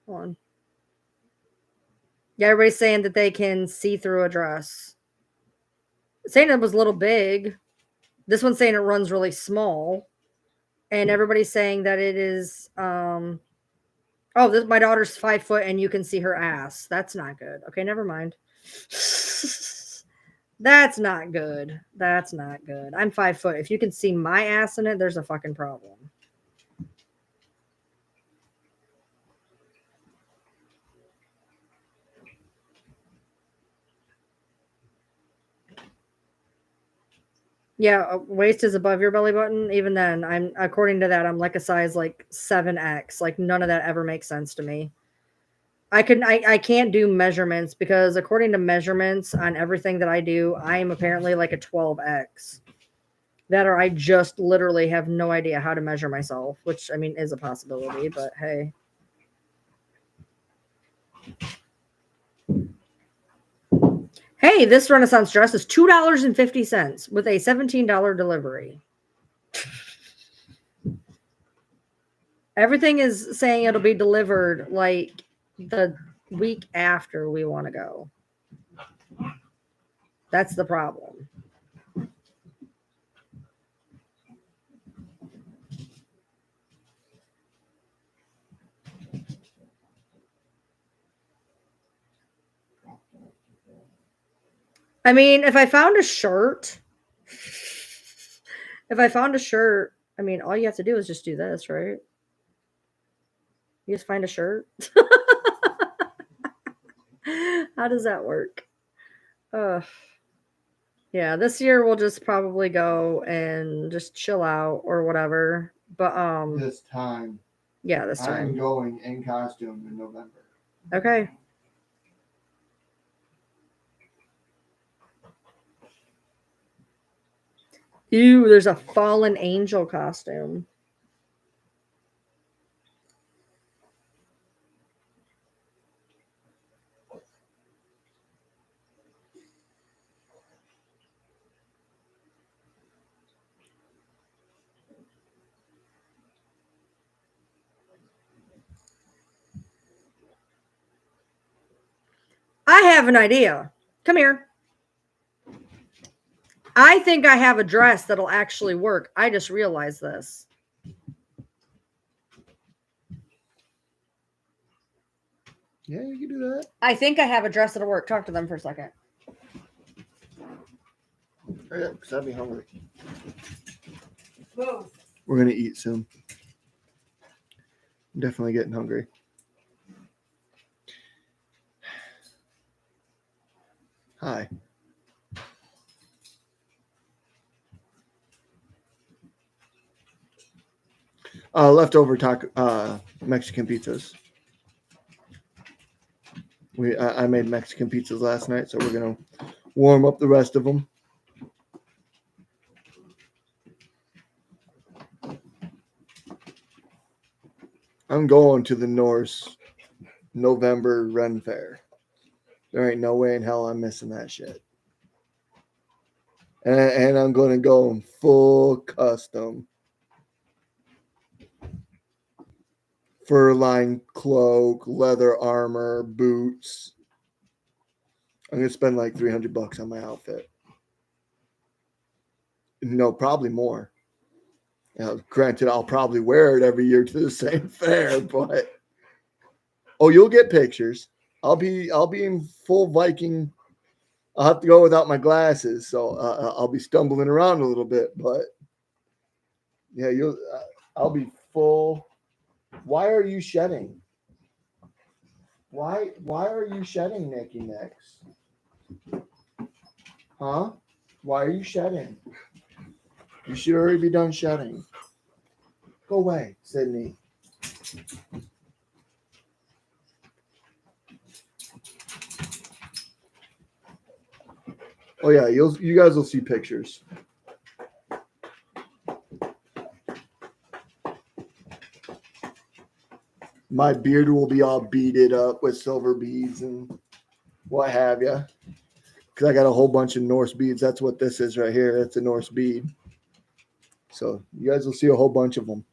Speaker 1: Hold on. Yeah, everybody's saying that they can see through a dress. Saying it was a little big. This one's saying it runs really small. And everybody's saying that it is my daughter's 5 foot and you can see her ass. That's not good. Okay, never mind. That's not good. That's not good. I'm 5 foot. If you can see my ass in it, there's a fucking problem. Yeah, waist is above your belly button. Even then, according to that, I'm like a size like 7X. Like none of that ever makes sense to me. I can't do measurements because according to measurements on everything that I do, I am apparently like a 12X. That or I just literally have no idea how to measure myself, which I mean is a possibility, but hey. Hey, this Renaissance dress is $2.50 with a $17 delivery. Everything is saying it'll be delivered like the week after we want to go. That's the problem. I mean, if I found a shirt, I mean, all you have to do is just do this, right? You just find a shirt. How does that work? Yeah, this year we'll just probably go and just chill out or whatever. But
Speaker 3: this time.
Speaker 1: Yeah, this time.
Speaker 3: I'm going in costume in November.
Speaker 1: Okay. Ew, there's a fallen angel costume. I have an idea. Come here. I think I have a dress that'll actually work. I just realized this.
Speaker 3: Yeah, you can do that.
Speaker 1: I think I have a dress that'll work. Talk to them for a second.
Speaker 3: Hurry up, because I'll be hungry.
Speaker 1: Move.
Speaker 3: We're going to eat soon. I'm definitely getting hungry. Hi. Leftover Mexican pizzas. I made Mexican pizzas last night, so we're gonna warm up the rest of them. I'm going to the Norse November Ren Fair. There ain't no way in hell I'm missing that shit. And I'm going to go in full custom. Fur-lined cloak, leather armor, boots. I'm going to spend like $300 on my outfit. No, probably more. Granted, I'll probably wear it every year to the same fair, but you'll get pictures. I'll be in full Viking. I'll have to go without my glasses, so I'll be stumbling around a little bit, but Yeah, you'll. I'll be full. Why are you shedding? Why are you shedding, Nikki? Next, huh? Why are you shedding? You should already be done shedding. Go away, Sydney. Oh yeah, you guys will see pictures. My beard will be all beaded up with silver beads and what have you. Because I got a whole bunch of Norse beads. That's what this is right here. That's a Norse bead. So you guys will see a whole bunch of them.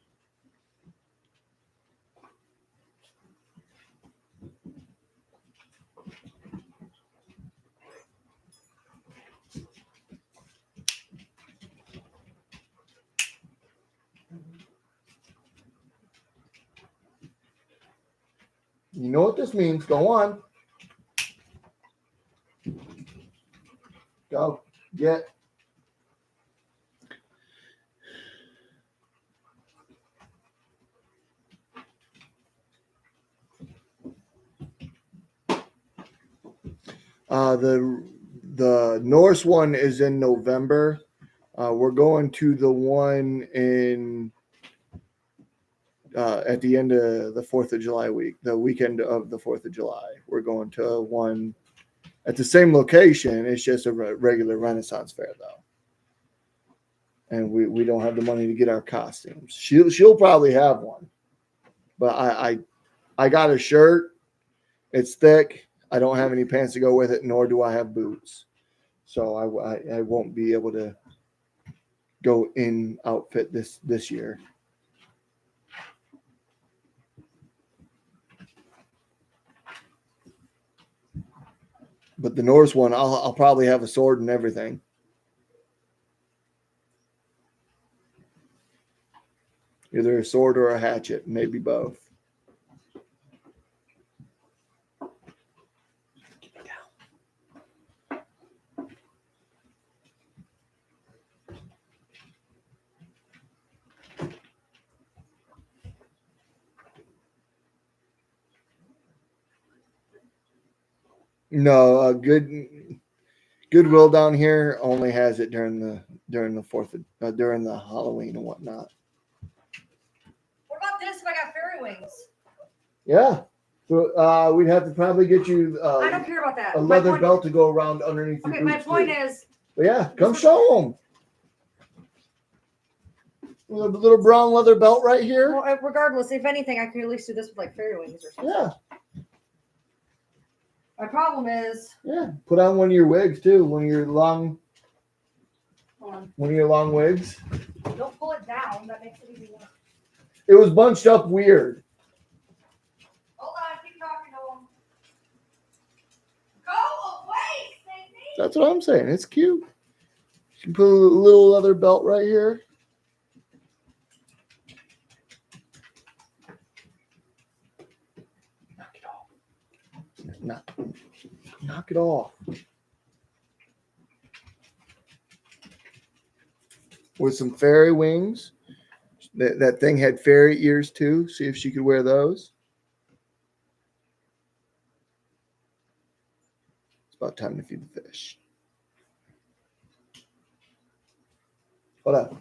Speaker 3: You know what this means. Go on. Go. Get. The Norse one is in November. We're going to the one in at the end of the 4th of July week, the weekend of the 4th of July. We're going to one at the same location. It's just a regular Renaissance fair, though. And we don't have the money to get our costumes. She'll probably have one. But I got a shirt. It's thick. I don't have any pants to go with it, nor do I have boots. So I won't be able to go in outfit this year. But the Norse one, I'll probably have a sword and everything. Either a sword or a hatchet, maybe both. No, Goodwill down here only has it during the 4th of, during the Halloween and whatnot.
Speaker 1: What about this if I got fairy wings?
Speaker 3: Yeah, so we'd have to probably get you.
Speaker 1: I don't care about that.
Speaker 3: A leather belt to go around underneath your
Speaker 1: Okay,
Speaker 3: boots.
Speaker 1: my point
Speaker 3: too.
Speaker 1: is.
Speaker 3: But yeah, come show them. Little brown leather belt right here.
Speaker 1: Well, regardless, if anything, I can at least do this with like fairy wings or something.
Speaker 3: Yeah.
Speaker 1: My problem is.
Speaker 3: Yeah, put on one of your wigs too. One of your long.
Speaker 1: Hold on.
Speaker 3: One of your long wigs.
Speaker 1: Don't pull it down. That makes it even worse.
Speaker 3: It was bunched up weird.
Speaker 1: Hold on, keep talking to him. Go away, Sydney.
Speaker 3: That's what I'm saying. It's cute. You can put a little leather belt right here. Knock it off. Knock it off. With some fairy wings. That thing had fairy ears too. See if she could wear those. It's about time to feed the fish. Hold on.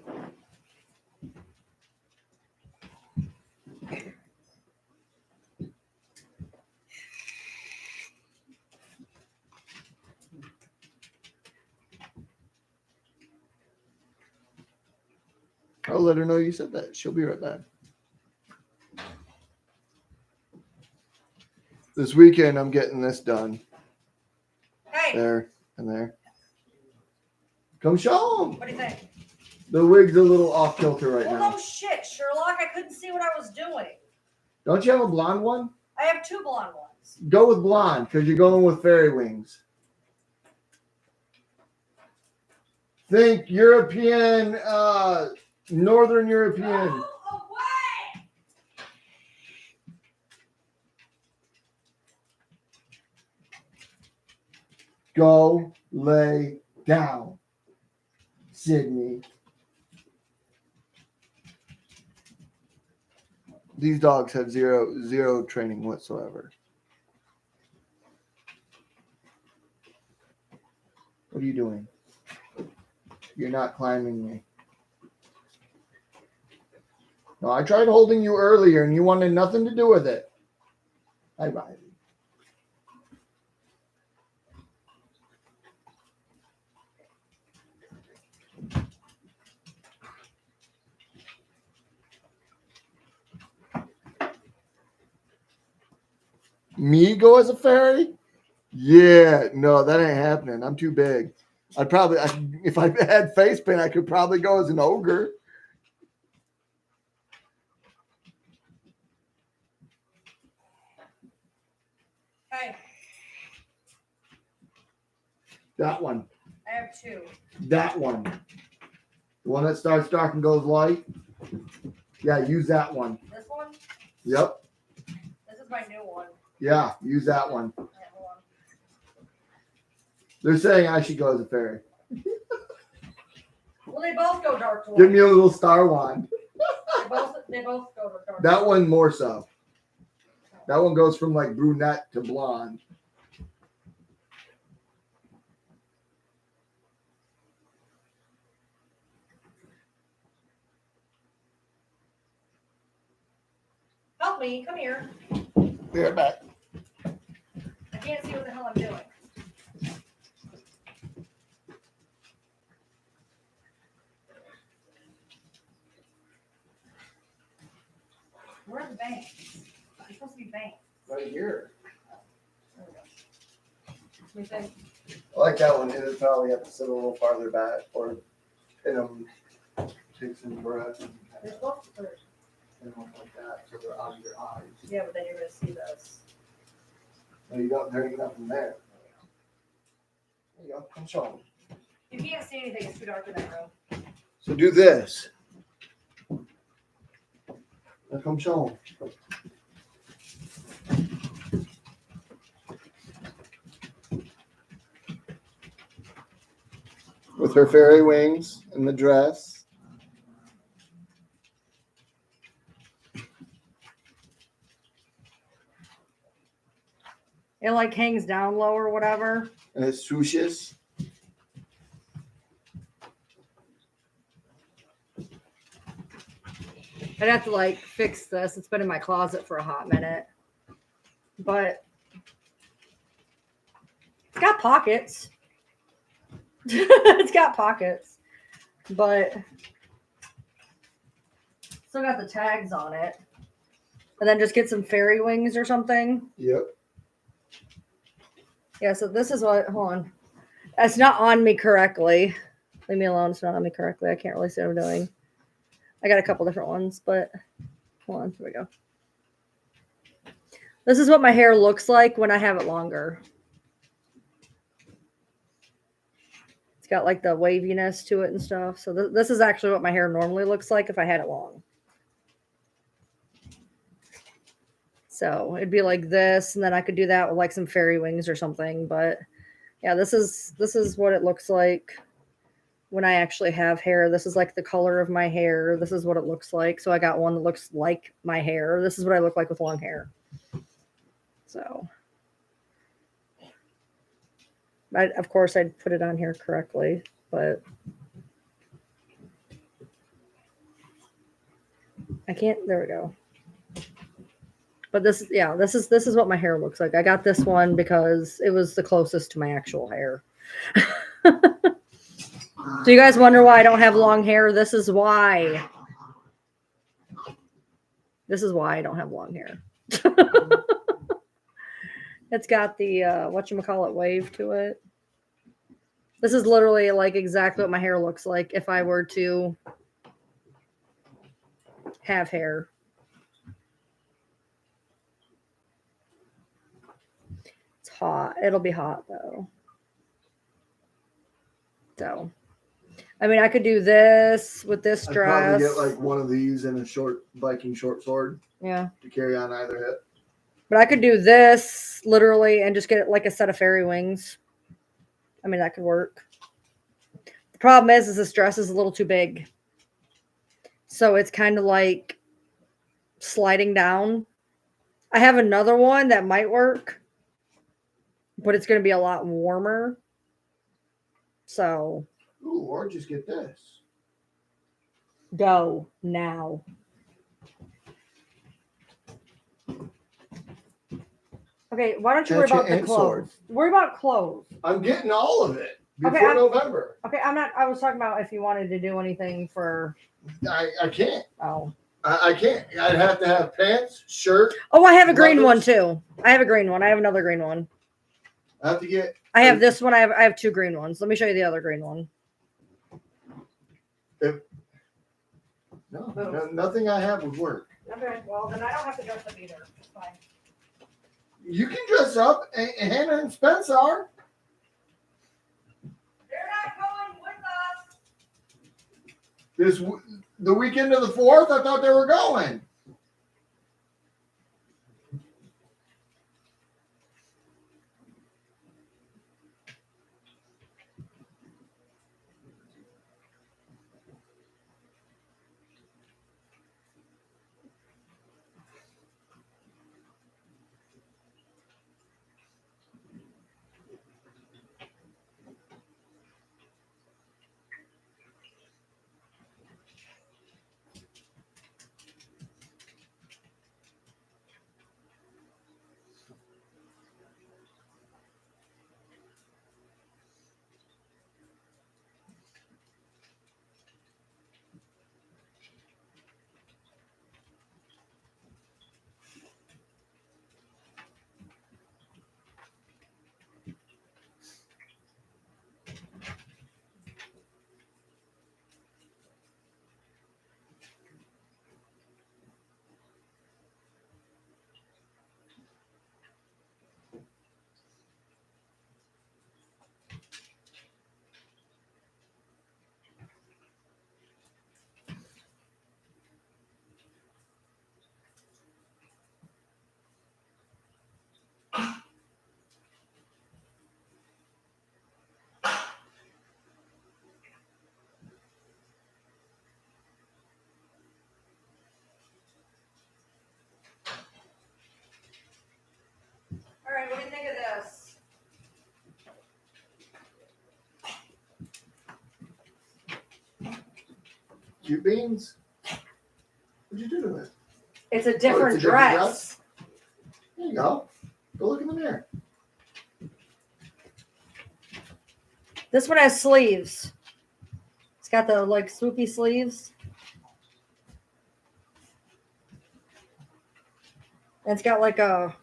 Speaker 3: I'll let her know you said that. She'll be right back. This weekend, I'm getting this done.
Speaker 1: Hey.
Speaker 3: There and there. Come show them.
Speaker 1: What do you think?
Speaker 3: The wig's a little off kilter right
Speaker 1: Well,
Speaker 3: now.
Speaker 1: no shit, Sherlock. I couldn't see what I was doing.
Speaker 3: Don't you have a blonde one?
Speaker 1: I have two blonde ones.
Speaker 3: Go with blonde because you're going with fairy wings. Think European, Northern European.
Speaker 1: Go away!
Speaker 3: Go lay down, Sydney. These dogs have zero training whatsoever. What are you doing? You're not climbing me. No, I tried holding you earlier and you wanted nothing to do with it. Hi, Riley. Me go as a fairy? Yeah, no, that ain't happening. I'm too big. If I had face paint, I could probably go as an ogre.
Speaker 1: Hey,
Speaker 3: That one.
Speaker 1: I have 2.
Speaker 3: That one. The one that starts dark and goes light. Yeah, use that one.
Speaker 1: This one?
Speaker 3: Yep.
Speaker 1: This is my new one.
Speaker 3: Yeah, use that one.
Speaker 1: Yeah, hold on.
Speaker 3: They're saying I should go as a fairy.
Speaker 1: Well, they both go dark to light.
Speaker 3: Give me a little star wand.
Speaker 1: They both go to dark.
Speaker 3: That one more so. That one goes from like brunette to blonde.
Speaker 1: Help me, come here.
Speaker 3: Be right back.
Speaker 1: I can't see what the hell I'm doing. Where are the banks? They're supposed to be banks.
Speaker 3: Right here.
Speaker 1: There we go. What do you think?
Speaker 3: I like that one. It'll probably have to sit a little farther back or take some breath
Speaker 1: They're supposed to put
Speaker 3: and look like that so they're out of your eyes.
Speaker 1: Yeah, but then you're gonna see this.
Speaker 3: No, you don't. There ain't nothing there. There you go. Come show them.
Speaker 1: You can't see anything. It's too dark in that room.
Speaker 3: So do this. Now come show them. With her fairy wings and the dress.
Speaker 1: It like hangs down low or whatever.
Speaker 3: And it swooshes.
Speaker 1: I'd have to like fix this. It's been in my closet for a hot minute. But it's got pockets. It's got pockets. But still got the tags on it. And then just get some fairy wings or something.
Speaker 3: Yep.
Speaker 1: Yeah, so this is what, hold on. It's not on me correctly. Leave me alone. It's not on me correctly. I can't really see what I'm doing. I got a couple different ones, but hold on. Here we go. This is what my hair looks like when I have it longer. It's got like the waviness to it and stuff. So this is actually what my hair normally looks like if I had it long. So it'd be like this, and then I could do that with like some fairy wings or something. But yeah, this is what it looks like when I actually have hair. This is like the color of my hair. This is what it looks like. So I got one that looks like my hair. This is what I look like with long hair. So of course I'd put it on here correctly, but I can't. There we go. But this is what my hair looks like. I got this one because it was the closest to my actual hair. So you guys wonder why I don't have long hair? This is why. This is why I don't have long hair. It's got the whatchamacallit wave to it. This is literally like exactly what my hair looks like if I were to have hair. It's hot. It'll be hot though. So, I mean, I could do this with this
Speaker 3: I'd
Speaker 1: dress.
Speaker 3: probably get like one of these and a short Viking short sword
Speaker 1: Yeah.
Speaker 3: to carry on either hip.
Speaker 1: But I could do this literally and just get like a set of fairy wings. I mean, that could work. The problem is this dress is a little too big. So it's kind of like sliding down. I have another one that might work, but it's going to be a lot warmer. So
Speaker 3: Ooh, or just get this.
Speaker 1: go now. Okay, why don't you worry
Speaker 3: That's your
Speaker 1: about the
Speaker 3: ant sword.
Speaker 1: clothes? Worry about clothes.
Speaker 3: I'm getting all of it before
Speaker 1: Okay,
Speaker 3: November.
Speaker 1: Okay, I'm not. I was talking about if you wanted to do anything for.
Speaker 3: I can't.
Speaker 1: Oh.
Speaker 3: I can't. I'd have to have pants, shirt.
Speaker 1: Oh, I have a green one
Speaker 3: leathers.
Speaker 1: too. I have a green one. I have another green one.
Speaker 3: I have to get.
Speaker 1: I have this one. I have two green ones. Let me show you the other green one.
Speaker 3: No, nothing I have would work.
Speaker 1: Okay, well then I don't have to dress up either. It's fine.
Speaker 3: You can dress up. Hannah and Spence are.
Speaker 1: They're not going with us.
Speaker 3: The weekend of the 4th. I thought they were going.
Speaker 1: All right, what do you think of this?
Speaker 3: Cute beans. What'd you do to it?
Speaker 1: It's a different
Speaker 3: it's a different
Speaker 1: dress.
Speaker 3: There you go. Go look in the mirror.
Speaker 1: This one has sleeves. It's got the like swoopy sleeves. And it's got like a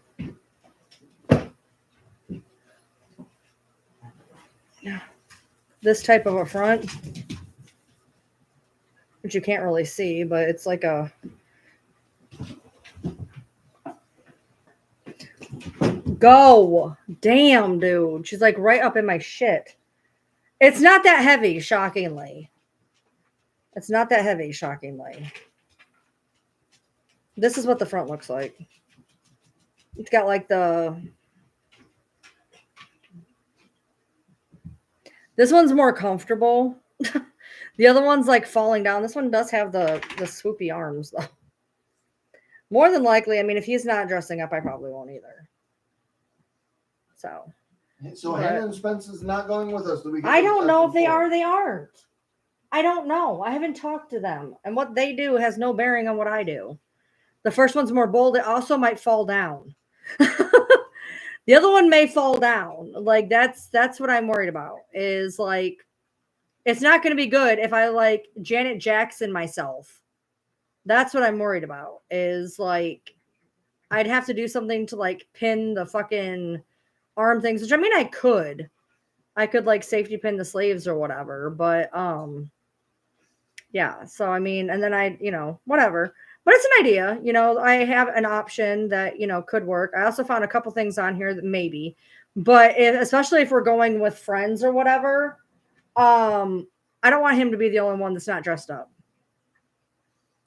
Speaker 1: this type of a front, which you can't really see, but it's like a go. Damn, dude. She's like right up in my shit. It's not that heavy, shockingly. It's not that heavy, shockingly. This is what the front looks like. It's got like the... This one's more comfortable. The other one's like falling down. This one does have the swoopy arms, though. More than likely, I mean, if he's not dressing up, I probably won't either. So
Speaker 3: Hannah and Spence is not going with us the weekend.
Speaker 1: I don't know if they
Speaker 3: are.
Speaker 1: are or they aren't. I don't know. I haven't talked to them. And what they do has no bearing on what I do. The first one's more bold. It also might fall down. The other one may fall down. Like that's what I'm worried about. Is like it's not going to be good if I like Janet Jackson myself. That's what I'm worried about. Is like I'd have to do something to like pin the fucking arm things, which I mean I could like safety pin the sleeves or whatever, but yeah, so I mean, and then I, whatever. But it's an idea, I have an option that, could work. I also found a couple things on here that maybe, but especially if we're going with friends or whatever, I don't want him to be the only one that's not dressed up.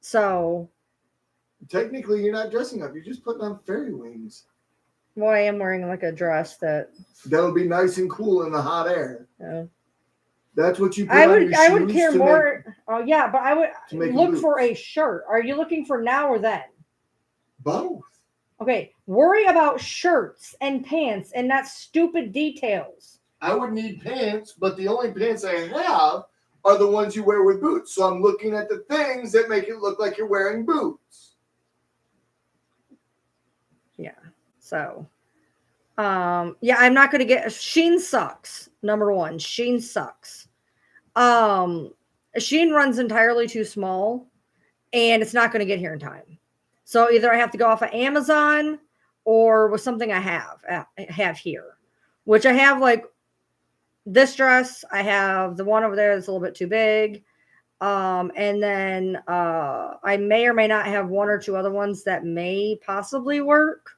Speaker 1: So
Speaker 3: technically you're not dressing up. You're just putting on fairy wings.
Speaker 1: Well, I am wearing like a dress
Speaker 3: that'll be nice and cool in the hot air. That's what you put
Speaker 1: I
Speaker 3: on
Speaker 1: would
Speaker 3: your
Speaker 1: I would
Speaker 3: shoes
Speaker 1: care
Speaker 3: to
Speaker 1: more. Oh yeah, but I would
Speaker 3: make
Speaker 1: look
Speaker 3: boots.
Speaker 1: for a shirt. Are you looking for now or then?
Speaker 3: Both.
Speaker 1: Okay, worry about shirts and pants and not stupid details.
Speaker 3: I would need pants, but the only pants I have are the ones you wear with boots. So I'm looking at the things that make it look like you're wearing boots.
Speaker 1: Yeah. So, yeah, I'm not going to get Sheen sucks. Number one, Sheen sucks. Sheen runs entirely too small and it's not going to get here in time. So either I have to go off of Amazon or with something I have here, which I have like this dress. I have the one over there that's a little bit too big. And then I may or may not have one or two other ones that may possibly work.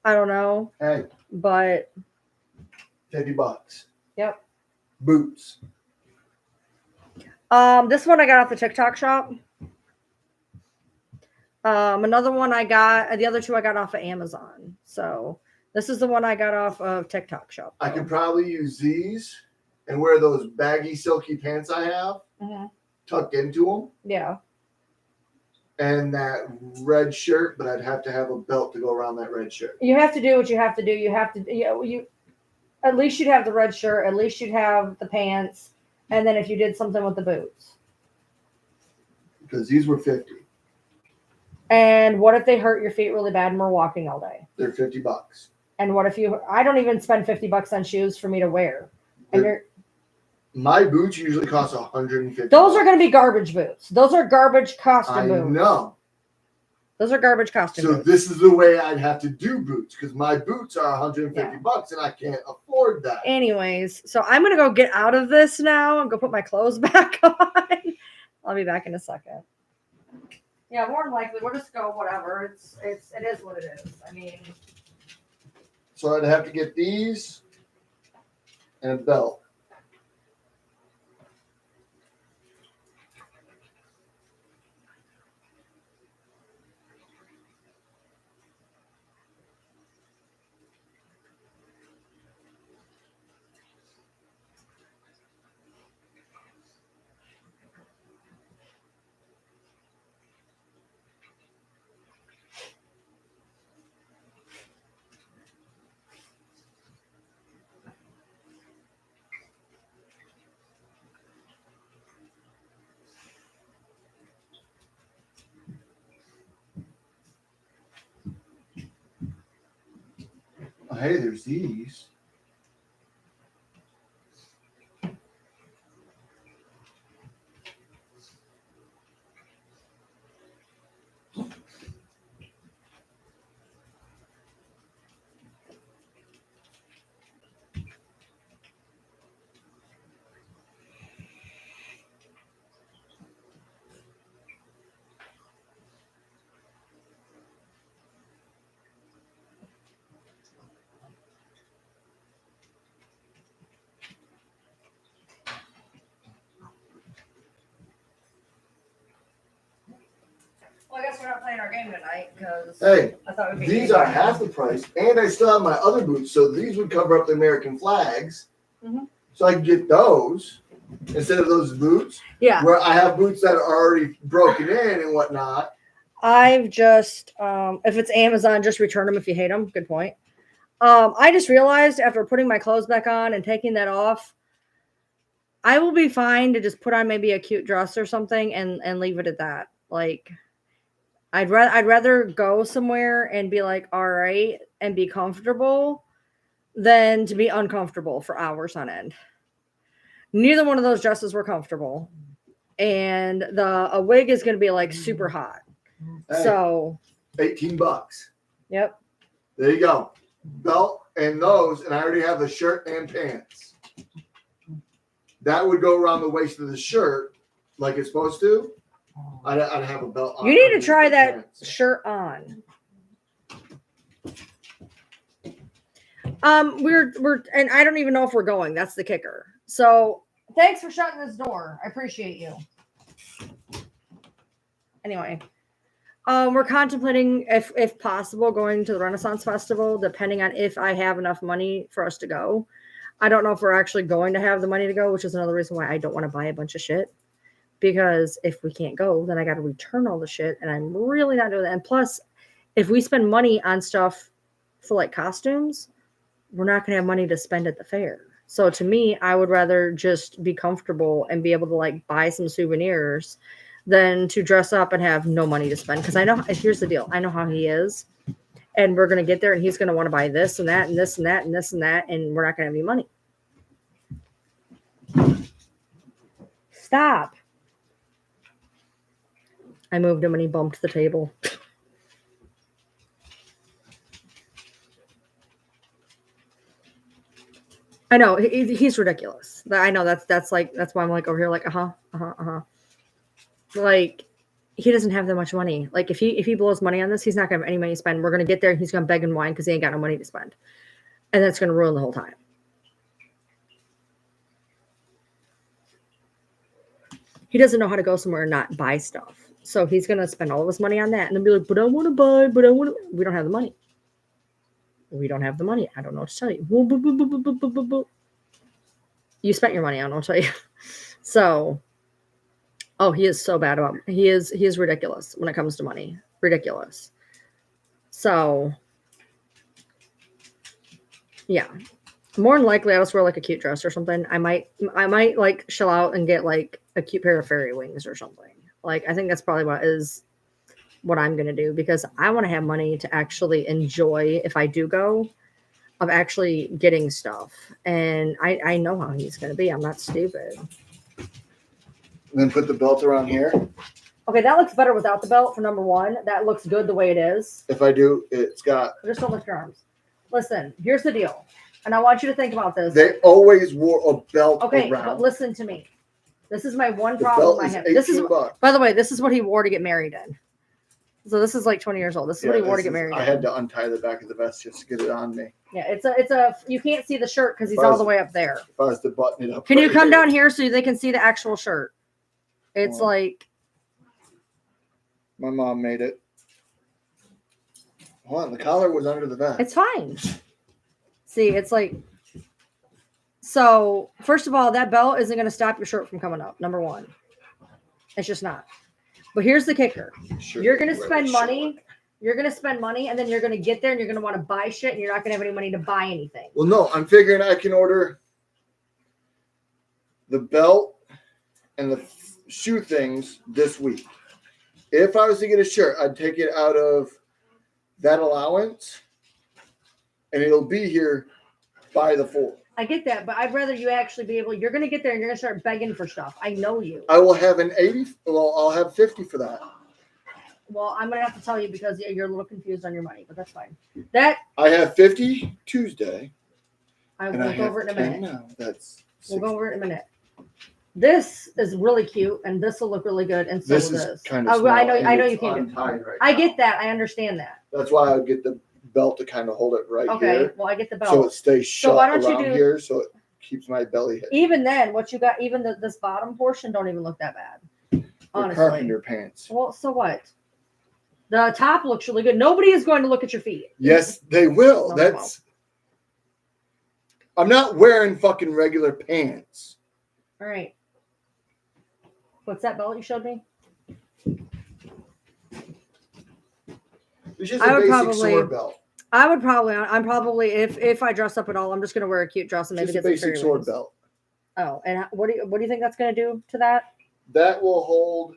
Speaker 1: I don't know.
Speaker 3: Hey,
Speaker 1: But
Speaker 3: $50.
Speaker 1: yep.
Speaker 3: Boots.
Speaker 1: This one I got off the TikTok shop. Another one I got, the other two I got off of Amazon. So this is the one I got off of TikTok shop.
Speaker 3: I could probably use these and wear those baggy, silky pants I have tucked into them.
Speaker 1: Yeah.
Speaker 3: And that red shirt, but I'd have to have a belt to go around that red shirt.
Speaker 1: You have to do what you have to do. You have to, you at least you'd have the red shirt. At least you'd have the pants. And then if you did something with the boots.
Speaker 3: Because these were 50.
Speaker 1: And what if they hurt your feet really bad and we're walking all day?
Speaker 3: They're $50.
Speaker 1: And what if I don't even spend $50 on shoes for me to wear. And
Speaker 3: My boots usually cost $150.
Speaker 1: those are going to be garbage boots. Those are garbage costume
Speaker 3: I
Speaker 1: boots.
Speaker 3: know.
Speaker 1: Those are garbage costume
Speaker 3: So
Speaker 1: boots.
Speaker 3: this is the way I'd have to do boots because my boots are $150 and I can't afford that.
Speaker 1: Anyways, so I'm going to go get out of this now and go put my clothes back on. I'll be back in a second. Yeah, more than likely we'll just go whatever. It is what it is. I mean,
Speaker 3: So I'd have to get these and a belt. Oh, hey, there's these.
Speaker 1: well, I guess we're not playing our game tonight because
Speaker 3: Hey,
Speaker 1: I thought we'd be
Speaker 3: these are half the price, and I still have my other boots, so these would cover up the American flags.
Speaker 1: Mhm.
Speaker 3: So I can get those instead of those boots.
Speaker 1: Yeah.
Speaker 3: Where I have boots that are already broken in and whatnot.
Speaker 1: I've just, if it's Amazon, just return them if you hate them. Good point. I just realized after putting my clothes back on and taking that off, I will be fine to just put on maybe a cute dress or something and leave it at that. Like, I'd rather go somewhere and be like, all right, and be comfortable than to be uncomfortable for hours on end. Neither one of those dresses were comfortable. And a wig is going to be like super hot.
Speaker 3: Hey,
Speaker 1: So,
Speaker 3: $18.
Speaker 1: yep.
Speaker 3: There you go. Belt and those, and I already have the shirt and pants. That would go around the waist of the shirt like it's supposed to. I'd have a belt on.
Speaker 1: You need to
Speaker 3: underneath
Speaker 1: try
Speaker 3: the
Speaker 1: that
Speaker 3: pants.
Speaker 1: shirt on. We're and I don't even know if we're going. That's the kicker. So thanks for shutting this door. I appreciate you. Anyway, we're contemplating if possible going to the Renaissance Festival, depending on if I have enough money for us to go. I don't know if we're actually going to have the money to go, which is another reason why I don't want to buy a bunch of shit. Because if we can't go, then I got to return all the shit, and I'm really not doing that. And plus, if we spend money on stuff for like costumes, we're not going to have money to spend at the fair. So to me, I would rather just be comfortable and be able to like buy some souvenirs than to dress up and have no money to spend. Because I know, here's the deal, I know how he is. And we're going to get there and he's going to want to buy this and that and this and that and this and that. And we're not going to have any money. Stop. I moved him and he bumped the table. I know he's ridiculous. I know that's why I'm like over here like like he doesn't have that much money. Like if he blows money on this, he's not gonna have any money to spend. We're gonna get there and he's gonna beg and whine because he ain't got no money to spend, and that's gonna ruin the whole time. He doesn't know how to go somewhere and not buy stuff, so he's gonna spend all of his money on that and then be like, "But I want to buy, but I want to." We don't have the money. We don't have the money. I don't know what to tell you. You spent your money. I don't know what to tell you. So, oh, he is so bad about. He is ridiculous when it comes to money. Ridiculous. So, yeah. More than likely, I'll just wear like a cute dress or something. I might like shell out and get like a cute pair of fairy wings or something. Like I think that's probably what I'm going to do because I want to have money to actually enjoy if I do go of actually getting stuff. And I know how he's going to be. I'm not stupid.
Speaker 3: And then put the belt around here.
Speaker 1: Okay, that looks better without the belt for number one. That looks good the way it is.
Speaker 3: If I do, it's got...
Speaker 1: Just don't lift your arms. Listen, here's the deal. And I want you to think about this.
Speaker 3: They always wore a belt
Speaker 1: okay,
Speaker 3: around.
Speaker 1: but listen to me. This is my one
Speaker 3: The
Speaker 1: problem
Speaker 3: belt
Speaker 1: I
Speaker 3: is
Speaker 1: have. This is,
Speaker 3: $18.
Speaker 1: by the way, this is what he wore to get married in. So this is like 20 years old. This is what he wore to get married.
Speaker 3: I had to untie the back of the vest just to get it on me.
Speaker 1: Yeah, it's a. You can't see the shirt because he's all the way up there.
Speaker 3: If I was to button it up.
Speaker 1: Can you come down here so they can see the actual shirt? It's like.
Speaker 3: My mom made it. Hold on, the collar was under the vest.
Speaker 1: It's fine. See, it's like. So first of all, that belt isn't going to stop your shirt from coming up. Number one, it's just not. But here's the kicker.
Speaker 3: Sure,
Speaker 1: you're going to spend money. You're going to spend money, and then you're going to get there, and you're going to want to buy shit, and you're not going to have any money to buy anything.
Speaker 3: Well, no, I'm figuring I can order the belt and the shoe things this week. If I was to get a shirt, I'd take it out of that allowance, and it'll be here by the 4th.
Speaker 1: I get that, but I'd rather you actually be able. You're going to get there, and you're going to start begging for stuff. I know you.
Speaker 3: I will have an 80. Well, I'll have 50 for that.
Speaker 1: Well, I'm going to have to tell you because you're a little confused on your money, but that's fine. That
Speaker 3: I have 50 Tuesday.
Speaker 1: I will go over it in a minute.
Speaker 3: Now. That's
Speaker 1: we'll go over it in a minute. This is really cute, and this will look really good, and so
Speaker 3: this
Speaker 1: will
Speaker 3: is
Speaker 1: this.
Speaker 3: kind of.
Speaker 1: I know you can't do.
Speaker 3: Right
Speaker 1: I
Speaker 3: now.
Speaker 1: get that. I understand that.
Speaker 3: That's why I would get the belt to kind of hold it right
Speaker 1: Okay,
Speaker 3: here.
Speaker 1: well, I get the belt.
Speaker 3: So it stays shut
Speaker 1: why don't you
Speaker 3: around
Speaker 1: do-
Speaker 3: here, so it keeps my belly hidden.
Speaker 1: Even then, what you got, even this bottom portion, don't even look that bad.
Speaker 3: They're
Speaker 1: Honestly.
Speaker 3: carpenter pants.
Speaker 1: Well, so what? The top looks really good. Nobody is going to look at your feet.
Speaker 3: Yes, they will.
Speaker 1: No, they
Speaker 3: That's. I'm not wearing fucking regular pants.
Speaker 1: All right. What's that belt you showed me?
Speaker 3: It's just
Speaker 1: I
Speaker 3: a
Speaker 1: would
Speaker 3: basic
Speaker 1: probably-
Speaker 3: sword belt.
Speaker 1: I'm probably if I dress up at all, I'm just going to wear a cute dress and maybe
Speaker 3: Just a
Speaker 1: get some
Speaker 3: basic
Speaker 1: fairy
Speaker 3: sword
Speaker 1: wings.
Speaker 3: belt.
Speaker 1: Oh, and what do you think that's going to do to that?
Speaker 3: That will hold.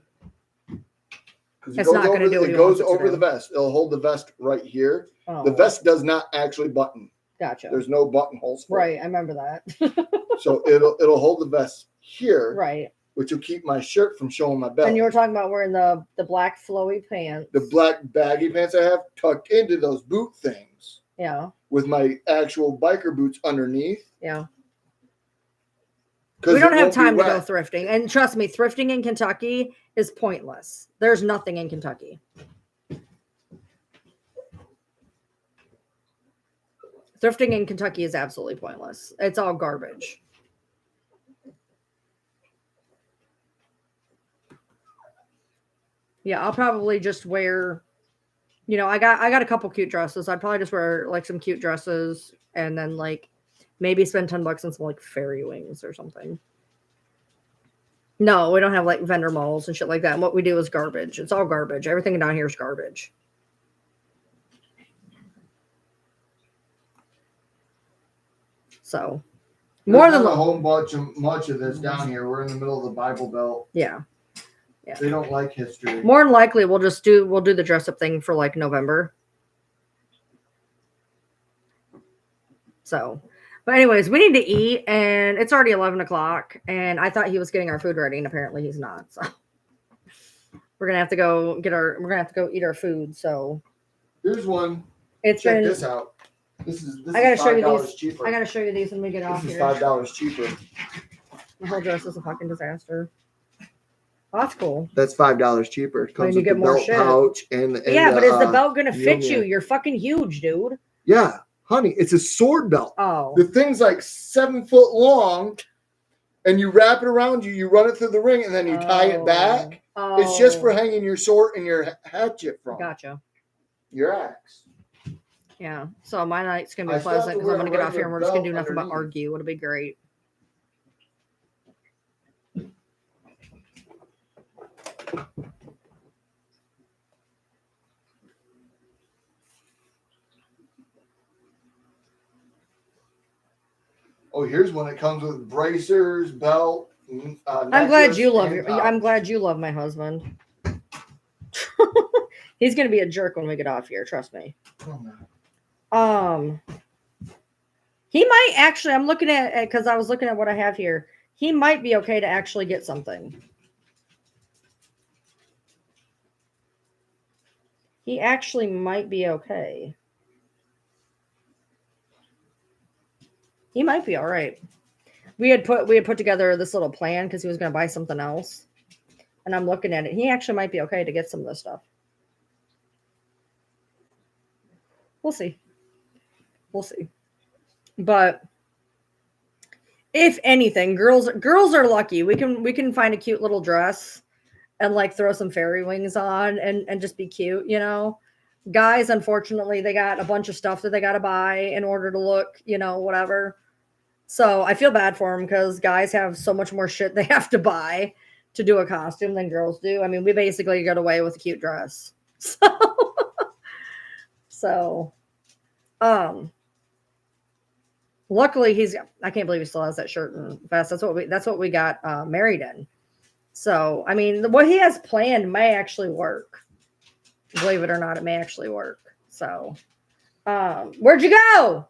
Speaker 1: It's not gonna do what
Speaker 3: It
Speaker 1: you
Speaker 3: goes
Speaker 1: want it to
Speaker 3: over
Speaker 1: do.
Speaker 3: the vest. It'll hold the vest right here.
Speaker 1: Oh,
Speaker 3: The vest does not actually button.
Speaker 1: Gotcha.
Speaker 3: There's no buttonholes for
Speaker 1: Right, I remember that.
Speaker 3: it. So it'll hold the vest here,
Speaker 1: Right.
Speaker 3: which will keep my shirt from showing my belly.
Speaker 1: And you were talking about wearing the black flowy pants.
Speaker 3: The black baggy pants I have tucked into those boot things
Speaker 1: Yeah,
Speaker 3: with my actual biker boots underneath.
Speaker 1: yeah.
Speaker 3: 'Cause
Speaker 1: We don't
Speaker 3: it
Speaker 1: have
Speaker 3: won't be
Speaker 1: time to go
Speaker 3: wet.
Speaker 1: thrifting. And trust me, thrifting in Kentucky is pointless. There's nothing in Kentucky. Thrifting in Kentucky is absolutely pointless. It's all garbage. Yeah, I'll probably just wear, I got a couple cute dresses. I'd probably just wear like some cute dresses and then like maybe spend $10 on some like fairy wings or something. No, we don't have like vendor malls and shit like that. And what we do is garbage. It's all garbage. Everything down here is garbage. So
Speaker 3: There's
Speaker 1: more than
Speaker 3: not a whole much of this down here. We're in the middle of the Bible Belt.
Speaker 1: yeah.
Speaker 3: They don't like history.
Speaker 1: More than likely, we'll do the dress up thing for like November. So, but anyways, we need to eat, and it's already 11 o'clock. And I thought he was getting our food ready, and apparently he's not. So we're gonna have to go eat our food. So
Speaker 3: Here's one.
Speaker 1: it's
Speaker 3: Check
Speaker 1: been.
Speaker 3: this out. This is
Speaker 1: I gotta show you
Speaker 3: $5
Speaker 1: these.
Speaker 3: cheaper.
Speaker 1: I gotta show you these when we get off
Speaker 3: This is
Speaker 1: here.
Speaker 3: $5 cheaper.
Speaker 1: My whole dress is a fucking disaster. Oh, that's cool.
Speaker 3: That's $5 cheaper. It comes
Speaker 1: you
Speaker 3: with
Speaker 1: get
Speaker 3: the
Speaker 1: more
Speaker 3: belt
Speaker 1: shit.
Speaker 3: pouch and
Speaker 1: Yeah, but is the belt gonna fit
Speaker 3: union.
Speaker 1: you? You're fucking huge, dude.
Speaker 3: Yeah, honey, it's a sword belt.
Speaker 1: Oh.
Speaker 3: The thing's like 7 foot long, and you wrap it around you. You run it through the ring, and then you tie it back.
Speaker 1: Oh.
Speaker 3: It's just for hanging your sword and your hatchet from.
Speaker 1: Gotcha.
Speaker 3: Your axe.
Speaker 1: Yeah. So my night's gonna be
Speaker 3: I still have
Speaker 1: pleasant
Speaker 3: to
Speaker 1: because I'm
Speaker 3: wear
Speaker 1: gonna
Speaker 3: a
Speaker 1: get off here and we're just gonna do
Speaker 3: regular
Speaker 1: nothing but
Speaker 3: belt
Speaker 1: argue. It'll be great.
Speaker 3: Oh, here's one that comes with bracers, belt.
Speaker 1: I'm glad
Speaker 3: necklace,
Speaker 1: you love
Speaker 3: and
Speaker 1: your.
Speaker 3: pouch.
Speaker 1: I'm glad you love my husband. He's gonna be a jerk when we get off here. Trust me.
Speaker 3: Oh, no.
Speaker 1: He might actually. I'm looking at because I was looking at what I have here. He might be okay to actually get something. He actually might be okay. He might be all right. We had put together this little plan because he was going to buy something else, and I'm looking at it. He actually might be okay to get some of this stuff. We'll see. We'll see. But if anything, girls are lucky. We can find a cute little dress and like throw some fairy wings on and just be cute, you know. Guys, unfortunately, they got a bunch of stuff that they got to buy in order to look, you know, whatever. So I feel bad for them because guys have so much more shit they have to buy to do a costume than girls do. I mean, we basically got away with a cute dress. So, luckily I can't believe he still has that shirt and vest. That's what we got married in. So, I mean, what he has planned may actually work. Believe it or not, it may actually work. So, where'd you go?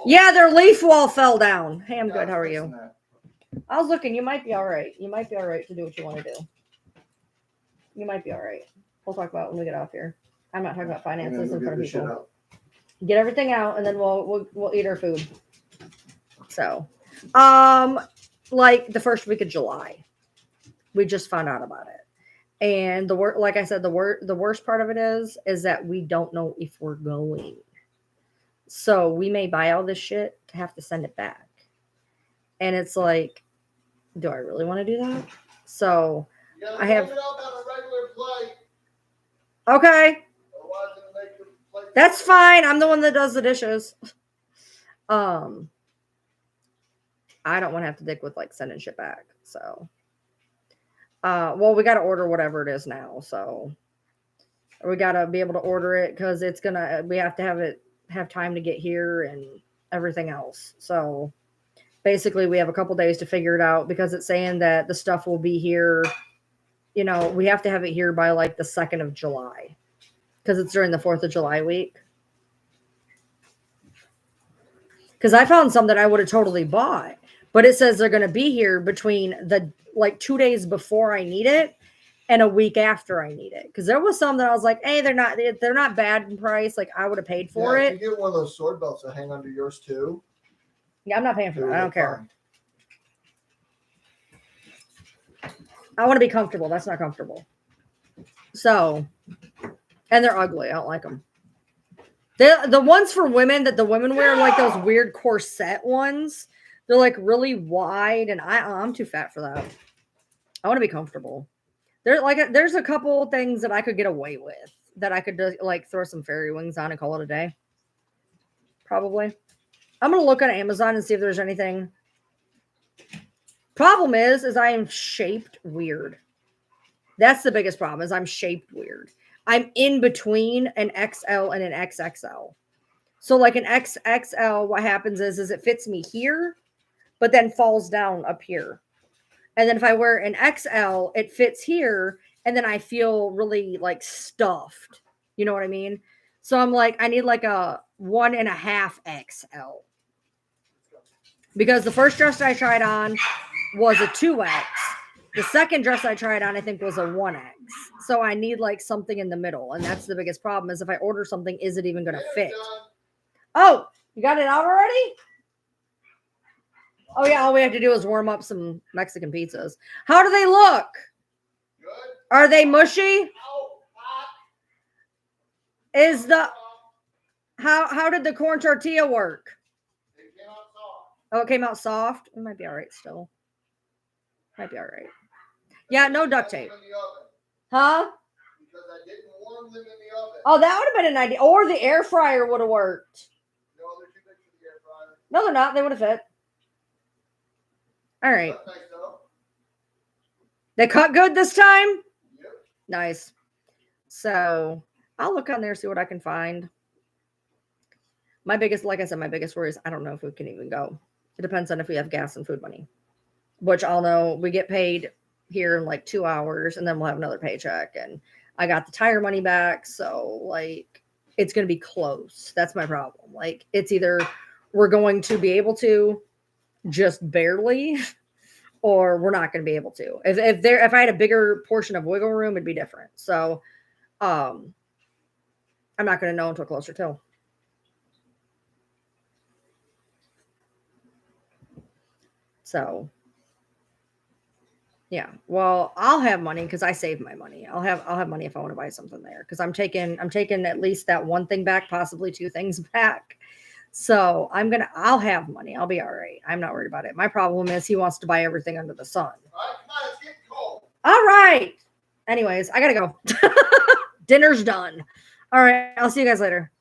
Speaker 1: Yeah, their leaf wall fell down. Hey, I'm good. How are you? I was looking. You might be all right. You might be all right to do what you want to do. You might be all right. We'll talk about it when we get off here. I'm not talking about finances in front of people. Get everything out, and then we'll eat our food. So, like the first week of July, we just found out about it, and like I said, the worst part of it is that we don't know if we're going. So we may buy all this shit to have to send it back, and it's like, do I really want to do that? So I have. Okay. That's fine. I'm the one that does the dishes. I don't want to have to dick with like sending shit back. So, well, we got to order whatever it is now. So we got to be able to order it because we have to have time to get here and everything else. So basically we have a couple days to figure it out because it's saying that the stuff will be here. You know, we have to have it here by like the 2nd of July. Because it's during the 4th of July week. Because I found some that I would have totally bought. But it says they're going to be here between the 2 days before I need it and a week after I need it. Because there was some that I was like, hey, they're not bad in price. Like I would have paid for it.
Speaker 3: If you get one of those sword belts that hang under yours too.
Speaker 1: Yeah, I'm not paying for that. I don't care. I want to be comfortable. That's not comfortable. So... And they're ugly. I don't like them. The ones for women that the women wear, like those weird corset ones. They're like really wide, and I'm too fat for that. I want to be comfortable. There's a couple things that I could get away with that I could just, like throw some fairy wings on and call it a day. Probably. I'm gonna look on Amazon and see if there's anything. Problem is I am shaped weird. That's the biggest problem. Is I'm shaped weird. I'm in between an XL and an XXL. So like an XXL, what happens is it fits me here, but then falls down up here. And then if I wear an XL, it fits here, and then I feel really like stuffed. You know what I mean? So I'm like, I need like a 1.5 XL. Because the first dress I tried on was a 2X. The second dress I tried on, I think, was a 1X. So I need like something in the middle. And that's the biggest problem is if I order something, is it even going to fit? Oh, you got it out already? Oh, yeah. All we have to do is warm up some Mexican pizzas. How do they look?
Speaker 2: Good.
Speaker 1: Are they mushy?
Speaker 2: Oh, hot.
Speaker 1: Is the how did the corn tortilla work?
Speaker 2: It came out soft.
Speaker 1: Oh, it came out soft. It might be all right still. Might be all right. Yeah, no duct tape.
Speaker 2: In the oven,
Speaker 1: Huh?
Speaker 2: because I didn't warm them in the oven.
Speaker 1: Oh, that would have been an idea. Or the air fryer would have worked.
Speaker 2: No, they're too big for the air fryer.
Speaker 1: No, they're not. They would have fit. All right.
Speaker 2: That's nice though.
Speaker 1: They cut good this time?
Speaker 2: Yep.
Speaker 1: Nice. So I'll look on there, see what I can find. My biggest, like I said, my biggest worry is I don't know if we can even go. It depends on if we have gas and food money, which I'll know we get paid here in like 2 hours and then we'll have another paycheck. And I got the tire money back. So like it's going to be close. That's my problem. Like it's either we're going to be able to just barely or we're not going to be able to. If I had a bigger portion of wiggle room, it'd be different. So I'm not going to know until closer to. So yeah, well, I'll have money because I save my money. I'll have money if I want to buy something there because I'm taking at least that one thing back, possibly 2 things back. So I'll have money. I'll be all right. I'm not worried about it. My problem is he wants to buy everything under the sun.
Speaker 2: All right, come on, it's getting cold.
Speaker 1: All right. Anyways, I gotta go. Dinner's done. All right. I'll see you guys later.